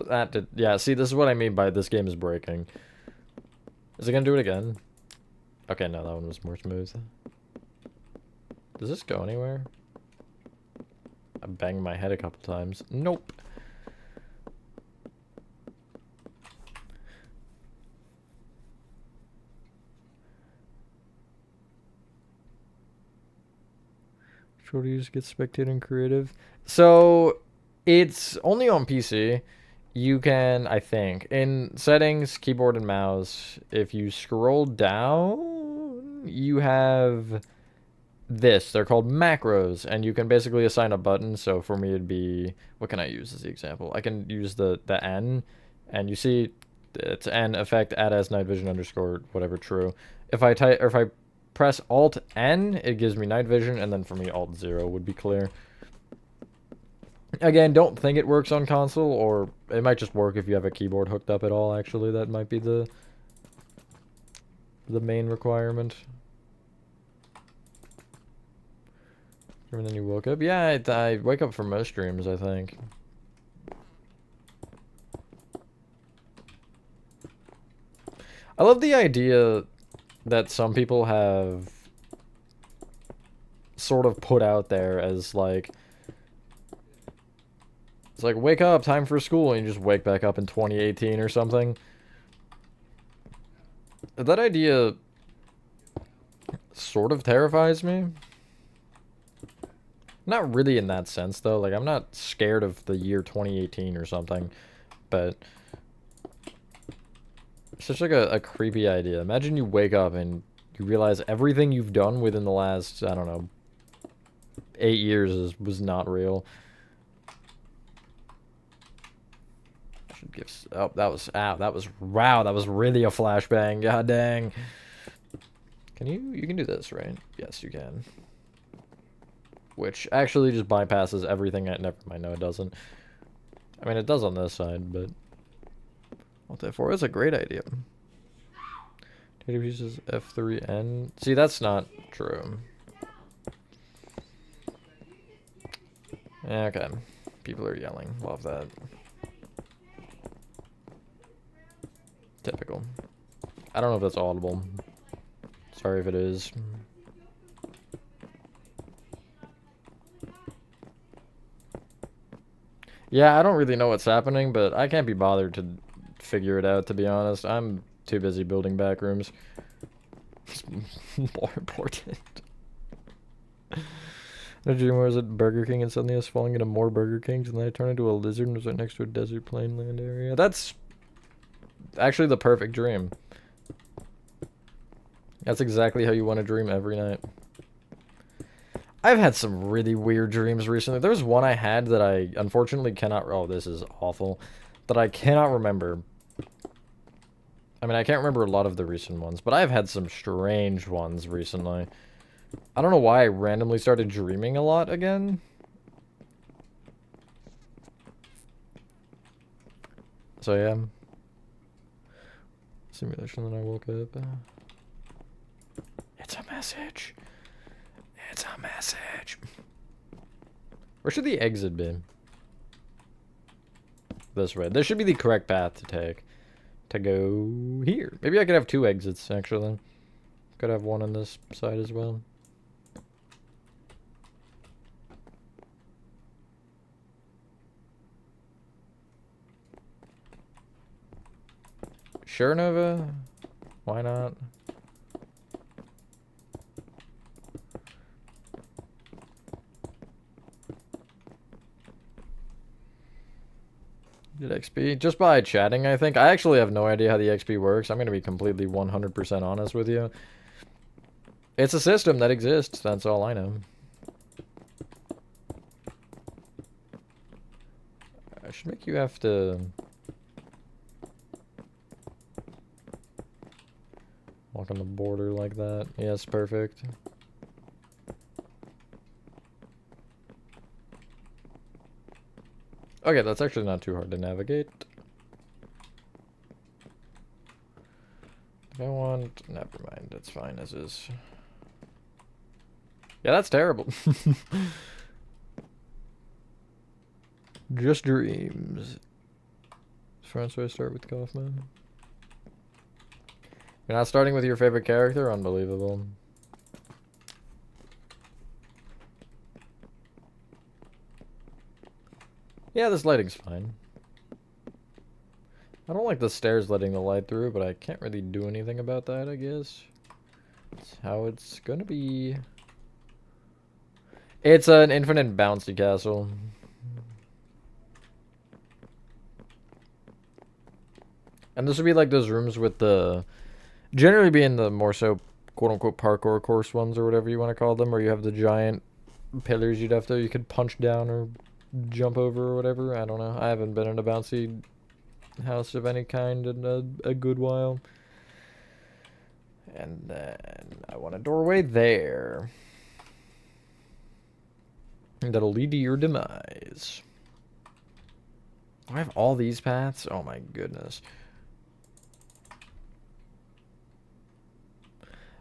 That did... Yeah, see, this is what I mean by this game is breaking. Is it gonna do it again? Okay, no, that one was more smooth. Does this go anywhere? I banged my head a couple times. Nope. Shorties get spectator and creative. So, it's only on PC. You can, I think, in settings, keyboard and mouse, if you scroll down, you have this. They're called macros, and you can basically assign a button. So for me, it'd be, what can I use as the example? I can use the N, and you see it's N effect add as night vision underscore whatever true. If I type, or if I press Alt N, it gives me night vision, and then for me Alt 0 would be clear. Again, don't think it works on console, or it might just work if you have a keyboard hooked up at all. Actually, that might be the main requirement. And then you woke up. Yeah, I wake up for most streams, I think. I love the idea that some people have sort of put out there as like, it's like, wake up, time for school, and you just wake back up in 2018 or something. That idea sort of terrifies me. Not really in that sense, though. Like, I'm not scared of the year 2018 or something, but it's such like a creepy idea. Imagine you wake up and you realize everything you've done within the last, I don't know, 8 years was not real. Oh, that was wow, that was really a flashbang. God dang. Can you can do this, right? Yes, you can. Which actually just bypasses everything. Never mind, no, it doesn't. I mean, it does on this side, but Alt F4 is a great idea. Data uses F3N. See, that's not true. Okay, people are yelling. Love that. Typical. I don't know if that's audible. Sorry if it is. Yeah, I don't really know what's happening, but I can't be bothered to figure it out, to be honest. I'm too busy building back rooms. It's more important. The dream was at Burger King and suddenly I was falling into more Burger Kings and then I turned into a lizard and was right next to a desert plain land area. That's actually the perfect dream. That's exactly how you want to dream every night. I've had some really weird dreams recently. There was one I had that I unfortunately cannot... Oh, this is awful. That I cannot remember. I mean, I can't remember a lot of the recent ones, but I've had some strange ones recently. I don't know why I randomly started dreaming a lot again. So, yeah. Simulation, then I woke up. It's a message. It's a message. Where should the exit be? This way. This should be the correct path to take. To go here. Maybe I could have 2 exits, actually. Could have one on this side as well. Sure, Nova? Why not? Did XP? Just by chatting, I think. I actually have no idea how the XP works. I'm going to be completely 100% honest with you. It's a system that exists. That's all I know. I should make you have to walk on the border like that. Yes, perfect. Okay, that's actually not too hard to navigate. If I want... Never mind, it's fine as is. Yeah, that's terrible. Just dreams. That's where I start with Kaufman. You're not starting with your favorite character? Unbelievable. Yeah, this lighting's fine. I don't like the stairs letting the light through, but I can't really do anything about that, I guess. That's how it's gonna be. It's an infinite bouncy castle. And this would be like those rooms with the... Generally being the more so quote-unquote parkour course ones or whatever you want to call them, where you have the giant pillars you could punch down or jump over or whatever. I don't know. I haven't been in a bouncy house of any kind in a good while. And then I want a doorway there. That'll lead to your demise. Do I have all these paths? Oh my goodness.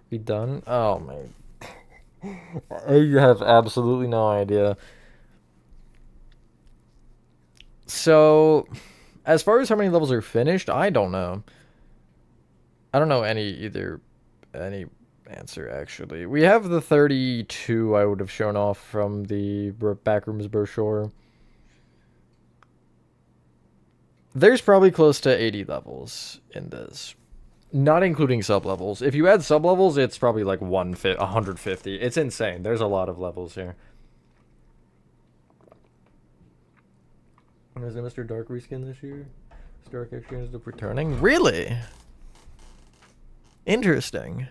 Be done? Oh my. I have absolutely no idea. So, as far as how many levels are finished, I don't know. I don't know any answer, actually. We have the 32 I would have shown off from the Backrooms brochure. There's probably close to 80 levels in this. Not including sub-levels. If you add sub-levels, it's probably like 150. It's insane. There's a lot of levels here. Is it Mr. Dark reskin this year? Mr. Dark Exchange is returning? Really? Interesting.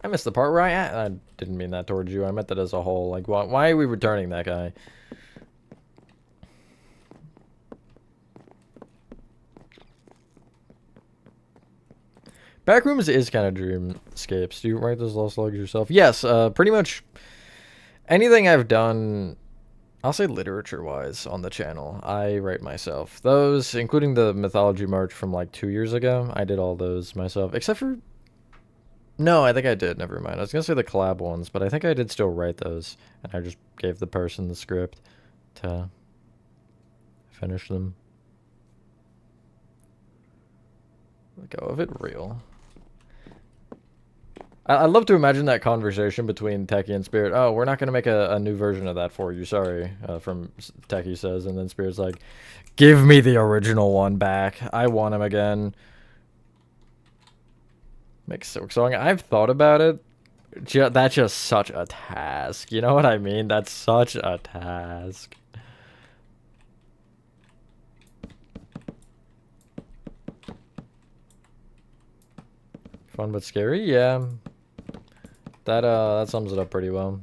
I missed the part where I didn't mean that towards you. I meant that as a whole. Like, why are we returning that guy? Backrooms is kind of dreamscapes. Do you write those lost logs yourself? Yes, pretty much anything I've done, I'll say literature-wise, on the channel, I write myself. Those, including the Mythology March from like 2 years ago, I did all those myself. Except for... No, I think I did. Never mind. I was going to say the collab ones, but I think I did still write those. And I just gave the person the script to finish them. Let go of it real. I'd love to imagine that conversation between Techie and Spirit. Oh, we're not going to make a new version of that for you. Sorry, from Techie says. And then Spirit's like, give me the original one back. I want him again. Makes so I've thought about it. That's just such a task. You know what I mean? That's such a task. Fun but scary? Yeah. That sums it up pretty well.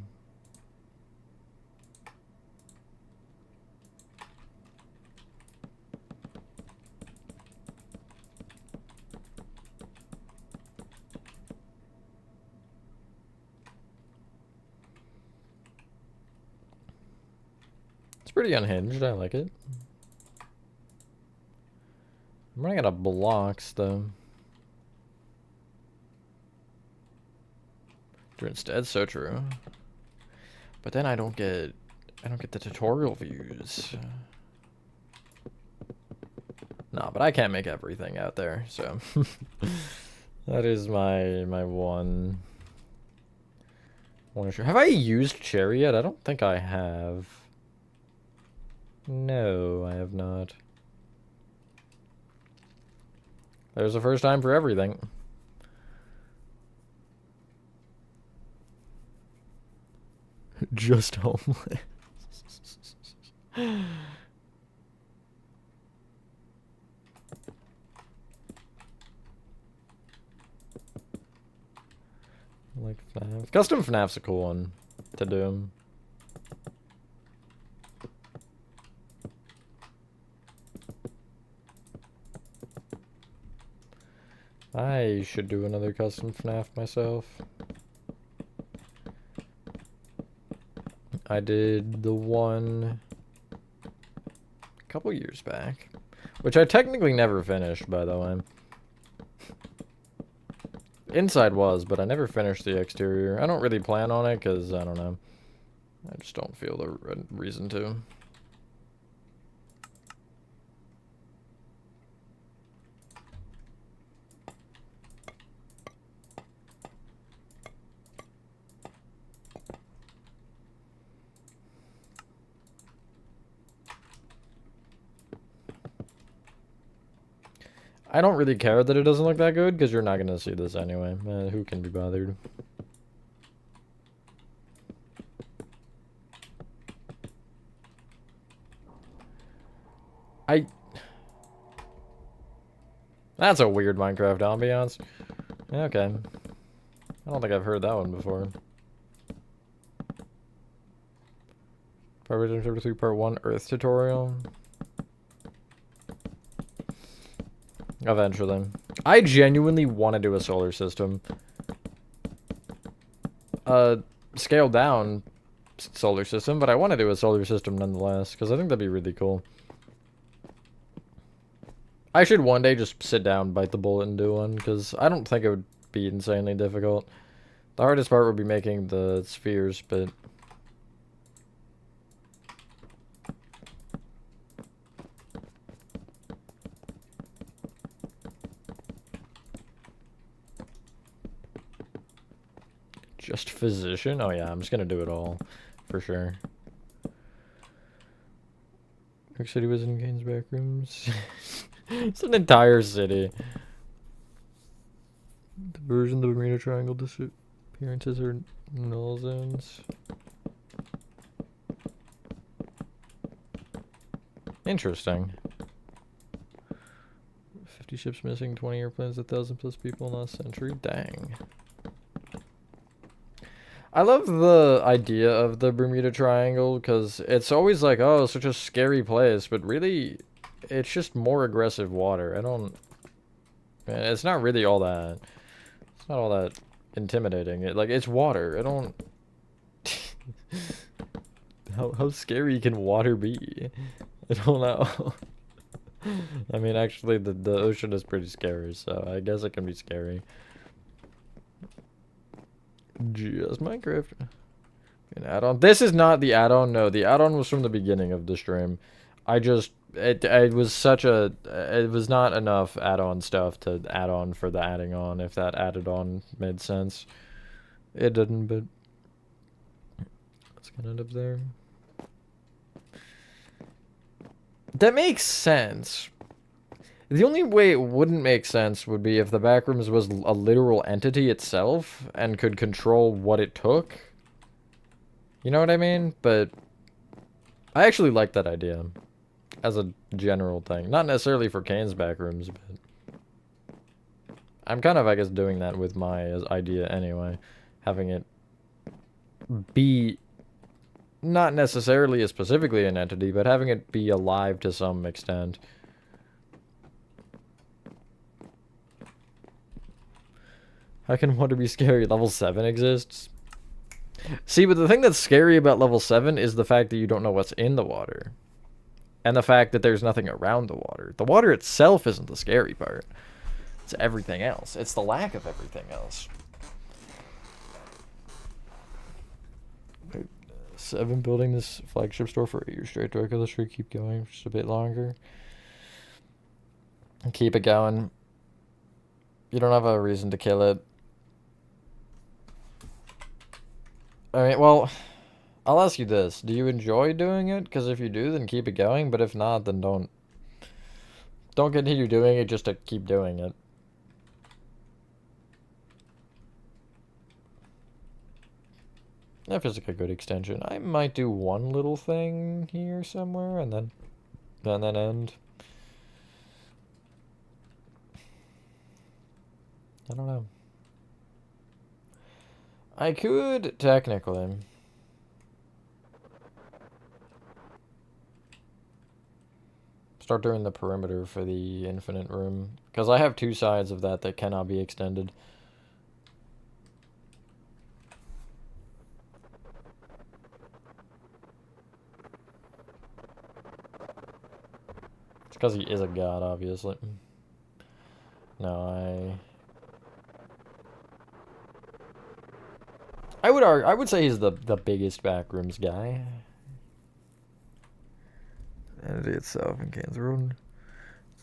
It's pretty unhinged. I like it. I'm running out of blocks though. Instead, so true. But then I don't get the tutorial views. Nah, but I can't make everything out there, so That is my one issue. Have I used cherry yet? I don't think I have. No, I have not. There's a first time for everything. Just homeless. Like FNAF. Custom FNAF's a cool one to do. I should do another custom FNAF myself. I did the one a couple years back, which I technically never finished, by the way. Inside was, but I never finished the exterior. I don't really plan on it because, I don't know. I just don't feel the reason to. I don't really care that it doesn't look that good, because you're not going to see this anyway. Who can be bothered? That's a weird Minecraft ambiance. Okay. I don't think I've heard that one before. Part 33, Part 1, Earth tutorial. Eventually. I genuinely want to do a solar system. Scaled down solar system, but I want to do a solar system nonetheless, because I think that'd be really cool. I should one day just sit down, bite the bullet, and do one, because I don't think it would be insanely difficult. The hardest part would be making the spheres, but... Just physician? Oh yeah, I'm just gonna do it all, for sure. New York City was in Kane's Backrooms. It's an entire city. The version of the Bermuda Triangle disappearances are null zones. Interesting. 50 ships missing, 20 airplanes, 1,000 plus people in the last century. Dang. I love the idea of the Bermuda Triangle, because it's always like, oh, such a scary place, but really, it's just more aggressive water. It's not really all that, it's not all that intimidating. It's water. I don't, how scary can water be? I don't know. I mean, actually, the ocean is pretty scary, so I guess it can be scary. Just Minecraft. An add-on. This is not the add-on. No, the add-on was from the beginning of the stream. It was not enough add-on stuff to add on for the adding on, if that added on made sense. It didn't, but let's get it up there. That makes sense. The only way it wouldn't make sense would be if the Backrooms was a literal entity itself and could control what it took. You know what I mean? But I actually like that idea as a general thing. Not necessarily for Kane's Backrooms, but I'm kind of, I guess, doing that with my idea anyway. Having it be not necessarily specifically an entity, but having it be alive to some extent. How can water be scary? Level 7 exists? See, but the thing that's scary about level 7 is the fact that you don't know what's in the water. And the fact that there's nothing around the water. The water itself isn't the scary part. It's everything else. It's the lack of everything else. 7 building this flagship store for 8 years straight. Do I go the street keep going just a bit longer? Keep it going. You don't have a reason to kill it. I mean, well, I'll ask you this. Do you enjoy doing it? Because if you do, then keep it going. But if not, then don't continue doing it just to keep doing it. That feels like a good extension. I might do one little thing here somewhere and then end. I don't know. I could technically start doing the perimeter for the infinite room, because I have two sides of that cannot be extended. It's because he is a god, obviously. No, I would say he's the biggest Backrooms guy. Entity itself in Can's Road.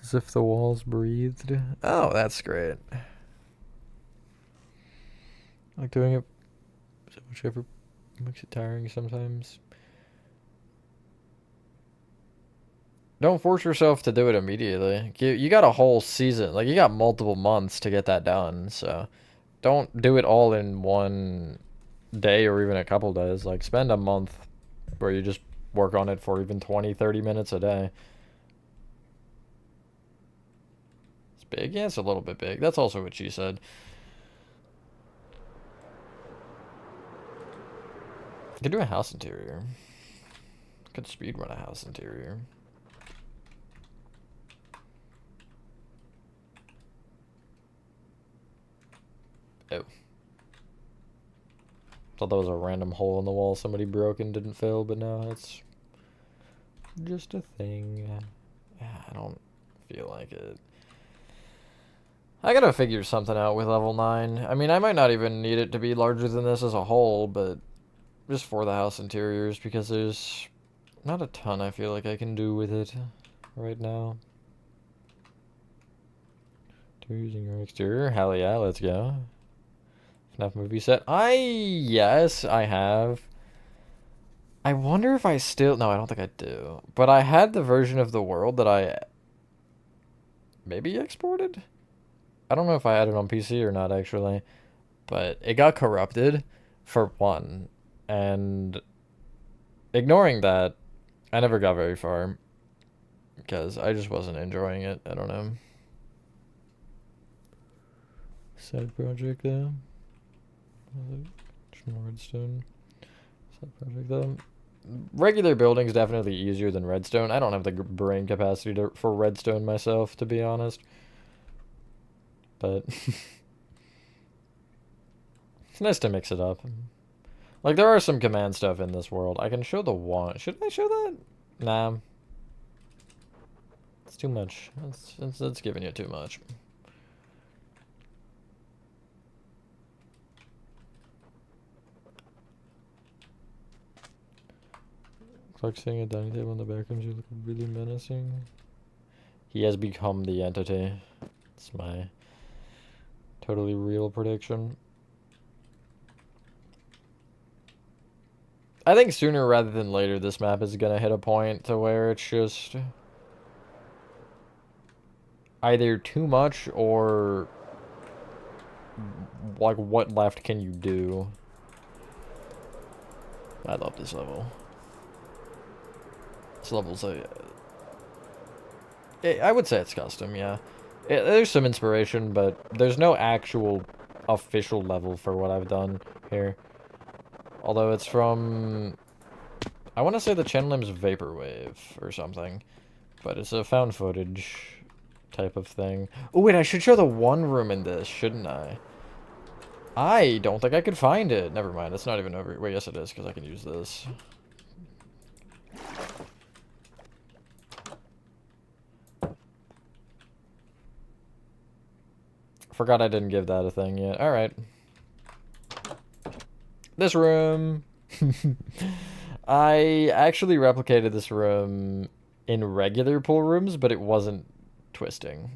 As if the walls breathed. Oh, that's great. I like doing it. Whichever makes it tiring sometimes. Don't force yourself to do it immediately. You got a whole season. Like, you got multiple months to get that done. So, don't do it all in one day or even a couple days. Like, spend a month where you just work on it for even 20, 30 minutes a day. It's big? Yeah, it's a little bit big. That's also what she said. I could do a house interior. I could speedrun a house interior. Oh. Thought that was a random hole in the wall somebody broke and didn't fill, but no, it's just a thing. I don't feel like it. I gotta figure something out with level 9. I mean, I might not even need it to be larger than this as a whole, but just for the house interiors, because there's not a ton I feel like I can do with it right now. Using your exterior? Hell yeah, let's go. FNAF movie set. Yes, I have. I wonder if I still... No, I don't think I do. But I had the version of the world that I maybe exported? I don't know if I had it on PC or not, actually. But it got corrupted, for one. And ignoring that, I never got very far. Because I just wasn't enjoying it. I don't know. Side project, though. Redstone. Side project, though. Regular building's definitely easier than redstone. I don't have the brain capacity for redstone myself, to be honest. But it's nice to mix it up. Like, there are some command stuff in this world. I can show the one. Should I show that? Nah. It's too much. It's giving you too much. Like seeing a dining table in the backrooms, you look really menacing. He has become the entity. It's my totally real prediction. I think sooner rather than later this map is gonna hit a point to where it's just either too much or like, what left can you do? I love this level. This level's I would say it's custom, yeah. There's some inspiration, but there's no actual official level for what I've done here. Although it's from... I want to say the channel name's Vaporwave or something. But it's a found footage type of thing. Oh, wait, I should show the one room in this, shouldn't I? I don't think I could find it. Never mind, it's not even over. Wait, yes it is, because I can use this. Forgot I didn't give that a thing yet. Alright. This room. I actually replicated this room in regular pool rooms, but it wasn't twisting.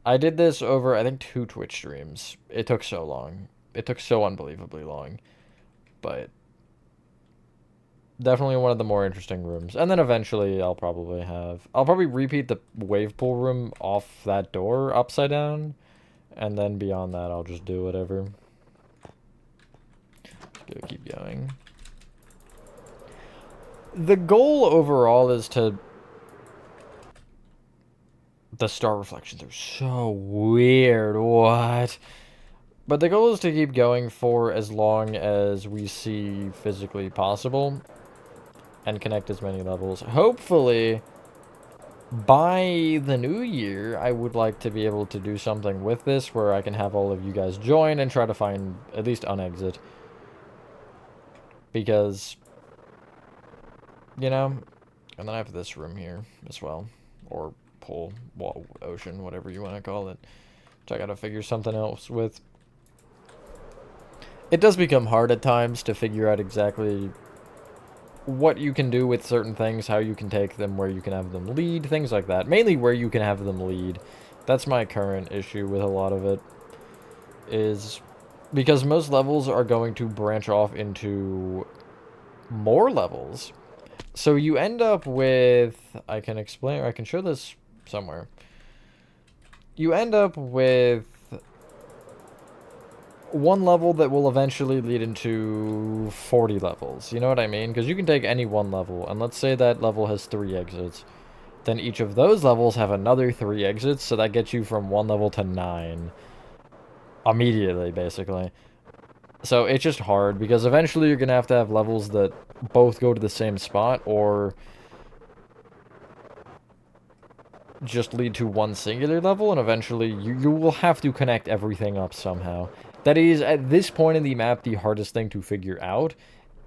I did this over, I think, 2 Twitch streams. It took so long. It took so unbelievably long. But definitely one of the more interesting rooms. And then eventually I'll probably repeat the wave pool room off that door upside down. And then beyond that, I'll just do whatever. Keep going. The goal overall is to... The star reflections are so weird. What? But the goal is to keep going for as long as we see physically possible. And connect as many levels. Hopefully, by the new year, I would like to be able to do something with this where I can have all of you guys join and try to find at least an exit. Because, you know, and then I have this room here as well. Or pool, wall, ocean, whatever you want to call it. Which I gotta figure something else with. It does become hard at times to figure out exactly what you can do with certain things, how you can take them, where you can have them lead, things like that. Mainly where you can have them lead. That's my current issue with a lot of it. Is because most levels are going to branch off into more levels. So you end up with... I can explain, or I can show this somewhere. You end up with one level that will eventually lead into 40 levels. You know what I mean? Because you can take any one level, and let's say that level has 3 exits. Then each of those levels have another 3 exits, so that gets you from 1 level to 9. Immediately, basically. So it's just hard, because eventually you're going to have levels that both go to the same spot, or just lead to one singular level, and eventually you will have to connect everything up somehow. That is, at this point in the map, the hardest thing to figure out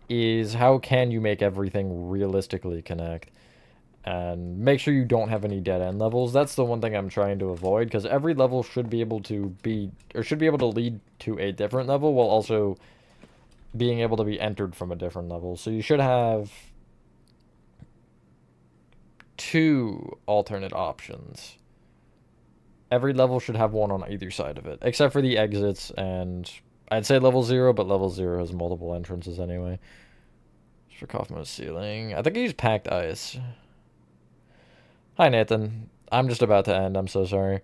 is how can you make everything realistically connect. And make sure you don't have any dead-end levels. That's the one thing I'm trying to avoid, because every level should be able to lead to a different level, while also being able to be entered from a different level. So you should have 2 alternate options. Every level should have one on either side of it, except for the exits, and I'd say level 0, but level 0 has multiple entrances anyway. For Kaufman's ceiling. I think I used packed ice. Hi, Nathan. I'm just about to end. I'm so sorry.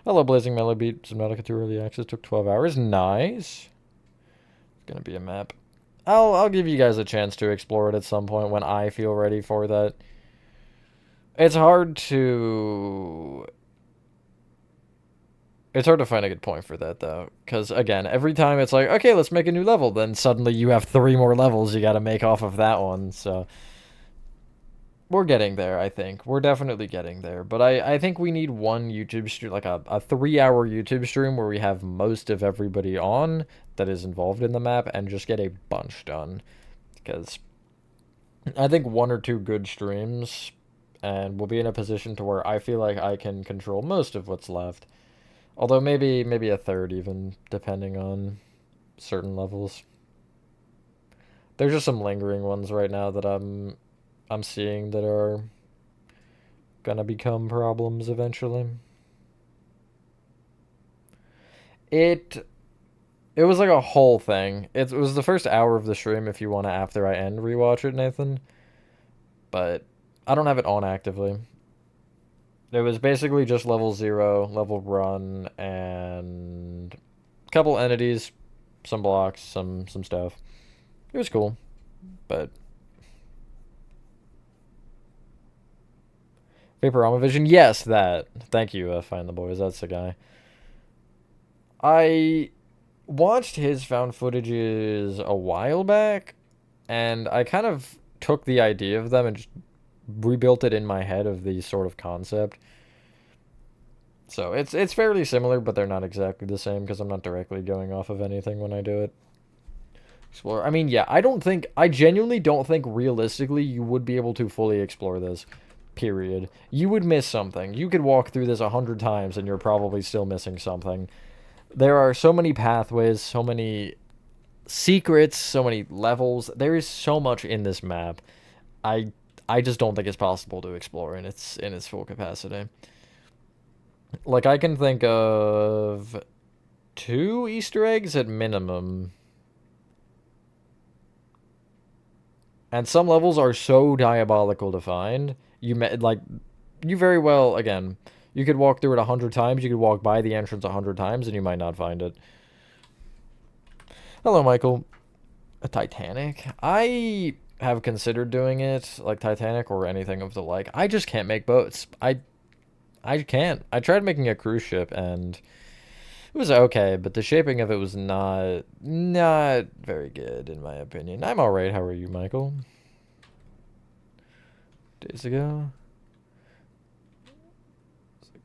Hello, Blazing Mellow Beat. Subnautica 2 early access took 12 hours. Nice. It's gonna be a map. I'll give you guys a chance to explore it at some point when I feel ready for that. It's hard to find a good point for that, though. Because, again, every time it's like, okay, let's make a new level. Then suddenly you have 3 more levels you gotta make off of that one, so... We're getting there, I think. We're definitely getting there. But I think we need one YouTube stream, like a 3-hour YouTube stream where we have most of everybody on that is involved in the map and just get a bunch done. Because I think 1 or 2 good streams and we'll be in a position to where I feel like I can control most of what's left. Although maybe a third even, depending on certain levels. There's just some lingering ones right now that I'm seeing that are gonna become problems eventually. It was like a whole thing. It was the first hour of the stream if you want to, after I end, rewatch it, Nathan. But I don't have it on actively. It was basically just level 0, level run, and a couple entities, some blocks, some stuff. It was cool, but... Vaporama Vision? Yes, that. Thank you, Find the Boys. That's the guy. I watched his found footages a while back, and I kind of took the idea of them and just rebuilt it in my head of the sort of concept. So it's fairly similar, but they're not exactly the same because I'm not directly going off of anything when I do it. Explore. I mean, yeah, I genuinely don't think realistically you would be able to fully explore this. Period. You would miss something. You could walk through this 100 times and you're probably still missing something. There are so many pathways, so many secrets, so many levels. There is so much in this map. I I just don't think it's possible to explore in its full capacity. Like, I can think of 2 Easter eggs at minimum. And some levels are so diabolical to find. You very well, again, you could walk through it 100 times, you could walk by the entrance 100 times, and you might not find it. Hello, Michael. A Titanic? I have considered doing it, like Titanic or anything of the like. I just can't make boats. I can't. I tried making a cruise ship, and it was okay, but the shaping of it was not very good, in my opinion. I'm alright. How are you, Michael? Days ago?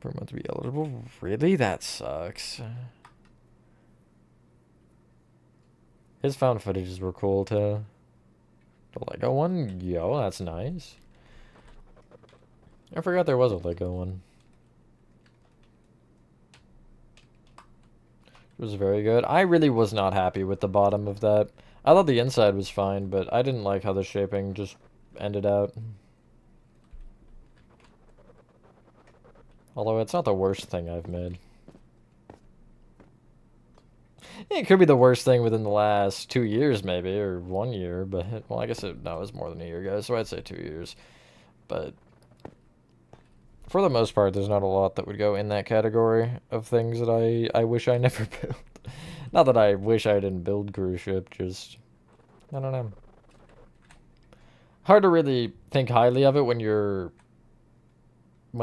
Per month to be eligible? Really? That sucks. His found footages were cool, too. The Lego one? Yo, that's nice. I forgot there was a Lego one. It was very good. I really was not happy with the bottom of that. I thought the inside was fine, but I didn't like how the shaping just ended out. Although it's not the worst thing I've made. It could be the worst thing within the last 2 years, maybe, or 1 year, but, well, I guess it was more than a year, guys, so I'd say 2 years. But for the most part, there's not a lot that would go in that category of things that I wish I never built. Not that I wish I didn't build cruise ship, just, I don't know. Hard to really think highly of it when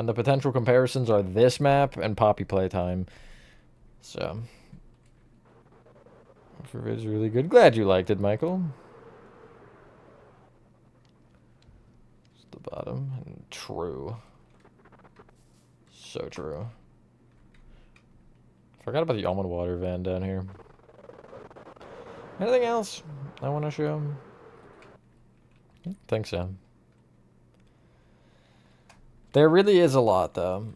the potential comparisons are this map and Poppy Playtime. So, it's really good. Glad you liked it, Michael. It's the bottom. True. So true. Forgot about the almond water van down here. Anything else I want to show? I think so. There really is a lot, though.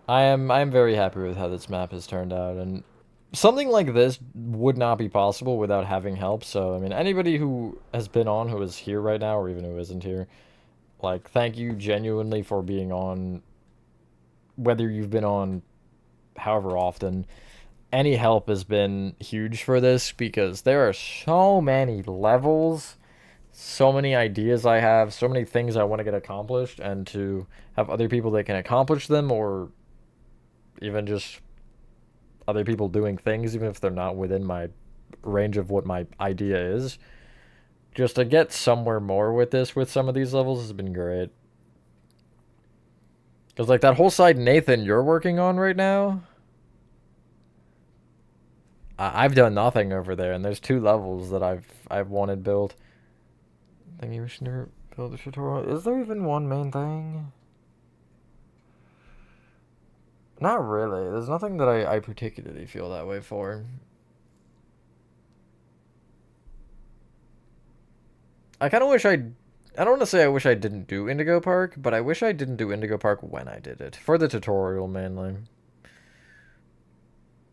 I'm very happy with how this map has turned out, and something like this would not be possible without having help. So, I mean, anybody who has been on, who is here right now, or even who isn't here, like, thank you genuinely for being on, whether you've been on however often. Any help has been huge for this, because there are so many levels, so many ideas I have, so many things I want to get accomplished, and to have other people that can accomplish them, or even just other people doing things, even if they're not within my range of what my idea is. Just to get somewhere more with this, with some of these levels, has been great. Because, like, that whole side, Nathan, you're working on right now, I've done nothing over there, and there's 2 levels that I've wanted built. I think you should never build a tutorial. Is there even one main thing? Not really. There's nothing that I particularly feel that way for. I kind of wish I don't want to say I wish I didn't do Indigo Park, but I wish I didn't do Indigo Park when I did it. For the tutorial, mainly.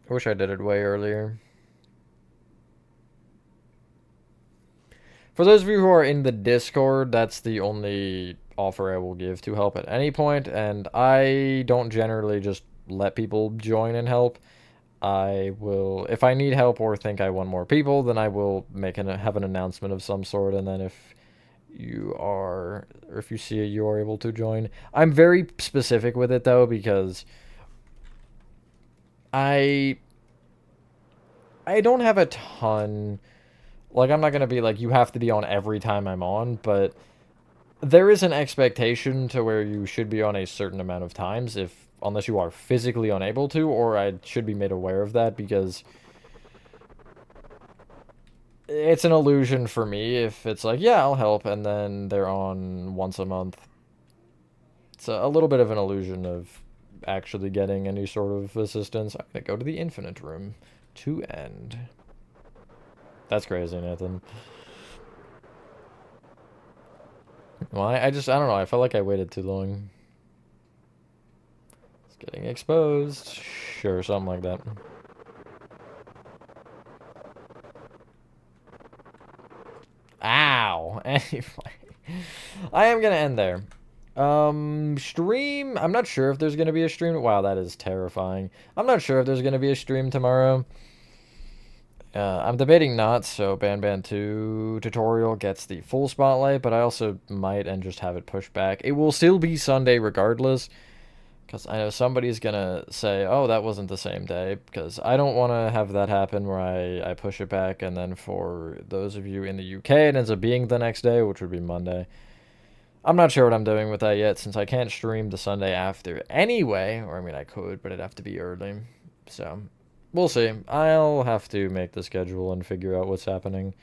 I wish I did it way earlier. For those of you who are in the Discord, that's the only offer I will give to help at any point, and I don't generally just let people join and help. I will, if I need help or think I want more people, then I will have an announcement of some sort, and then if you see it, you are able to join. I'm very specific with it, though, because I don't have a ton. Like, I'm not going to be like, you have to be on every time I'm on, but there is an expectation to where you should be on a certain amount of times, unless you are physically unable to, or I should be made aware of that, because it's an illusion for me if it's like, yeah, I'll help, and then they're on once a month. It's a little bit of an illusion of actually getting any sort of assistance. I'm going to go to the infinite room to end. That's crazy, Nathan. Well, I don't know. I felt like I waited too long. It's getting exposed. Sure, something like that. Ow! Anyway. I am gonna end there. Stream. I'm not sure if there's gonna be a stream. Wow, that is terrifying. I'm not sure if there's gonna be a stream tomorrow. I'm debating not, so Ban 2 tutorial gets the full spotlight, but I also might and just have it pushed back. It will still be Sunday regardless, because I know somebody's gonna say, oh, that wasn't the same day, because I don't want to have that happen where I push it back, and then for those of you in the UK, it ends up being the next day, which would be Monday. I'm not sure what I'm doing with that yet, since I can't stream the Sunday after anyway, or I mean I could, but it'd have to be early, so... We'll see. I'll have to make the schedule and figure out what's happening,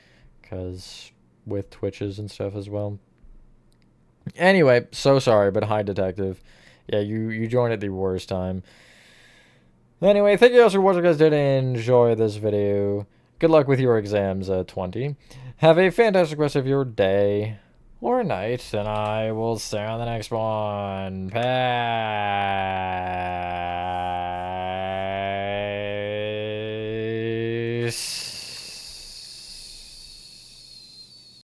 because with Twitches and stuff as well. Anyway, so sorry, but hi, Detective. Yeah, you joined at the worst time. Anyway, thank you guys for watching. Guys did enjoy this video. Good luck with your exams, 20. Have a fantastic rest of your day or night, and I will see you on the next one. Peace.